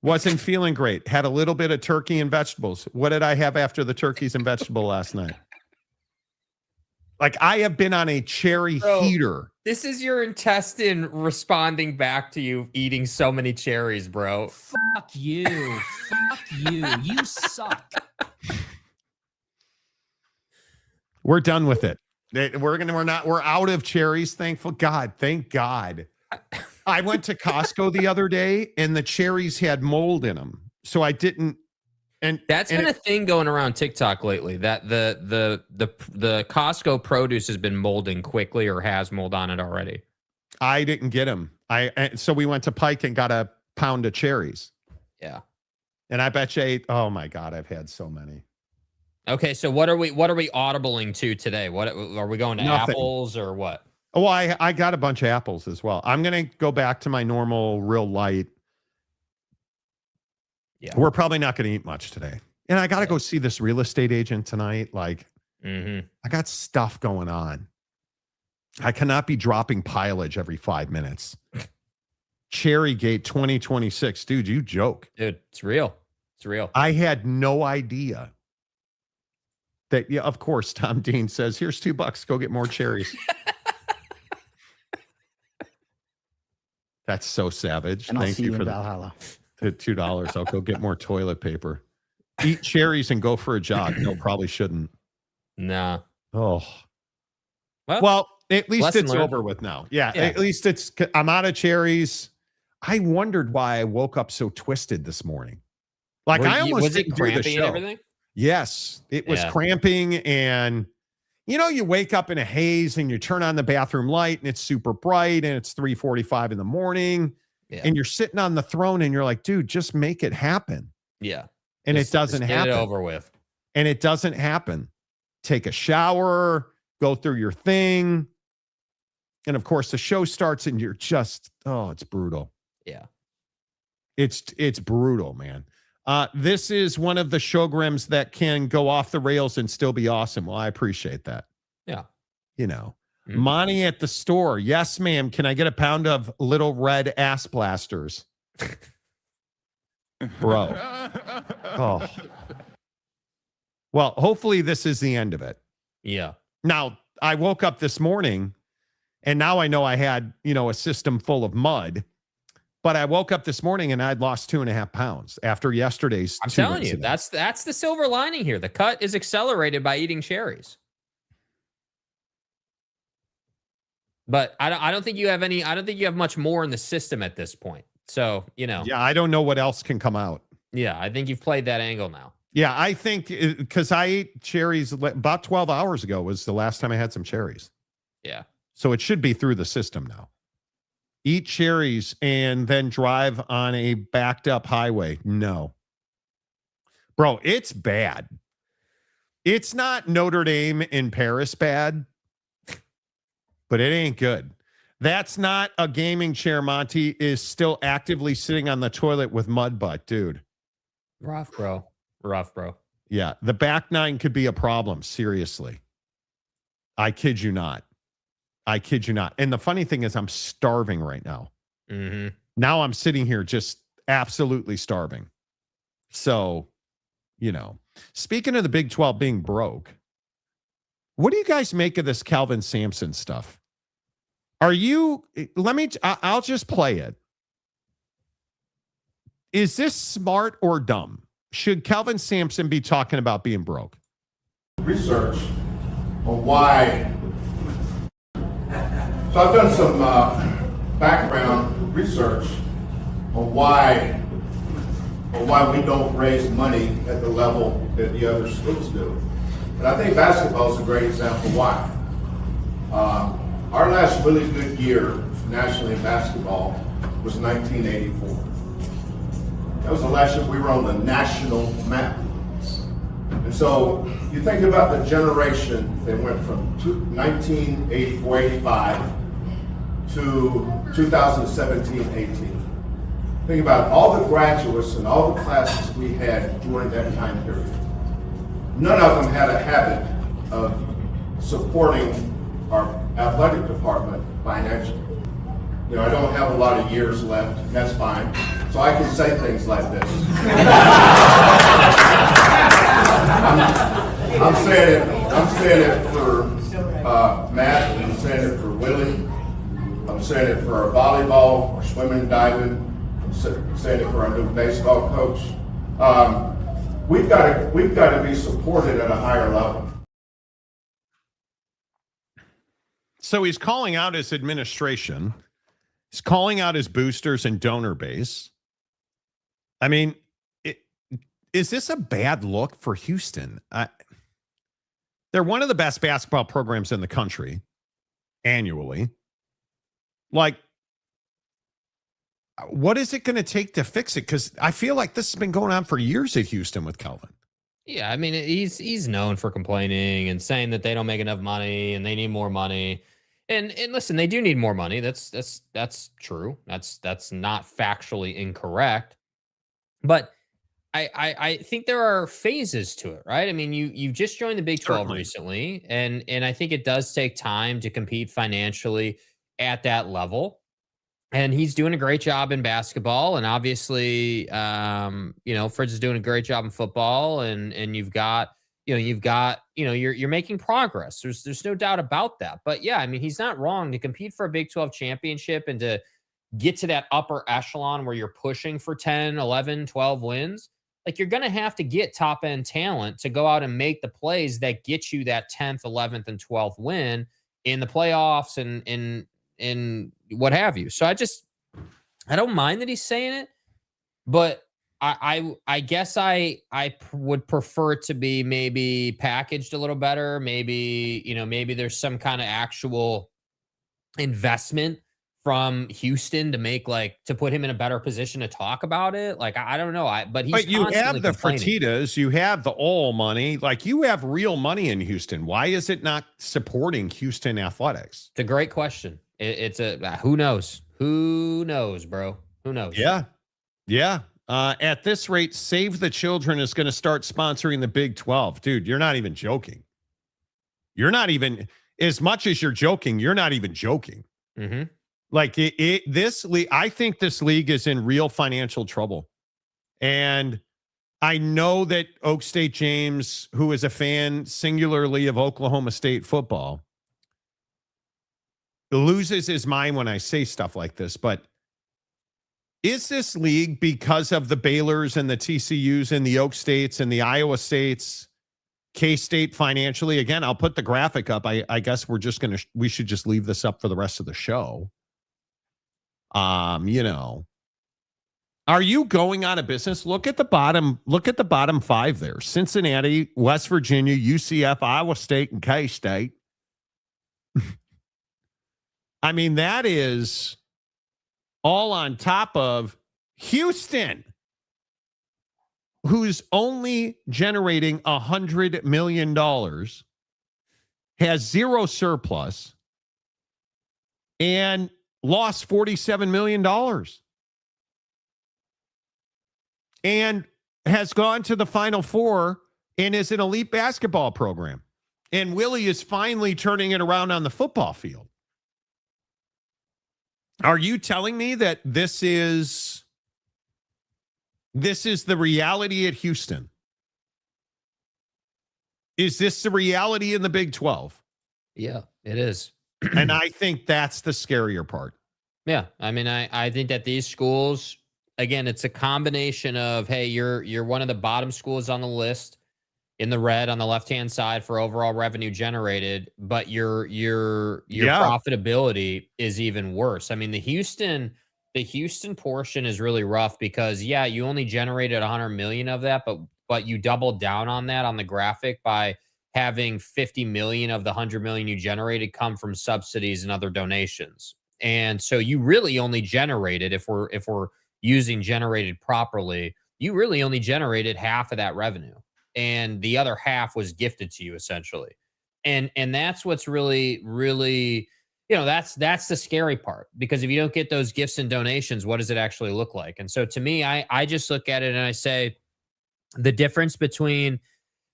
Speaker 3: Wasn't feeling great. Had a little bit of turkey and vegetables. What did I have after the turkeys and vegetable last night? Like, I have been on a cherry heater.
Speaker 4: This is your intestine responding back to you eating so many cherries, bro.
Speaker 1: Fuck you. Fuck you. You suck.
Speaker 3: We're done with it. We're out of cherries. Thank God. I went to Costco the other day and the cherries had mold in them. So I didn't. And
Speaker 4: that's been a thing going around TikTok lately, that the Costco produce has been molding quickly or has mold on it already.
Speaker 3: I didn't get them. So we went to Pike and got a pound of cherries.
Speaker 4: Yeah.
Speaker 3: And I bet you ate, oh my God, I've had so many.
Speaker 4: Okay, so what are we audibling to today? What are we going to?
Speaker 3: Nothing.
Speaker 4: Apples or what?
Speaker 3: Oh, I got a bunch of apples as well. I'm going to go back to my normal real light. Yeah. We're probably not going to eat much today. And I got to go see this real estate agent tonight. Like, I got stuff going on. I cannot be dropping pileage every 5 minutes. Cherrygate 2026. Dude, you joke.
Speaker 4: Dude, it's real. It's real.
Speaker 3: I had no idea that, yeah, of course, Tom Dean says, here's $2. Go get more cherries. That's so savage.
Speaker 10: And
Speaker 3: Thank you for
Speaker 10: Valhalla.
Speaker 3: The $2. I'll go get more toilet paper. Eat cherries and go for a jog. No, probably shouldn't.
Speaker 4: Nah.
Speaker 3: Oh. Well, at least it's
Speaker 4: learned.
Speaker 3: over with now. Yeah, at least I'm out of cherries. I wondered why I woke up so twisted this morning. Like, I almost didn't do the show.
Speaker 4: And everything?
Speaker 3: Yes, it was cramping, and you wake up in a haze and you turn on the bathroom light and it's super bright and it's 3:45 in the morning and you're sitting on the throne and you're like, dude, just make it happen.
Speaker 4: Yeah.
Speaker 3: And it doesn't happen.
Speaker 4: Get it over with.
Speaker 3: And it doesn't happen. Take a shower, go through your thing. And of course the show starts and you're just, it's brutal.
Speaker 4: Yeah.
Speaker 3: It's brutal, man. This is one of the showgrams that can go off the rails and still be awesome. Well, I appreciate that.
Speaker 4: Yeah.
Speaker 3: Monty at the store. Yes, ma'am. Can I get a pound of little red ass blasters? Bro. Oh. Well, hopefully this is the end of it.
Speaker 4: Yeah.
Speaker 3: Now, I woke up this morning and now I know I had, a system full of mud. But I woke up this morning and I'd lost 2.5 pounds after yesterday's.
Speaker 4: I'm telling you, that's the silver lining here. The cut is accelerated by eating cherries. But I don't think you have any. I don't think you have much more in the system at this point. So
Speaker 3: Yeah, I don't know what else can come out.
Speaker 4: Yeah, I think you've played that angle now.
Speaker 3: Yeah, I think because I ate cherries about 12 hours ago was the last time I had some cherries.
Speaker 4: Yeah.
Speaker 3: So it should be through the system now. eat cherries, and then drive on a backed up highway. No. Bro, it's bad. It's not Notre Dame in Paris bad, but it ain't good. That's not a gaming chair. Monty is still actively sitting on the toilet with mud butt, dude.
Speaker 4: Rough, bro. Rough, bro.
Speaker 3: Yeah, the back nine could be a problem, seriously. I kid you not. I kid you not. And the funny thing is I'm starving right now.
Speaker 4: Mm-hmm.
Speaker 3: Now I'm sitting here just absolutely starving. So, you know, speaking of the Big 12 being broke, what do you guys make of this Kelvin Sampson stuff? I'll just play it. Is this smart or dumb? Should Kelvin Sampson be talking about being broke?
Speaker 10: Research on why. So I've done some background research on why we don't raise money at the level that the other schools do. And I think basketball is a great example why. Our last really good year nationally in basketball was 1984. That was the last year we were on the national map. And so you think about the generation that went from 1984-85 to 2017-18. Think about all the graduates and all the classes we had during that time period. None of them had a habit of supporting our athletic department financially. You know, I don't have a lot of years left, and that's fine. So I can say things like this. I'm saying it for Matt, I'm saying it for Willie, I'm saying it for our volleyball, our swimming and diving, I'm saying it for our new baseball coach. We've got to be supported at a higher level.
Speaker 3: So he's calling out his administration. He's calling out his boosters and donor base. I mean, is this a bad look for Houston? They're one of the best basketball programs in the country annually. Like, what is it going to take to fix it? Because I feel like this has been going on for years at Houston with Kelvin.
Speaker 4: Yeah, I mean, he's known for complaining and saying that they don't make enough money and they need more money. And listen, they do need more money. That's true. That's not factually incorrect. But I think there are phases to it, right? I mean, you've just joined the Big 12 recently, and I think it does take time to compete financially at that level. And he's doing a great job in basketball, and obviously, Fritz is doing a great job in football, and you're making progress. There's no doubt about that. But yeah, I mean, he's not wrong to compete for a Big 12 championship and to get to that upper echelon where you're pushing for 10, 11, 12 wins. Like, you're going to have to get top end talent to go out and make the plays that get you that 10th, 11th, and 12th win in the playoffs and in what have you. So I don't mind that he's saying it, but I guess I would prefer it to be maybe packaged a little better. Maybe there's some kind of actual investment from Houston to put him in a better position to talk about it. Like, I don't know. But
Speaker 3: you have the Fertittas, you have the oil money, like you have real money in Houston. Why is it not supporting Houston athletics?
Speaker 4: It's a great question. It's who knows? Who knows, bro? Who knows?
Speaker 3: Yeah. Yeah. At this rate, Save the Children is going to start sponsoring the Big 12. Dude, you're not even joking. You're not even, as much as you're joking, you're not even joking.
Speaker 4: Mm-hmm.
Speaker 3: Like this league, I think this league is in real financial trouble. And I know that Oak State James, who is a fan singularly of Oklahoma State football, loses his mind when I say stuff like this. But is this league, because of the Baylors and the TCUs and the Oak States and the Iowa States, K-State financially? Again, I'll put the graphic up. I guess we should just leave this up for the rest of the show. Are you going out of business? Look at the bottom five there. Cincinnati, West Virginia, UCF, Iowa State, and K-State. I mean, that is all on top of Houston, who's only generating $100 million, has zero surplus, and lost $47 million. And has gone to the Final Four and is an elite basketball program. And Willie is finally turning it around on the football field. Are you telling me that this is the reality at Houston? Is this the reality in the Big 12?
Speaker 4: Yeah, it is.
Speaker 3: And I think that's the scarier part.
Speaker 4: Yeah, I mean, I think that these schools, again, it's a combination of, hey, you're one of the bottom schools on the list in the red on the left-hand side for overall revenue generated, but your profitability is even worse. I mean, the Houston portion is really rough because, yeah, you only generated 100 million of that, but you doubled down on that on the graphic by having 50 million of the 100 million you generated come from subsidies and other donations. And so you really only generated, if we're using generated properly, you really only generated half of that revenue. And the other half was gifted to you essentially. And that's what's really, really, that's the scary part, because if you don't get those gifts and donations, what does it actually look like? And so to me, I just look at it and I say the difference between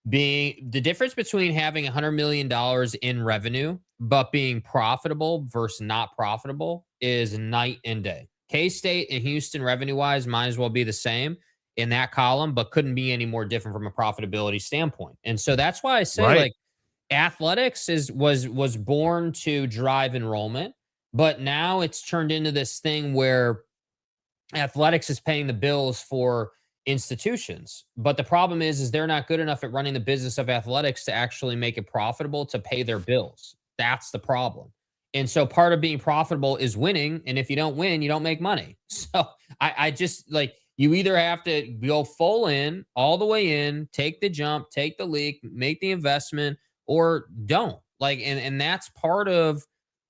Speaker 4: having $100 million in revenue, but being profitable versus not profitable is night and day. K-State and Houston revenue wise might as well be the same in that column, but couldn't be any more different from a profitability standpoint. And so that's why I say, like, athletics was born to drive enrollment, but now it's turned into this thing where athletics is paying the bills for institutions. But the problem is they're not good enough at running the business of athletics to actually make it profitable to pay their bills. That's the problem. And so part of being profitable is winning. And if you don't win, you don't make money. So I just, like, you either have to go full in, all the way in, take the jump, take the leap, make the investment, or don't. Like, and that's part of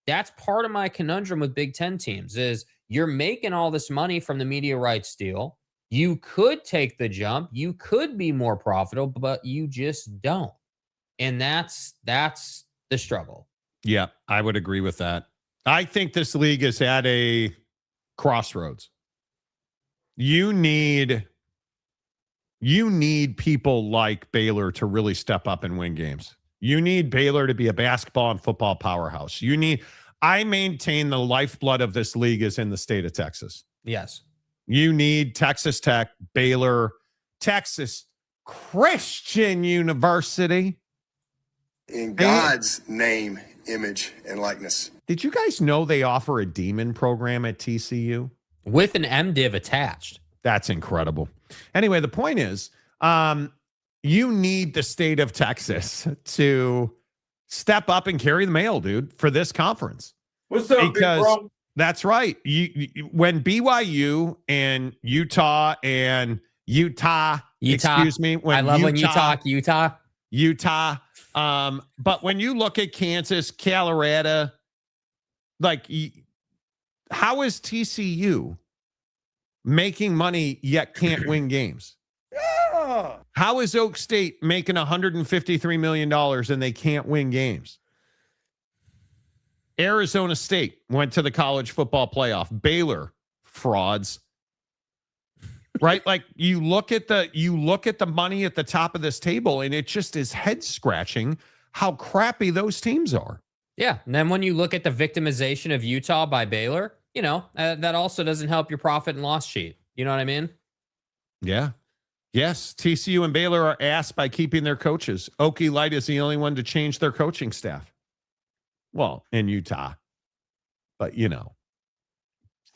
Speaker 4: my conundrum with Big Ten teams is you're making all this money from the media rights deal. You could take the jump, you could be more profitable, but you just don't. And that's the struggle.
Speaker 3: Yeah, I would agree with that. I think this league is at a crossroads. You need people like Baylor to really step up and win games. You need Baylor to be a basketball and football powerhouse. I maintain the lifeblood of this league is in the state of Texas.
Speaker 4: Yes.
Speaker 3: You need Texas Tech, Baylor, Texas Christian University.
Speaker 11: In God's name, image, and likeness.
Speaker 3: Did you guys know they offer a demon program at TCU?
Speaker 4: With an MDiv attached.
Speaker 3: That's incredible. Anyway, the point is, you need the state of Texas to step up and carry the mail, dude, for this conference.
Speaker 8: What's up, big bro?
Speaker 3: That's right. When BYU and Utah, excuse me.
Speaker 4: When you talk
Speaker 3: Utah. But when you look at Kansas, Colorado, like, how is TCU making money yet can't win games?
Speaker 8: Yeah.
Speaker 3: How is Oak State making $153 million and they can't win games? Arizona State went to the college football playoff. Baylor, frauds. Right? Like, you look at the money at the top of this table, and it just is head scratching how crappy those teams are.
Speaker 4: Yeah. And then when you look at the victimization of Utah by Baylor, that also doesn't help your profit and loss sheet. You know what I mean?
Speaker 3: Yeah. Yes. TCU and Baylor are asked by keeping their coaches. Okie Light is the only one to change their coaching staff. Well, in Utah, but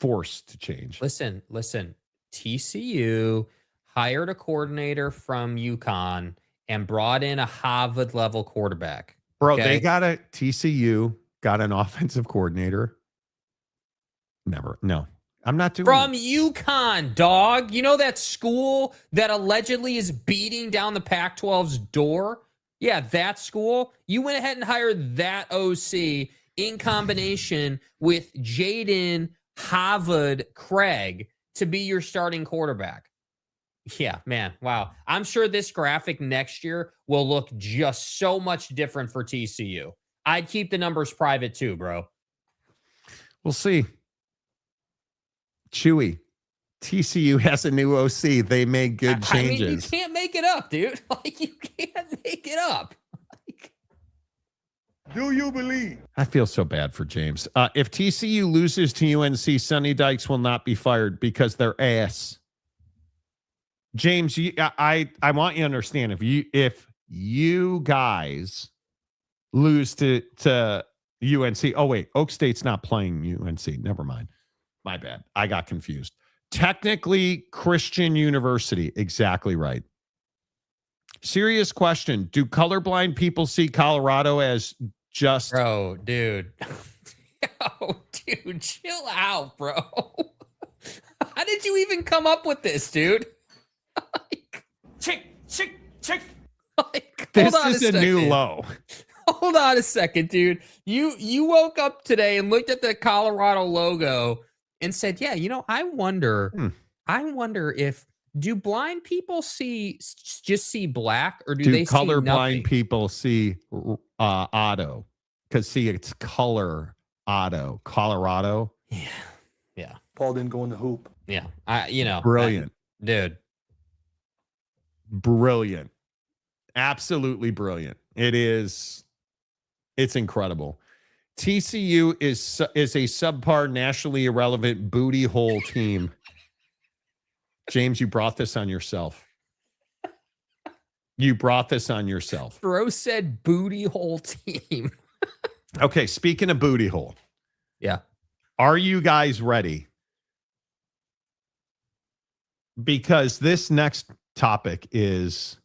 Speaker 3: forced to change.
Speaker 4: Listen, TCU hired a coordinator from UConn and brought in a Harvard level quarterback.
Speaker 3: Bro,
Speaker 4: okay?
Speaker 3: TCU got an offensive coordinator. No, I'm not doing
Speaker 4: from UConn, dog. You know that school that allegedly is beating down the Pac-12's door? Yeah, that school. You went ahead and hired that OC in combination with Jaden Harvard Craig to be your starting quarterback. Yeah, man. Wow. I'm sure this graphic next year will look just so much different for TCU. I'd keep the numbers private too, bro.
Speaker 3: We'll see. Chewy. TCU has a new OC. They made good changes.
Speaker 4: I mean, you can't make it up, dude. Like, you can't make it up.
Speaker 8: Do you believe?
Speaker 3: I feel so bad for James. If TCU loses to UNC, Sonny Dykes will not be fired because they're ass. James, I want you to understand, if you guys lose to UNC, oh wait, Oak State's not playing UNC. Never mind. My bad. I got confused. Technically Christian University. Exactly right. Serious question. Do colorblind people see Colorado as just...
Speaker 4: Bro, dude. Yo, dude, chill out, bro. How did you even come up with this, dude?
Speaker 8: Chick.
Speaker 3: This is a new low.
Speaker 4: Hold on a second, dude. You woke up today and looked at the Colorado logo and said, "Yeah, I wonder if do blind people just see black, or do they see nothing?"
Speaker 3: Colorblind people see auto? Because it's color auto. Colorado.
Speaker 4: Yeah.
Speaker 12: Paul didn't go in the hoop.
Speaker 4: Yeah.
Speaker 3: Brilliant.
Speaker 4: Dude.
Speaker 3: Brilliant. Absolutely brilliant. It's incredible. TCU is a subpar, nationally irrelevant booty hole team. James, you brought this on yourself. Bro
Speaker 4: said booty hole team.
Speaker 3: Okay, speaking of booty hole.
Speaker 4: Yeah.
Speaker 3: Are you guys ready? Because this next topic is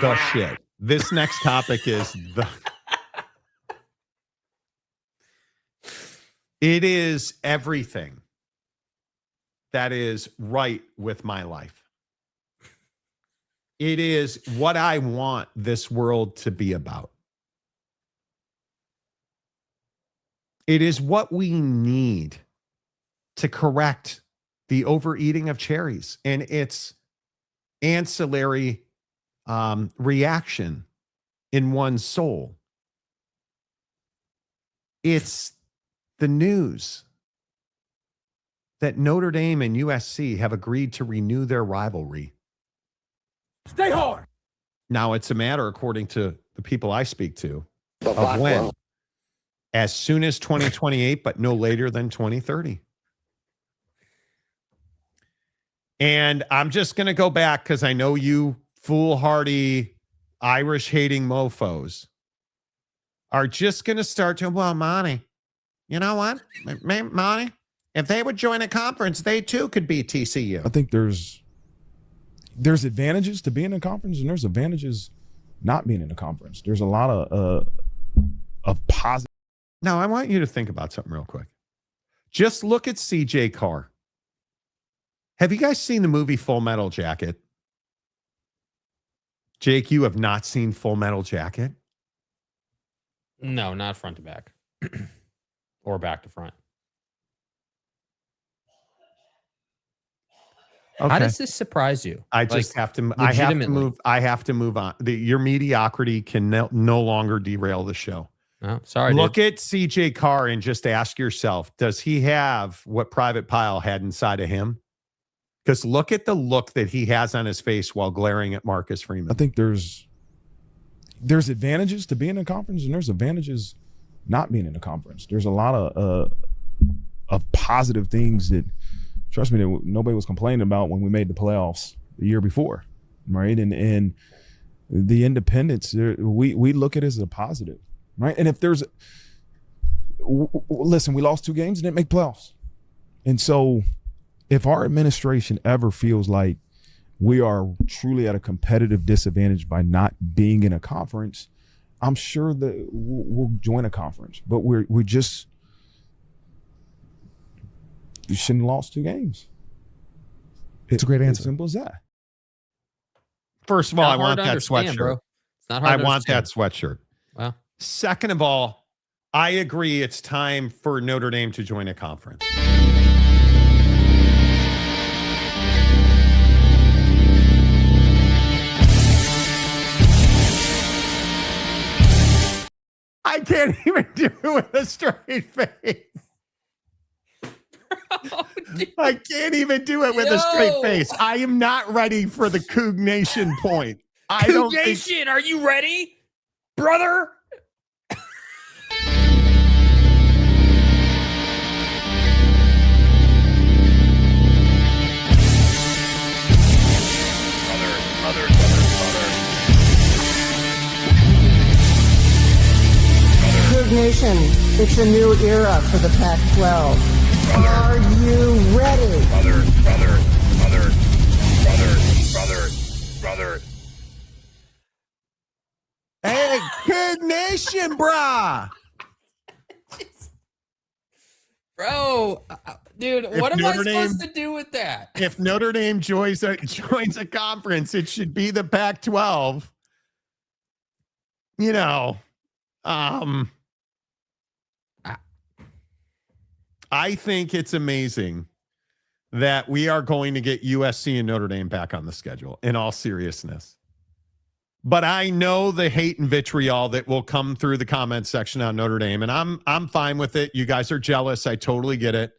Speaker 3: the shit. This next topic is it is everything that is right with my life. It is what I want this world to be about. It is what we need to correct the overeating of cherries and its ancillary reaction in one's soul. It's the news that Notre Dame and USC have agreed to renew their rivalry.
Speaker 8: Stay hard.
Speaker 3: Now, it's a matter, according to the people I speak to, of when. As soon as 2028, but no later than 2030. And I'm just going to go back because I know you foolhardy, Irish-hating mofos are just going to start to, well, Monty, you know what? Monty, if they would join a conference, they too could be TCU.
Speaker 13: I think there's advantages to being in a conference and there's advantages not being in a conference. There's a lot of positive.
Speaker 3: Now, I want you to think about something real quick. Just look at CJ Carr. Have you guys seen the movie Full Metal Jacket? Jake, you have not seen Full Metal Jacket?
Speaker 4: No, not front to back or back to front.
Speaker 3: Okay.
Speaker 4: How does this surprise you?
Speaker 3: I just have to. I have to move. I have to move on. Your mediocrity can no longer derail the show.
Speaker 4: Oh, sorry.
Speaker 3: Look at CJ Carr and just ask yourself: does he have what Private Pile had inside of him? Because look at the look that he has on his face while glaring at Marcus Freeman.
Speaker 13: I think there's advantages to being in a conference and there's advantages not being in a conference. There's a lot of positive things that, trust me, that nobody was complaining about when we made the playoffs the year before, right? And the independence, we look at it as a positive, right? And if there's, listen, we lost 2 games and didn't make playoffs. And so if our administration ever feels like we are truly at a competitive disadvantage by not being in a conference, I'm sure that we'll join a conference. But we shouldn't have lost 2 games.
Speaker 14: It's a great answer.
Speaker 13: As simple as that.
Speaker 3: First of all, I want that sweatshirt.
Speaker 4: Bro. It's not hard
Speaker 3: I
Speaker 4: to
Speaker 3: want
Speaker 4: understand.
Speaker 3: that sweatshirt.
Speaker 4: Well,
Speaker 3: Second of all, I agree it's time for Notre Dame to join a conference. I can't even do it with a straight face. I can't even do it with a straight face. I am not ready for the Coug Nation point.
Speaker 4: Coug Nation, are you ready, brother?
Speaker 12: Coug Nation, it's a new era for the Pac-12. Are you ready?
Speaker 7: Brother.
Speaker 3: Hey, Coug Nation, brah.
Speaker 4: Bro, dude, what am I supposed to do with that?
Speaker 3: If Notre Dame joins a conference, it should be the Pac-12. You know, I think it's amazing that we are going to get USC and Notre Dame back on the schedule, in all seriousness. But I know the hate and vitriol that will come through the comment section on Notre Dame, and I'm fine with it. You guys are jealous. I totally get it.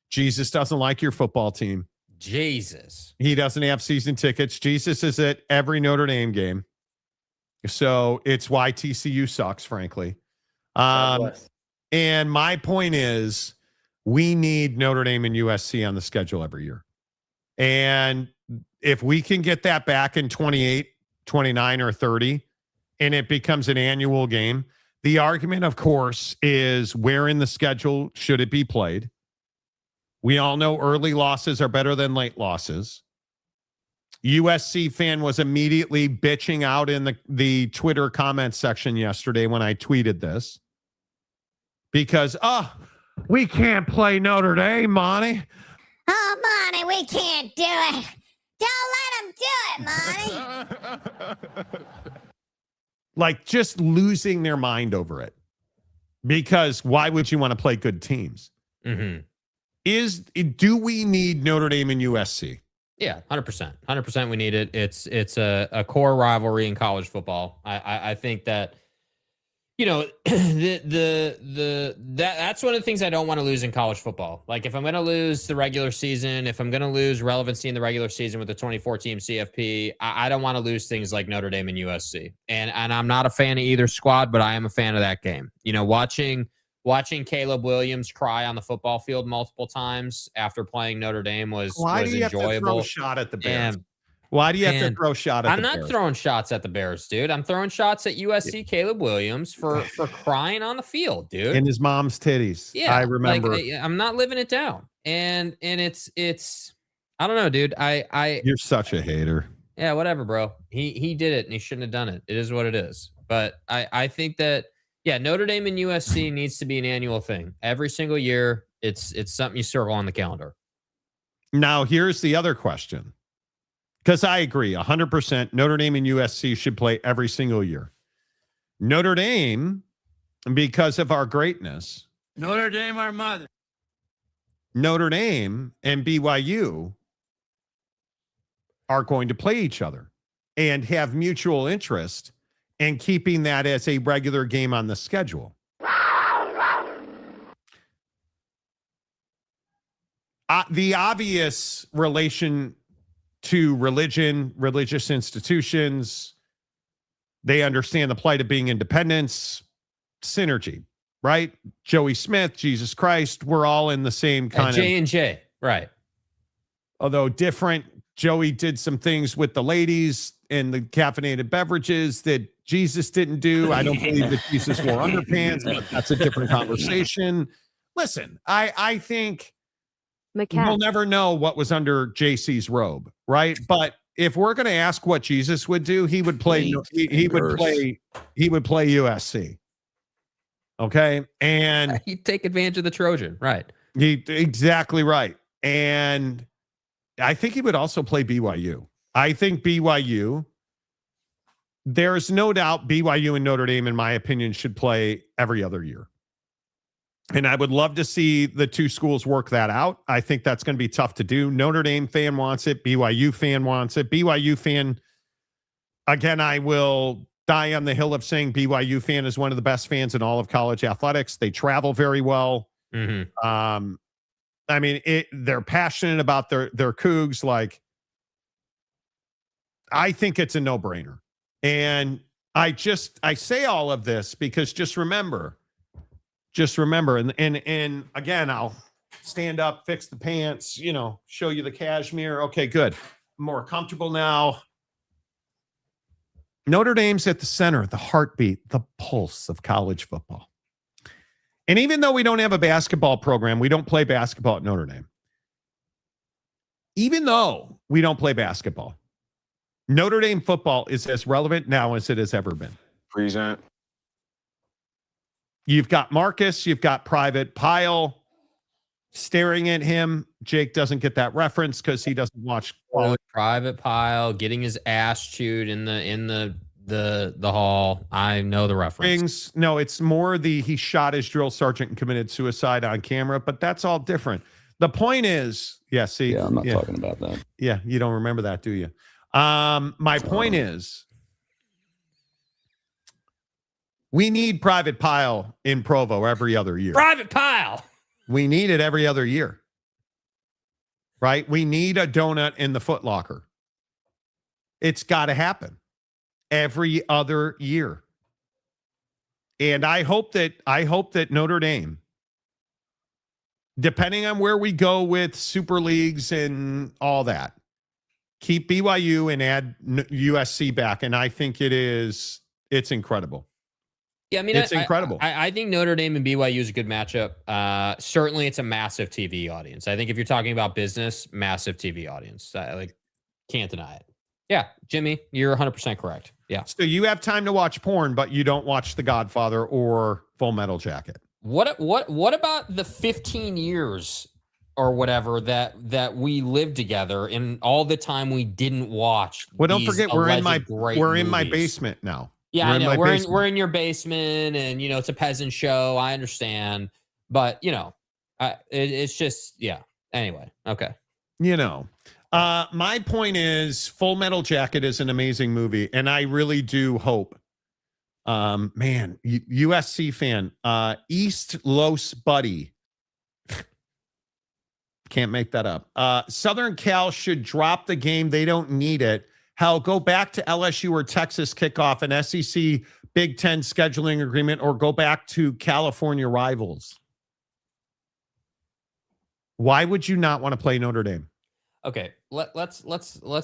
Speaker 3: Jesus doesn't like your football team.
Speaker 4: Jesus.
Speaker 3: He doesn't have season tickets. Jesus is at every Notre Dame game. So it's why TCU sucks, frankly. And my point is, we need Notre Dame and USC on the schedule every year. And if we can get that back in 28, 29, or 30, and it becomes an annual game, the argument, of course, is where in the schedule should it be played? We all know early losses are better than late losses. USC fan was immediately bitching out in the Twitter comment section yesterday when I tweeted this because, we can't play Notre Dame, Monty.
Speaker 15: Oh, Monty, we can't do it. Don't let them do it, Monty.
Speaker 3: Like just losing their mind over it. Because why would you want to play good teams?
Speaker 4: Mm-hmm.
Speaker 3: Do we need Notre Dame and USC?
Speaker 4: Yeah, 100%. 100% we need it. It's a core rivalry in college football. I think that, you know, that's one of the things I don't want to lose in college football. Like if I'm going to lose the regular season, if I'm going to lose relevancy in the regular season with the 24-team CFP, I don't want to lose things like Notre Dame and USC. And I'm not a fan of either squad, but I am a fan of that game. You know, watching Caleb Williams cry on the football field multiple times after playing Notre Dame was enjoyable.
Speaker 3: Why do you have to throw a shot at the Bears? Why do you have to throw shot at the Bears?
Speaker 4: I'm not throwing shots at the Bears, dude. I'm throwing shots at USC Caleb Williams for crying on the field, dude.
Speaker 3: In his mom's titties. Yeah, I remember.
Speaker 4: Like, I'm not living it down. And it's I don't know, dude.
Speaker 3: You're such a hater.
Speaker 4: Yeah, whatever, bro. He did it and he shouldn't have done it. It is what it is. But I think that Notre Dame and USC needs to be an annual thing. Every single year, it's something you circle on the calendar.
Speaker 3: Now, here's the other question. Because I agree, 100%, Notre Dame and USC should play every single year. Notre Dame, because of our greatness.
Speaker 8: Notre Dame, our mother.
Speaker 3: Notre Dame and BYU are going to play each other and have mutual interest in keeping that as a regular game on the schedule. The obvious relation to religion, religious institutions, they understand the plight of being independents, synergy, right? Joey Smith, Jesus Christ, we're all in the same kind of
Speaker 4: J&J, right?
Speaker 3: Although different, Joey did some things with the ladies and the caffeinated beverages that Jesus didn't do. I don't believe that Jesus wore underpants, but that's a different conversation. Listen, I think we'll never know what was under JC's robe, right? But if we're going to ask what Jesus would do, he would play USC. Okay? And
Speaker 4: he'd take advantage of the Trojan, right?
Speaker 3: Exactly right. And I think he would also play BYU. I think BYU there's no doubt BYU and Notre Dame, in my opinion, should play every other year. And I would love to see the two schools work that out. I think that's going to be tough to do. Notre Dame fan wants it. BYU fan wants it. BYU fan, again, I will die on the hill of saying BYU fan is one of the best fans in all of college athletics. They travel very well.
Speaker 4: Mm-hmm.
Speaker 3: I mean, they're passionate about their Cougs. Like, I think it's a no-brainer. And I say all of this because just remember, and again, I'll stand up, fix the pants, show you the cashmere. Okay, good. I'm more comfortable now. Notre Dame's at the center, the heartbeat, the pulse of college football. And even though we don't have a basketball program, we don't play basketball at Notre Dame. Even though we don't play basketball, Notre Dame football is as relevant now as it has ever been.
Speaker 16: Present.
Speaker 3: You've got Marcus, you've got Private Pile staring at him. Jake doesn't get that reference because he doesn't watch
Speaker 4: Private Pile getting his ass chewed in the hall. I know the reference.
Speaker 3: No, it's more he shot his drill sergeant and committed suicide on camera, but that's all different. The point is,
Speaker 17: I'm not talking about that.
Speaker 3: Yeah, you don't remember that, do you? My point is, we need Private Pile in Provo every other year.
Speaker 4: Private Pile.
Speaker 3: We need it every other year. Right? We need a donut in the Foot Locker. It's got to happen every other year. And I hope that Notre Dame, depending on where we go with super leagues and all that, keep BYU and add USC back. And I think it's incredible.
Speaker 4: Yeah, I mean,
Speaker 3: it's incredible.
Speaker 4: I think Notre Dame and BYU is a good matchup. Certainly, it's a massive TV audience. I think if you're talking about business, massive TV audience. Can't deny it. Yeah, Jimmy, you're 100% correct. Yeah.
Speaker 3: So you have time to watch porn, but you don't watch The Godfather or Full Metal Jacket.
Speaker 4: What about the 15 years or whatever that we lived together and all the time we didn't watch?
Speaker 3: Well, don't forget we're in my
Speaker 4: movies.
Speaker 3: basement now.
Speaker 4: Yeah, I know. We're in your basement, and it's a peasant show. I understand, but it's just Anyway, okay.
Speaker 3: My point is, Full Metal Jacket is an amazing movie, and I really do hope. USC fan, East Los Buddy. Can't make that up. Southern Cal should drop the game. They don't need it. Hell, go back to LSU or Texas kickoff, an SEC Big Ten scheduling agreement, or go back to California rivals. Why would you not want to play Notre Dame?
Speaker 4: Okay, let's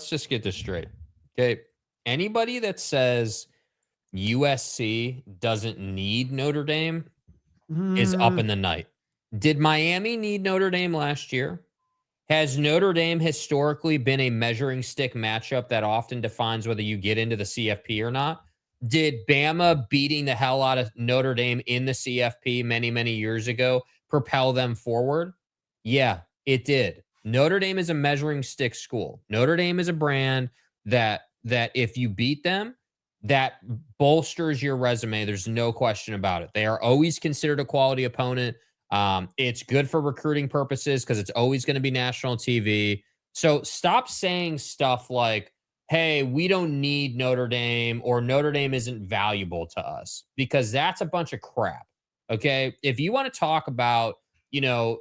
Speaker 4: just get this straight. Okay, anybody that says USC doesn't need Notre Dame is up in the night. Did Miami need Notre Dame last year? Has Notre Dame historically been a measuring stick matchup that often defines whether you get into the CFP or not? Did Bama beating the hell out of Notre Dame in the CFP many, many years ago propel them forward? Yeah, it did. Notre Dame is a measuring stick school. Notre Dame is a brand that if you beat them, that bolsters your resume. There's no question about it. They are always considered a quality opponent. It's good for recruiting purposes because it's always going to be national TV. So stop saying stuff like, hey, we don't need Notre Dame or Notre Dame isn't valuable to us, because that's a bunch of crap. Okay. If you want to talk about,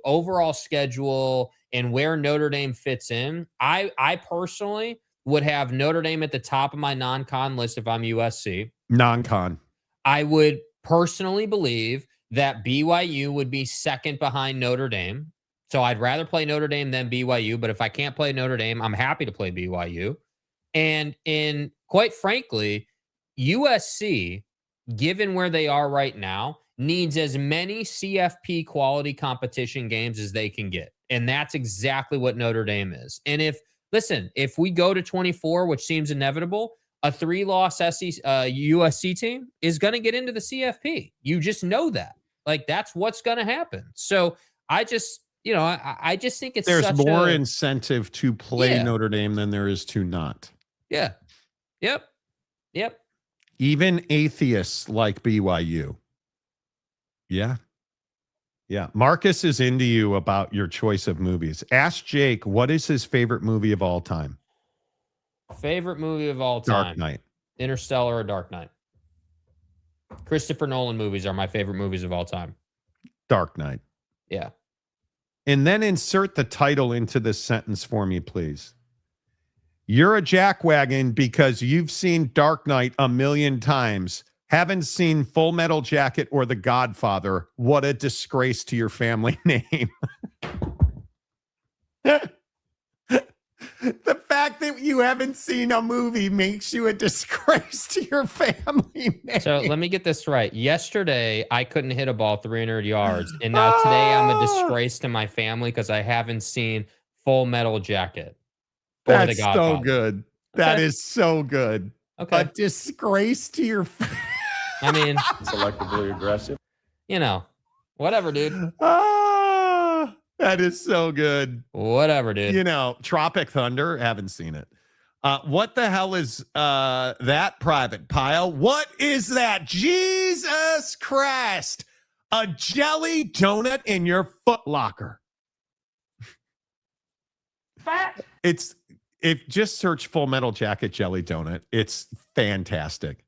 Speaker 4: overall schedule and where Notre Dame fits in, I personally would have Notre Dame at the top of my non-con list if I'm USC.
Speaker 3: Non-con.
Speaker 4: I would personally believe that BYU would be second behind Notre Dame. So I'd rather play Notre Dame than BYU. But if I can't play Notre Dame, I'm happy to play BYU. And quite frankly, USC, given where they are right now, needs as many CFP quality competition games as they can get. And that's exactly what Notre Dame is. And if we go to 24, which seems inevitable, a 3-loss USC team is going to get into the CFP. You just know that. Like, that's what's going to happen. So I just, I just think
Speaker 3: there's more incentive to play Notre Dame than there is to not.
Speaker 4: Yeah. Yep.
Speaker 3: Even atheists like BYU. Yeah. Yeah. Marcus is into you about your choice of movies. Ask Jake, what is his favorite movie of all time?
Speaker 4: Favorite movie of all time?
Speaker 3: Dark Knight.
Speaker 4: Interstellar or Dark Knight? Christopher Nolan movies are my favorite movies of all time.
Speaker 3: Dark Knight.
Speaker 4: Yeah.
Speaker 3: And then insert the title into this sentence for me, please. You're a jackwagon because you've seen Dark Knight a million times. Haven't seen Full Metal Jacket or The Godfather. What a disgrace to your family name. The fact that you haven't seen a movie makes you a disgrace to your family name.
Speaker 4: So let me get this right. Yesterday, I couldn't hit a ball 300 yards. And now today, I'm a disgrace to my family because I haven't seen Full Metal Jacket.
Speaker 3: That's so good. That
Speaker 4: Okay.
Speaker 3: is so good.
Speaker 4: Okay.
Speaker 3: A disgrace to your family.
Speaker 4: I mean,
Speaker 9: Selectively aggressive.
Speaker 4: you know, whatever, dude.
Speaker 3: That is so good.
Speaker 4: Whatever, dude.
Speaker 3: You know, Tropic Thunder, haven't seen it. What the hell is that, Private Pile? What is that? Jesus Christ. A jelly donut in your Foot Locker. Just search Full Metal Jacket jelly donut. It's fantastic.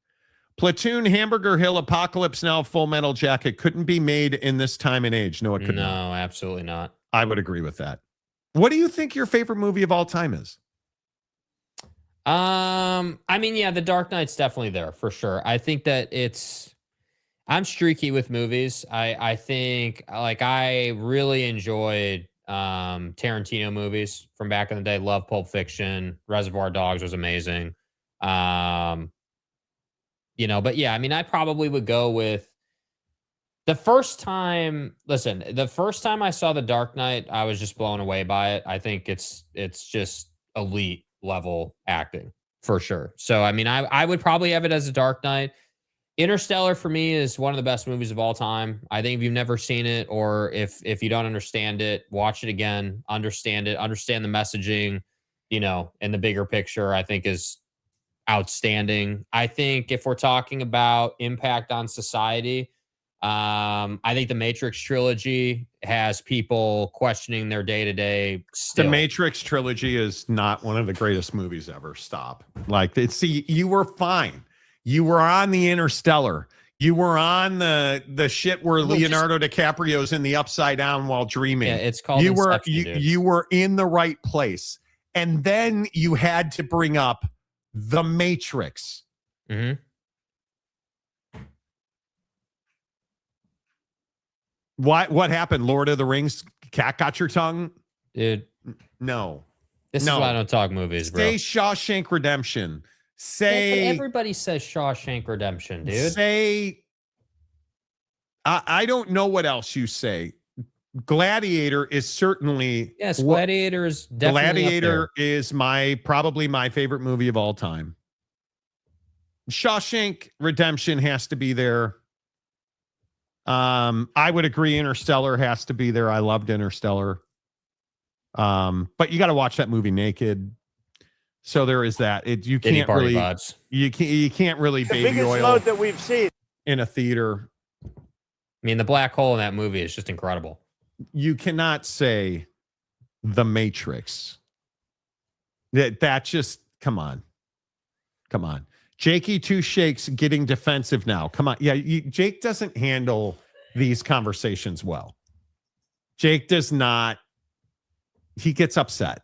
Speaker 3: Platoon, Hamburger Hill, Apocalypse Now, Full Metal Jacket couldn't be made in this time and age. No, it could not.
Speaker 4: No, absolutely not.
Speaker 3: I would agree with that. What do you think your favorite movie of all time is?
Speaker 4: I mean, yeah, The Dark Knight's definitely there for sure. I think that I'm streaky with movies. I think like I really enjoyed Tarantino movies from back in the day. Love Pulp Fiction. Reservoir Dogs was amazing. But yeah, I mean, I probably would go with the first time I saw The Dark Knight, I was just blown away by it. I think it's just elite level acting for sure. So, I mean, I would probably have it as a Dark Knight. Interstellar for me is one of the best movies of all time. I think if you've never seen it or if you don't understand it, watch it again, understand it, understand the messaging, in the bigger picture, I think is outstanding. I think if we're talking about impact on society, I think the Matrix trilogy has people questioning their day-to-day still.
Speaker 3: The Matrix trilogy is not one of the greatest movies ever. Stop. See, you were fine. You were on the Interstellar. You were on the shit where Leonardo DiCaprio's in the Upside Down while dreaming.
Speaker 4: Yeah, it's called
Speaker 3: you
Speaker 4: Inception, dude.
Speaker 3: you were in the right place. And then you had to bring up The Matrix.
Speaker 4: Mm-hmm.
Speaker 3: What happened? Lord of the Rings, cat got your tongue?
Speaker 4: Dude.
Speaker 3: No.
Speaker 4: This is why I don't talk movies, bro.
Speaker 3: Say Shawshank Redemption.
Speaker 4: Say everybody says Shawshank Redemption, dude.
Speaker 3: Say I don't know what else you say. Gladiator is certainly
Speaker 4: Gladiator is definitely
Speaker 3: Gladiator is probably my favorite movie of all time. Shawshank Redemption has to be there. I would agree Interstellar has to be there. I loved Interstellar. But you got to watch that movie naked. So there is that. You can't really
Speaker 4: vibes.
Speaker 3: You can't really
Speaker 8: The
Speaker 3: baby
Speaker 8: biggest
Speaker 3: oil
Speaker 8: load that we've seen
Speaker 3: in a theater.
Speaker 4: I mean, the black hole in that movie is just incredible.
Speaker 3: You cannot say The Matrix. That just come on. Jakey Two Shakes getting defensive now. Come on. Yeah, Jake doesn't handle these conversations well. Jake does not. He gets upset.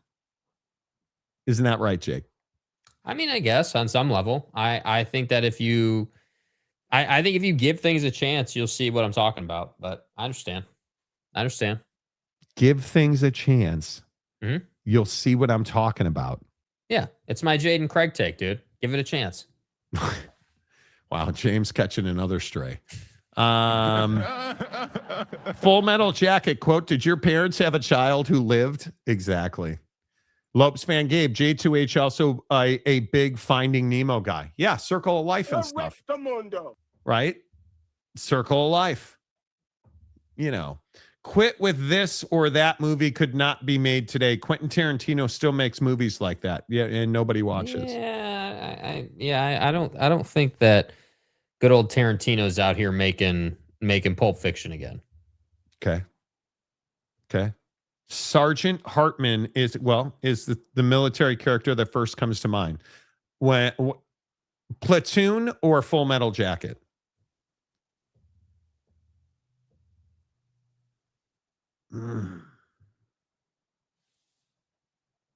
Speaker 3: Isn't that right, Jake?
Speaker 4: I mean, I guess on some level. I think that if you give things a chance, you'll see what I'm talking about. But I understand.
Speaker 3: Give things a chance.
Speaker 4: Mm-hmm.
Speaker 3: You'll see what I'm talking about.
Speaker 4: Yeah, it's my Jaden Craig take, dude. Give it a chance.
Speaker 3: Wow, James catching another stray. Full Metal Jacket quote, did your parents have a child who lived? Exactly. Lopes fan Gabe, J2H also a big Finding Nemo guy. Yeah, Circle of Life and stuff. Right? Circle of Life. Quit with this or that movie could not be made today. Quentin Tarantino still makes movies like that. Yeah, and nobody watches.
Speaker 4: Yeah, I don't think that good old Tarantino's out here making Pulp Fiction again.
Speaker 3: Okay. Sergeant Hartman is the military character that first comes to mind. Platoon or Full Metal Jacket?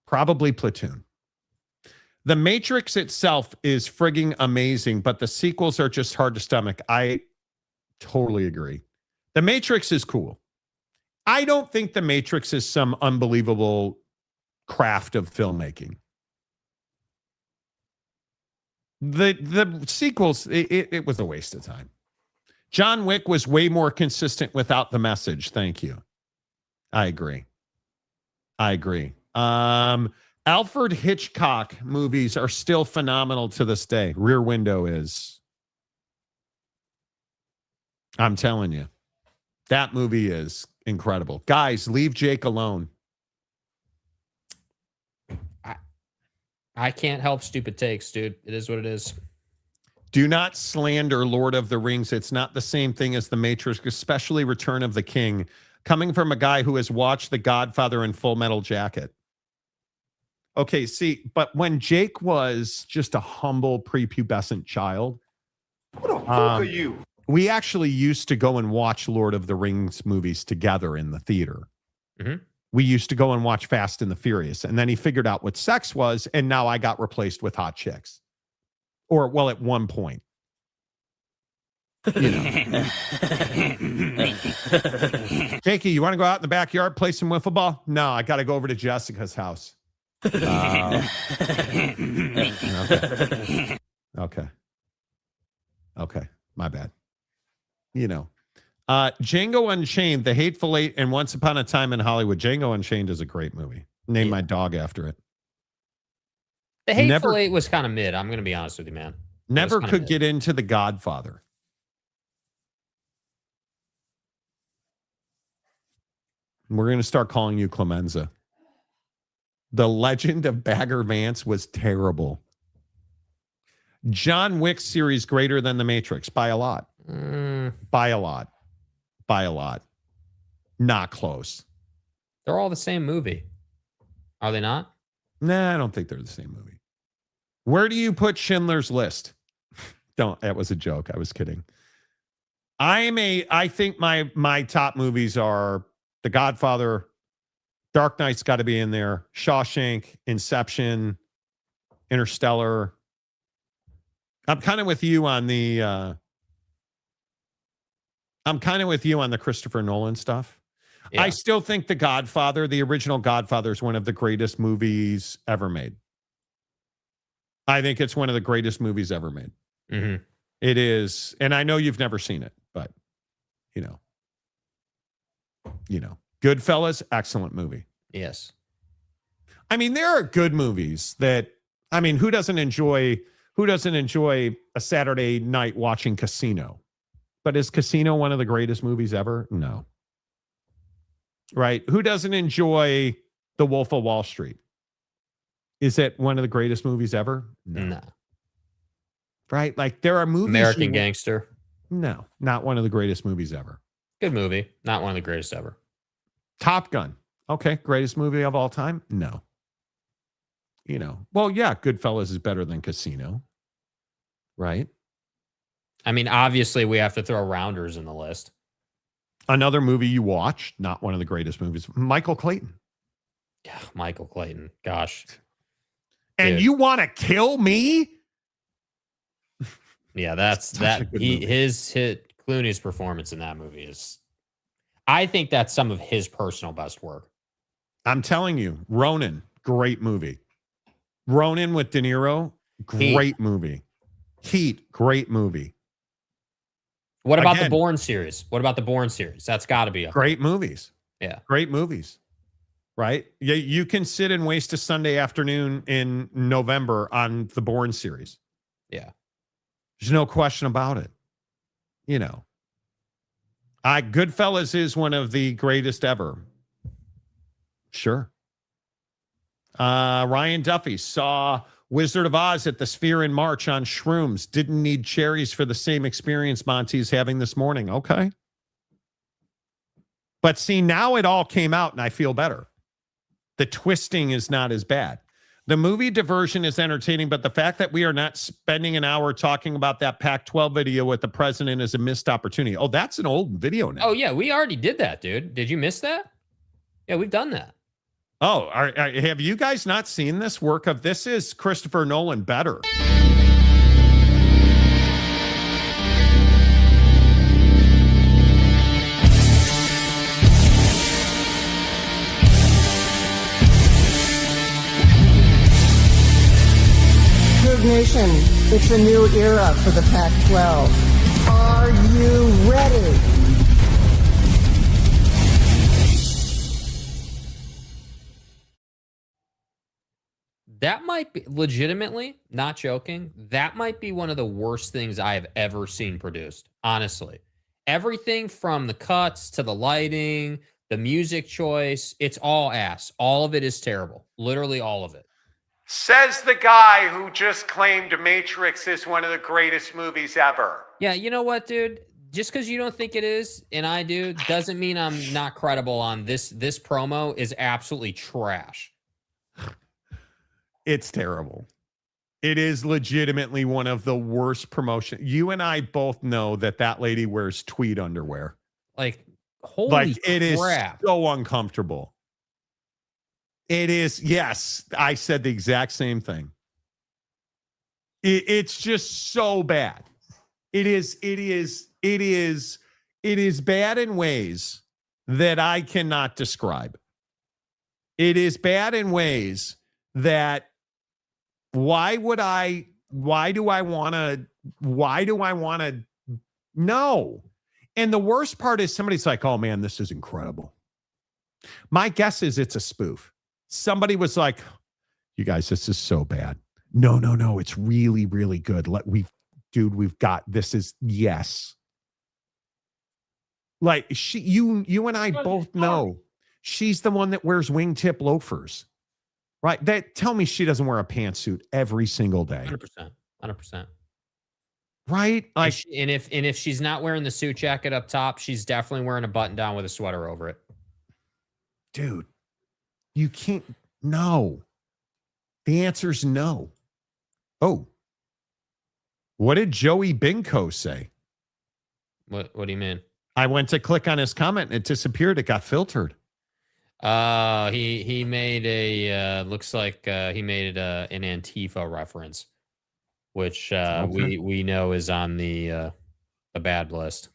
Speaker 3: Probably Platoon. The Matrix itself is frigging amazing, but the sequels are just hard to stomach. I totally agree. The Matrix is cool. I don't think The Matrix is some unbelievable craft of filmmaking. The sequels, it was a waste of time. John Wick was way more consistent without the message. Thank you. I agree. Alfred Hitchcock movies are still phenomenal to this day. Rear Window is. I'm telling you. That movie is incredible. Guys, leave Jake alone.
Speaker 4: I can't help stupid takes, dude. It is what it is.
Speaker 3: Do not slander Lord of the Rings. It's not the same thing as The Matrix, especially Return of the King. Coming from a guy who has watched The Godfather and Full Metal Jacket. Okay, see, but when Jake was just a humble prepubescent child,
Speaker 11: Who the fuck are you?
Speaker 3: we actually used to go and watch Lord of the Rings movies together in the theater.
Speaker 4: Mm-hmm.
Speaker 3: We used to go and watch Fast and the Furious. And then he figured out what sex was, and now I got replaced with hot chicks. Or, well, at one point. You know. Jakey, you want to go out in the backyard, play some wiffle ball? No, I got to go over to Jessica's house. Okay. My bad. You know. Django Unchained, The Hateful Eight, and Once Upon a Time in Hollywood. Django Unchained is a great movie. Name my dog after it.
Speaker 4: The Hateful Eight was kind of mid. I'm going to be honest with you, man.
Speaker 3: Never could get into The Godfather. We're going to start calling you Clemenza. The Legend of Bagger Vance was terrible. John Wick series greater than The Matrix by a lot. By a lot. Not close.
Speaker 4: They're all the same movie. Are they not?
Speaker 3: Nah, I don't think they're the same movie. Where do you put Schindler's List? Don't. That was a joke. I was kidding. I think my top movies are The Godfather, Dark Knight's got to be in there, Shawshank, Inception, Interstellar. I'm kind of with you on the Christopher Nolan stuff. Yeah. I still think The Godfather, the original Godfather, is one of the greatest movies ever made. I think it's one of the greatest movies ever made.
Speaker 4: Mm-hmm.
Speaker 3: It is, and I know you've never seen it, but you know, Goodfellas, excellent movie.
Speaker 4: Yes.
Speaker 3: I mean, there are good movies that, I mean, who doesn't enjoy a Saturday night watching Casino? But is Casino one of the greatest movies ever? No. Right? Who doesn't enjoy The Wolf of Wall Street? Is it one of the greatest movies ever?
Speaker 4: No.
Speaker 3: Right? Like there are movies.
Speaker 4: American Gangster.
Speaker 3: No, not one of the greatest movies ever.
Speaker 4: Good movie. Not one of the greatest ever.
Speaker 3: Top Gun. Okay. Greatest movie of all time? No. Well, yeah, Goodfellas is better than Casino. Right?
Speaker 4: I mean, obviously we have to throw Rounders in the list.
Speaker 3: Another movie you watched, not one of the greatest movies. Michael Clayton.
Speaker 4: Yeah, Michael Clayton. Gosh.
Speaker 3: And
Speaker 4: Dude.
Speaker 3: You want to kill me?
Speaker 4: Yeah, his Clooney's performance in that movie is, I think that's some of his personal best work.
Speaker 3: I'm telling you, Ronin, great movie. Ronin with De Niro, great movie. Heat, great movie.
Speaker 4: What about the Bourne series? That's got to be up.
Speaker 3: Great movies.
Speaker 4: Yeah.
Speaker 3: Great movies. Right? Yeah, you can sit and waste a Sunday afternoon in November on the Bourne series.
Speaker 4: Yeah.
Speaker 3: There's no question about it. Goodfellas is one of the greatest ever. Sure. Ryan Duffy saw Wizard of Oz at the Sphere in March on shrooms. Didn't need cherries for the same experience Monty's having this morning. Okay. But see, now it all came out and I feel better. The twisting is not as bad. The movie diversion is entertaining, but the fact that we are not spending an hour talking about that Pac-12 video with the president is a missed opportunity. Oh, that's an old video now.
Speaker 4: Oh, yeah. We already did that, dude. Did you miss that? Yeah, we've done that.
Speaker 3: Oh, have you guys not seen this work of this is Christopher Nolan better?
Speaker 12: Nation, it's a new era for the Pac-12. Are you ready?
Speaker 4: That might be legitimately, not joking, that might be one of the worst things I have ever seen produced, honestly. Everything from the cuts to the lighting, the music choice, it's all ass. All of it is terrible. Literally all of it.
Speaker 3: Says the guy who just claimed Matrix is one of the greatest movies ever.
Speaker 4: Yeah, you know what, dude? Just because you don't think it is, and I do, doesn't mean I'm not credible on this. This promo is absolutely trash.
Speaker 3: It's terrible. It is legitimately one of the worst promotions. You and I both know that lady wears tweed underwear.
Speaker 4: Like, holy crap.
Speaker 3: It is so uncomfortable. It is, yes, I said the exact same thing. It's just so bad. It is bad in ways that I cannot describe. It is bad in ways that why do I want to no. And the worst part is somebody's like, oh man, this is incredible. My guess is it's a spoof. Somebody was like, you guys, this is so bad. No. It's really, really good. We've got, this is, yes. Like you and I both know she's the one that wears wingtip loafers, right? Tell me she doesn't wear a pantsuit every single day.
Speaker 4: 100%.
Speaker 3: Right? Like,
Speaker 4: and if she's not wearing the suit jacket up top, she's definitely wearing a button down with a sweater over it.
Speaker 3: Dude. You can't, no. The answer is no. Oh. What did Joey Binko say?
Speaker 4: What do you mean?
Speaker 3: I went to click on his comment and it disappeared. It got filtered.
Speaker 4: He made a, looks like he made an Antifa reference, which
Speaker 3: Okay.
Speaker 4: we know is on the bad list.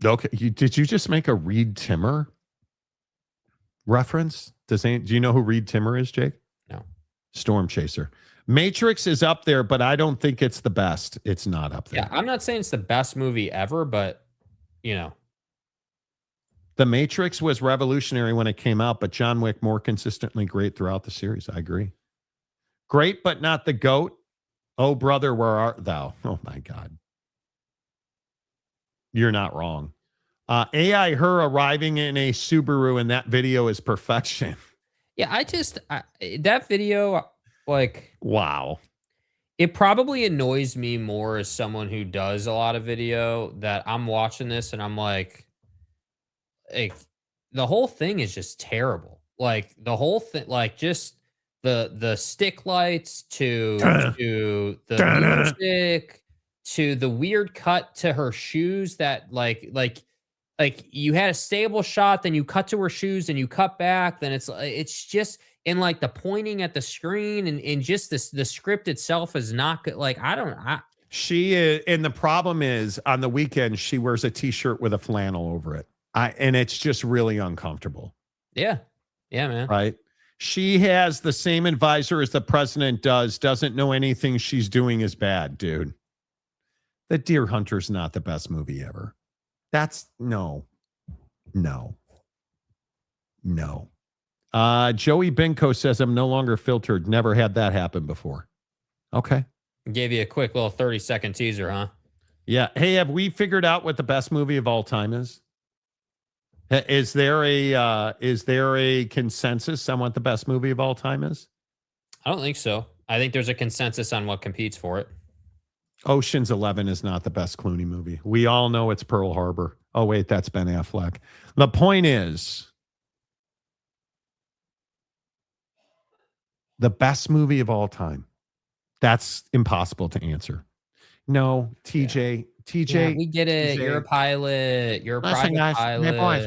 Speaker 3: Okay. Did you just make a Reed Timmer reference? Do you know who Reed Timmer is, Jake?
Speaker 4: No.
Speaker 3: Storm Chaser. Matrix is up there, but I don't think it's the best. It's not up there.
Speaker 4: Yeah, I'm not saying it's the best movie ever, but you know.
Speaker 3: The Matrix was revolutionary when it came out, but John Wick more consistently great throughout the series. I agree. Great, but not the GOAT. Oh, brother, where art thou? Oh, my God. You're not wrong. AI her arriving in a Subaru in that video is perfection.
Speaker 4: Yeah, that video, like,
Speaker 3: wow.
Speaker 4: It probably annoys me more as someone who does a lot of video that I'm watching this and I'm like the whole thing is just terrible. Like the whole thing, like just the stick lights to the music to the weird cut to her shoes that like you had a stable shot, then you cut to her shoes and you cut back, then it's just, and like the pointing at the screen and just the script itself is not good. Like,
Speaker 3: she is, and the problem is on the weekend, she wears a t-shirt with a flannel over it. And it's just really uncomfortable.
Speaker 4: Yeah. Yeah, man.
Speaker 3: Right. She has the same advisor as the president doesn't know anything she's doing is bad, dude. The Deer Hunter's not the best movie ever. That's no. Joey Binko says I'm no longer filtered. Never had that happen before. Okay.
Speaker 4: Gave you a quick little 30-second teaser, huh?
Speaker 3: Yeah. Hey, have we figured out what the best movie of all time is? Is there a consensus on what the best movie of all time is?
Speaker 4: I don't think so. I think there's a consensus on what competes for it.
Speaker 3: Ocean's 11 is not the best Clooney movie. We all know it's Pearl Harbor. Oh, wait, that's Ben Affleck. The point is, the best movie of all time. That's impossible to answer. No, TJ.
Speaker 4: Yeah, we get it.
Speaker 3: TJ.
Speaker 4: You're a pilot. You're a private pilot.
Speaker 3: Boys.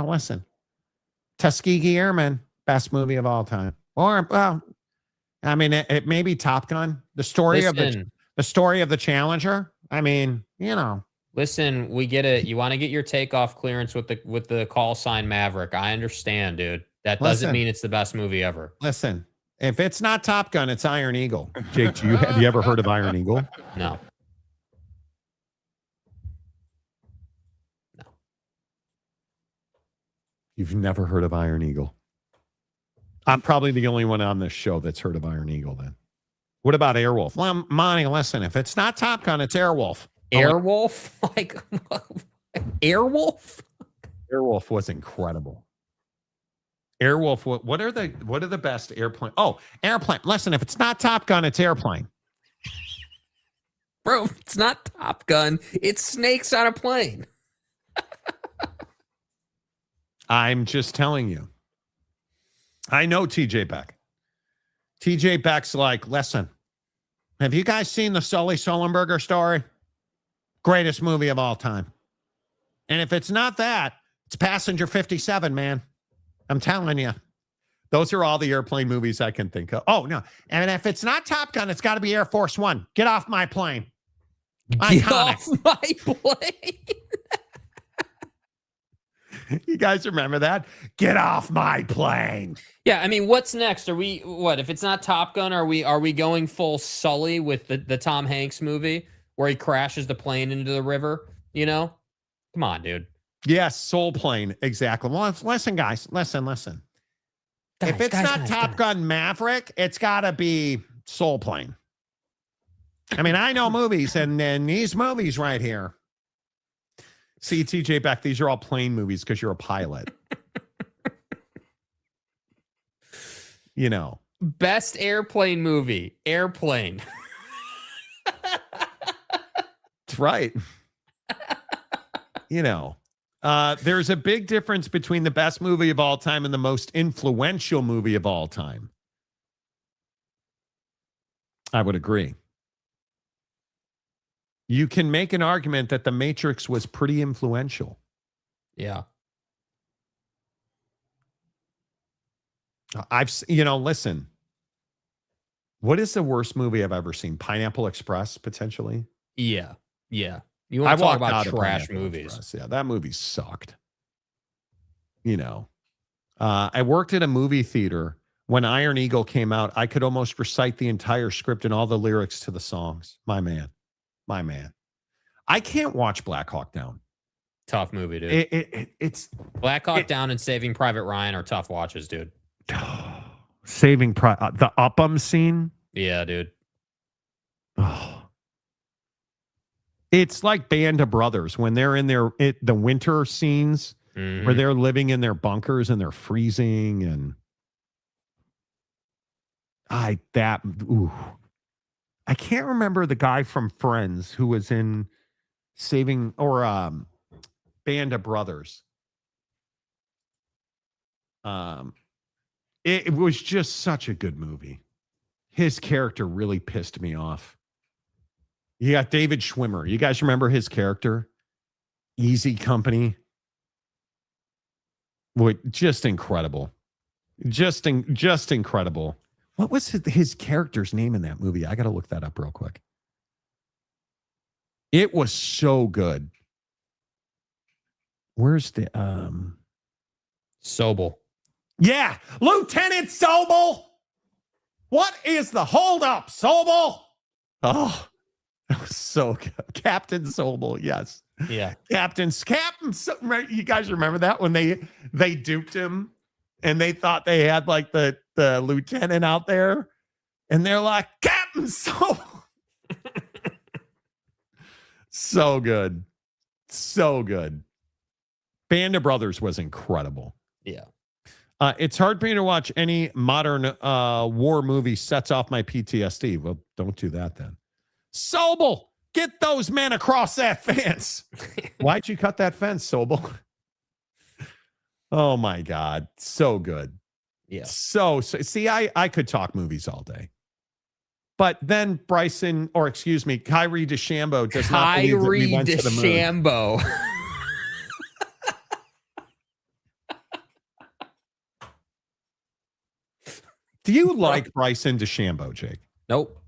Speaker 3: Listen. Tuskegee Airmen, best movie of all time. Or, well, I mean, it may be Top Gun. The story of the Challenger. I mean,
Speaker 4: Listen, we get it. You want to get your takeoff clearance with the call sign Maverick. I understand, dude. That doesn't mean it's the best movie ever.
Speaker 3: Listen, if it's not Top Gun, it's Iron Eagle. Jake, have you ever heard of Iron Eagle?
Speaker 4: No.
Speaker 3: You've never heard of Iron Eagle. I'm probably the only one on this show that's heard of Iron Eagle then. What about Airwolf? Well, Monty, listen, if it's not Top Gun, it's Airwolf.
Speaker 4: Airwolf? Like, Airwolf?
Speaker 3: Airwolf was incredible. Airwolf, what are the best airplane? Oh, Airplane. Listen, if it's not Top Gun, it's Airplane.
Speaker 4: Bro, it's not Top Gun. It's snakes on a plane.
Speaker 3: I'm just telling you. I know TJ Beck. TJ Beck's like, listen, have you guys seen the Sully Sullenberger story? Greatest movie of all time. And if it's not that, it's Passenger 57, man. I'm telling you. Those are all the airplane movies I can think of. Oh, no. And if it's not Top Gun, it's got to be Air Force One. Get off my plane.
Speaker 4: Get off my plane.
Speaker 3: You guys remember that? Get off my plane.
Speaker 4: Yeah, I mean, what's next? Are we if it's not Top Gun, are we going full Sully with the Tom Hanks movie where he crashes the plane into the river? Come on, dude.
Speaker 3: Yes, Soul Plane, exactly. Well, listen, guys, listen. If it's not Top Gun Maverick, it's got to be Soul Plane. I mean, I know movies, and then these movies right here. See, TJ Beck, these are all plane movies because you're a pilot.
Speaker 4: Best airplane movie, Airplane.
Speaker 3: That's right. There's a big difference between the best movie of all time and the most influential movie of all time. I would agree. You can make an argument that The Matrix was pretty influential.
Speaker 4: Yeah.
Speaker 3: Listen. What is the worst movie I've ever seen? Pineapple Express, potentially?
Speaker 4: Yeah. You want to talk about trash movies.
Speaker 3: Express. Yeah, that movie sucked. I worked at a movie theater. When Iron Eagle came out, I could almost recite the entire script and all the lyrics to the songs. My man. I can't watch Black Hawk Down.
Speaker 4: Tough movie, dude.
Speaker 3: It's
Speaker 4: Black Hawk Down and Saving Private Ryan are tough watches, dude.
Speaker 3: The Upham scene.
Speaker 4: Yeah, dude.
Speaker 3: Oh. It's like Band of Brothers when they're in the winter scenes where they're living in their bunkers and they're freezing and I can't remember the guy from Friends who was in Band of Brothers. It was just such a good movie. His character really pissed me off. You got David Schwimmer. You guys remember his character? Easy Company. Boy, just incredible. Just incredible. What was his character's name in that movie? I got to look that up real quick. It was so good. Where's the
Speaker 4: Sobel?
Speaker 3: Yeah, Lieutenant Sobel. What is the holdup, Sobel? Oh, that was so good. Captain Sobel, yes.
Speaker 4: Yeah.
Speaker 3: Captain. You guys remember that when they duped him and they thought they had like the lieutenant out there and they're like, Captain Sobel. So good. So good. Band of Brothers was incredible.
Speaker 4: Yeah.
Speaker 3: It's hard for me to watch any modern war movie sets off my PTSD. Well, don't do that then. Sobel, get those men across that fence. Why'd you cut that fence, Sobel? Oh my God. So good.
Speaker 4: Yeah.
Speaker 3: So see, I could talk movies all day. But then Kyrie DeChambeau does not believe that we went to the moon.
Speaker 4: DeChambeau.
Speaker 3: Do you like Bryson DeChambeau, Jake?
Speaker 4: Nope.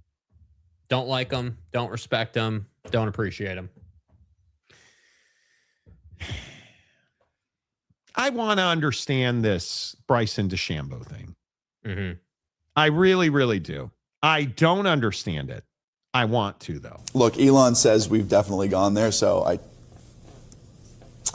Speaker 4: Don't like him. Don't respect him. Don't appreciate him.
Speaker 3: I want to understand this Bryson DeChambeau thing.
Speaker 4: Mm-hmm.
Speaker 3: I really, really do. I don't understand it. I want to, though.
Speaker 16: Look, Elon says we've definitely gone there, so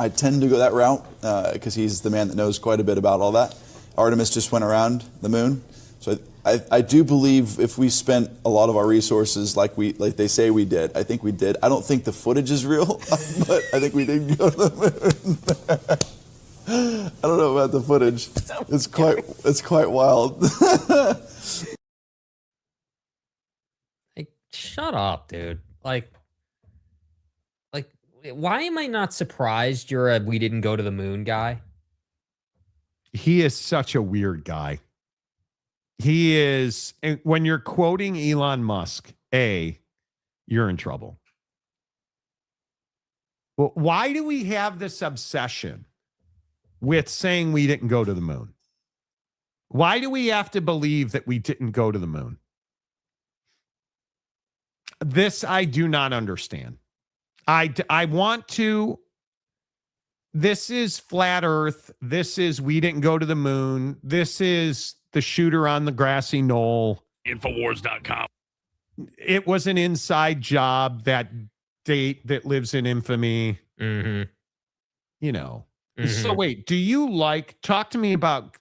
Speaker 16: I tend to go that route because he's the man that knows quite a bit about all that. Artemis just went around the moon. So I do believe if we spent a lot of our resources like they say we did, I think we did. I don't think the footage is real, but I think we did go to the moon. I don't know about the footage. It's quite wild.
Speaker 4: Like, shut up, dude. Like, why am I not surprised you're a we didn't go to the moon guy?
Speaker 3: He is such a weird guy. He is, when you're quoting Elon Musk, you're in trouble. Well, why do we have this obsession with saying we didn't go to the moon? Why do we have to believe that we didn't go to the moon? This I do not understand. I want to. This is flat Earth. This is we didn't go to the moon. This is the shooter on the grassy knoll.
Speaker 8: Infowars.com.
Speaker 3: It was an inside job, that date that lives in infamy.
Speaker 4: Mm-hmm.
Speaker 3: You know.
Speaker 4: Mm-hmm.
Speaker 3: So wait, do you talk to me about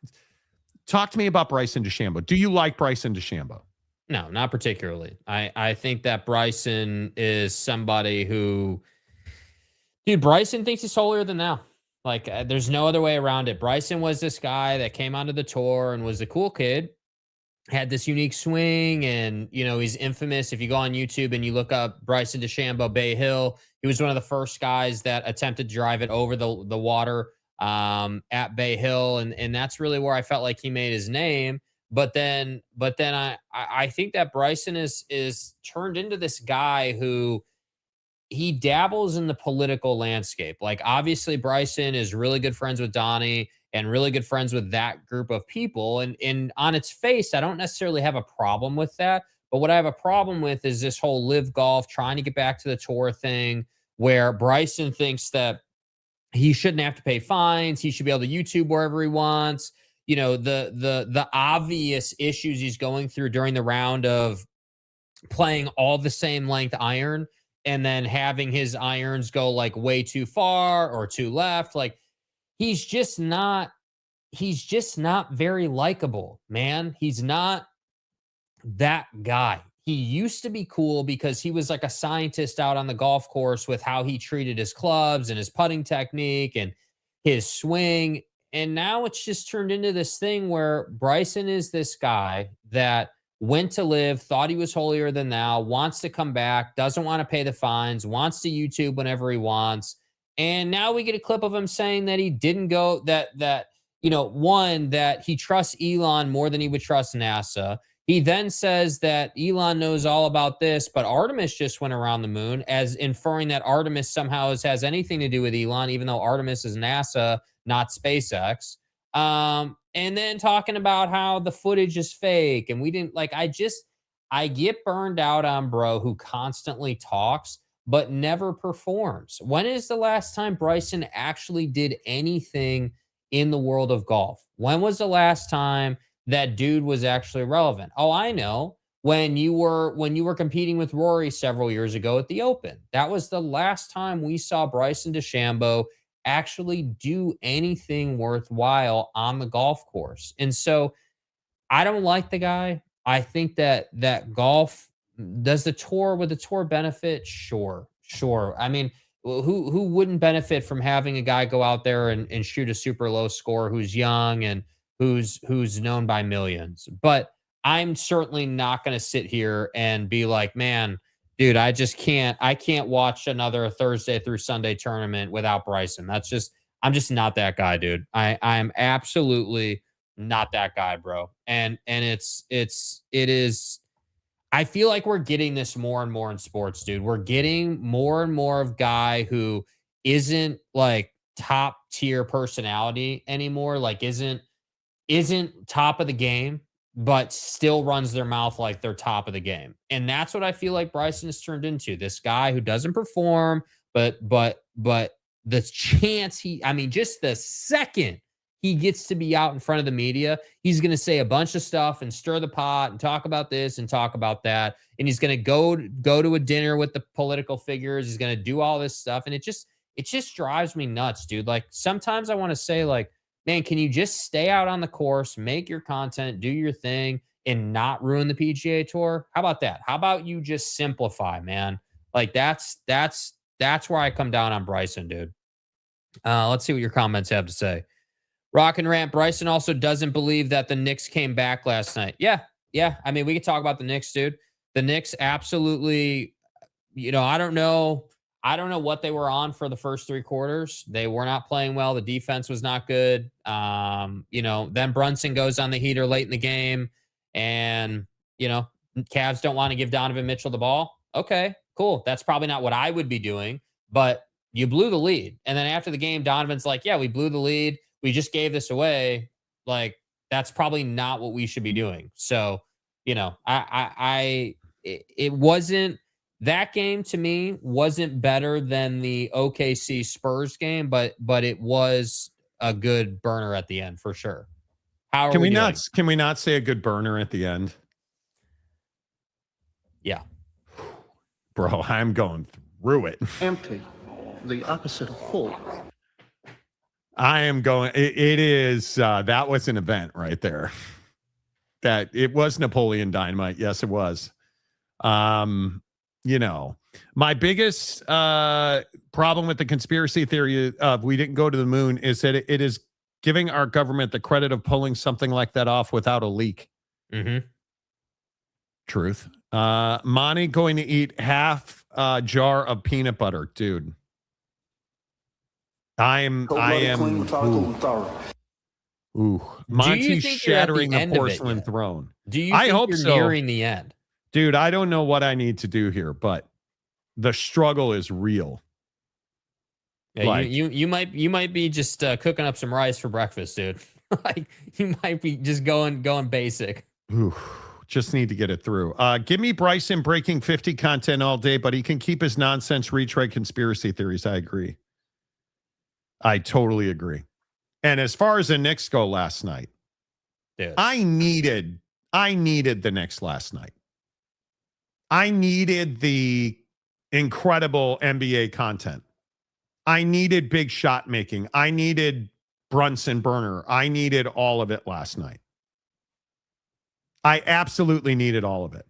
Speaker 3: Bryson DeChambeau. Do you like Bryson DeChambeau?
Speaker 4: No, not particularly. I think that Bryson is somebody who, dude, Bryson thinks he's holier than thou. Like, there's no other way around it. Bryson was this guy that came onto the tour and was a cool kid, had this unique swing, and, you know, he's infamous. If you go on YouTube and you look up Bryson DeChambeau Bay Hill, he was one of the first guys that attempted to drive it over the water at Bay Hill, and that's really where I felt like he made his name. But then I think that Bryson is turned into this guy who he dabbles in the political landscape. Like, obviously Bryson is really good friends with Donnie and really good friends with that group of people. And on its face, I don't necessarily have a problem with that. But what I have a problem with is this whole live golf, trying to get back to the tour thing, where Bryson thinks that he shouldn't have to pay fines. He should be able to YouTube wherever he wants. You know, the obvious issues he's going through during the round of playing all the same length iron and then having his irons go like way too far or too left. Like, he's just not very likable, man. He's not that guy. He used to be cool because he was like a scientist out on the golf course with how he treated his clubs and his putting technique and his swing. And now it's just turned into this thing where Bryson is this guy that went to live, thought he was holier than thou, wants to come back, doesn't want to pay the fines, wants to YouTube whenever he wants. And now we get a clip of him saying that he didn't go, that he trusts Elon more than he would trust NASA. He then says that Elon knows all about this, but Artemis just went around the moon, as inferring that Artemis somehow has anything to do with Elon, even though Artemis is NASA, not SpaceX. And then talking about how the footage is fake. And we didn't I get burned out on bro who constantly talks, but never performs. When is the last time Bryson actually did anything in the world of golf? When was the last time that dude was actually relevant? Oh, I know. When you were competing with Rory several years ago at the Open. That was the last time we saw Bryson DeChambeau actually do anything worthwhile on the golf course. And so I don't like the guy. I think that golf, does the tour, with the tour benefit? Sure. I mean, who wouldn't benefit from having a guy go out there and shoot a super low score, who's young and who's known by millions. But I'm certainly not going to sit here and be like, man, dude, I can't watch another Thursday through Sunday tournament without Bryson. I'm just not that guy, dude. I'm absolutely not that guy, bro. And it is, I feel like we're getting this more and more in sports, dude. We're getting more and more of guy who isn't like top tier personality anymore. Like isn't top of the game, but still runs their mouth like they're top of the game. And that's what I feel like Bryson has turned into. This guy who doesn't perform, but the chance just the second he gets to be out in front of the media, he's going to say a bunch of stuff and stir the pot and talk about this and talk about that. And he's going to go to a dinner with the political figures. He's going to do all this stuff. And it just drives me nuts, dude. Like sometimes I want to say like, man, can you just stay out on the course, make your content, do your thing, and not ruin the PGA Tour? How about that? How about you just simplify, man? Like that's where I come down on Bryson, dude. Let's see what your comments have to say. Rock and Rant, Bryson also doesn't believe that the Knicks came back last night. Yeah. I mean, we could talk about the Knicks, dude. The Knicks absolutely, I don't know what they were on for the first 3 quarters. They were not playing well. The defense was not good. Then Brunson goes on the heater late in the game, and, Cavs don't want to give Donovan Mitchell the ball. Okay, cool. That's probably not what I would be doing, but you blew the lead. And then after the game, Donovan's like, yeah, we blew the lead. We just gave this away. Like, that's probably not what we should be doing. So, it wasn't, that game to me wasn't better than the OKC Spurs game, but it was a good burner at the end for sure. Can we not say a good burner at the end? Yeah.
Speaker 3: Bro, I'm going through it.
Speaker 18: Empty. The opposite of full.
Speaker 3: I am going. It is. That was an event right there. That it was Napoleon Dynamite. Yes, it was. My biggest problem with the conspiracy theory of we didn't go to the moon is that it is giving our government the credit of pulling something like that off without a leak.
Speaker 4: Mm-hmm.
Speaker 3: Truth. Monty going to eat half a jar of peanut butter, dude. I am. Ooh. Monty's shattering the porcelain throne.
Speaker 4: Do you think you're nearing the end?
Speaker 3: Dude, I don't know what I need to do here, but the struggle is real.
Speaker 4: Yeah, you might be just cooking up some rice for breakfast, dude. Like you might be just going basic.
Speaker 3: Ooh, just need to get it through. Give me Bryson breaking 50 content all day, but he can keep his nonsense retread conspiracy theories. I agree. I totally agree. And as far as the Knicks go last night,
Speaker 4: dude,
Speaker 3: I needed the Knicks last night. I needed the incredible NBA content. I needed big shot making. I needed Brunson burner. I needed all of it last night. I absolutely needed all of it.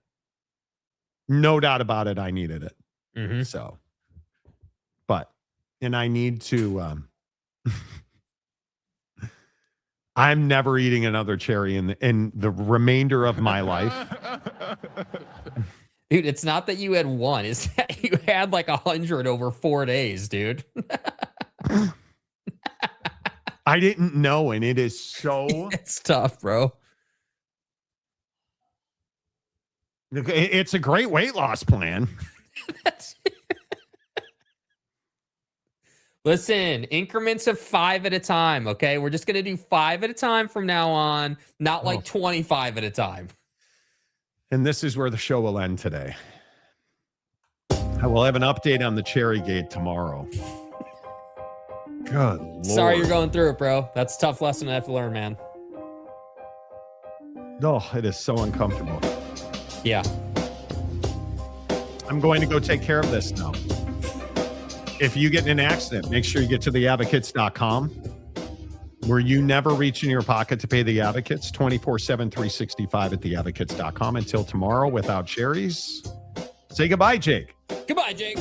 Speaker 3: No doubt about it. I needed it.
Speaker 4: Mm-hmm.
Speaker 3: So, and I need to, I'm never eating another cherry in the remainder of my life.
Speaker 4: Dude, it's not that you had one. It's that you had like 100 over 4 days, dude.
Speaker 3: I didn't know, and it is so...
Speaker 4: It's tough, bro.
Speaker 3: It's a great weight loss plan.
Speaker 4: Listen, increments of 5 at a time, okay? We're just going to do 5 at a time from now on, not like 25 at a time.
Speaker 3: And this is where the show will end today. I will have an update on the Cherry Gate tomorrow. Good Lord.
Speaker 4: Sorry you're going through it, bro. That's a tough lesson I have to learn, man.
Speaker 3: Oh, it is so uncomfortable.
Speaker 4: Yeah.
Speaker 3: I'm going to go take care of this now. If you get in an accident, make sure you get to theadvocates.com, where you never reach in your pocket to pay the advocates, 24/7, 365 at theadvocates.com. Until tomorrow, without cherries, say goodbye, Jake.
Speaker 4: Goodbye, Jake.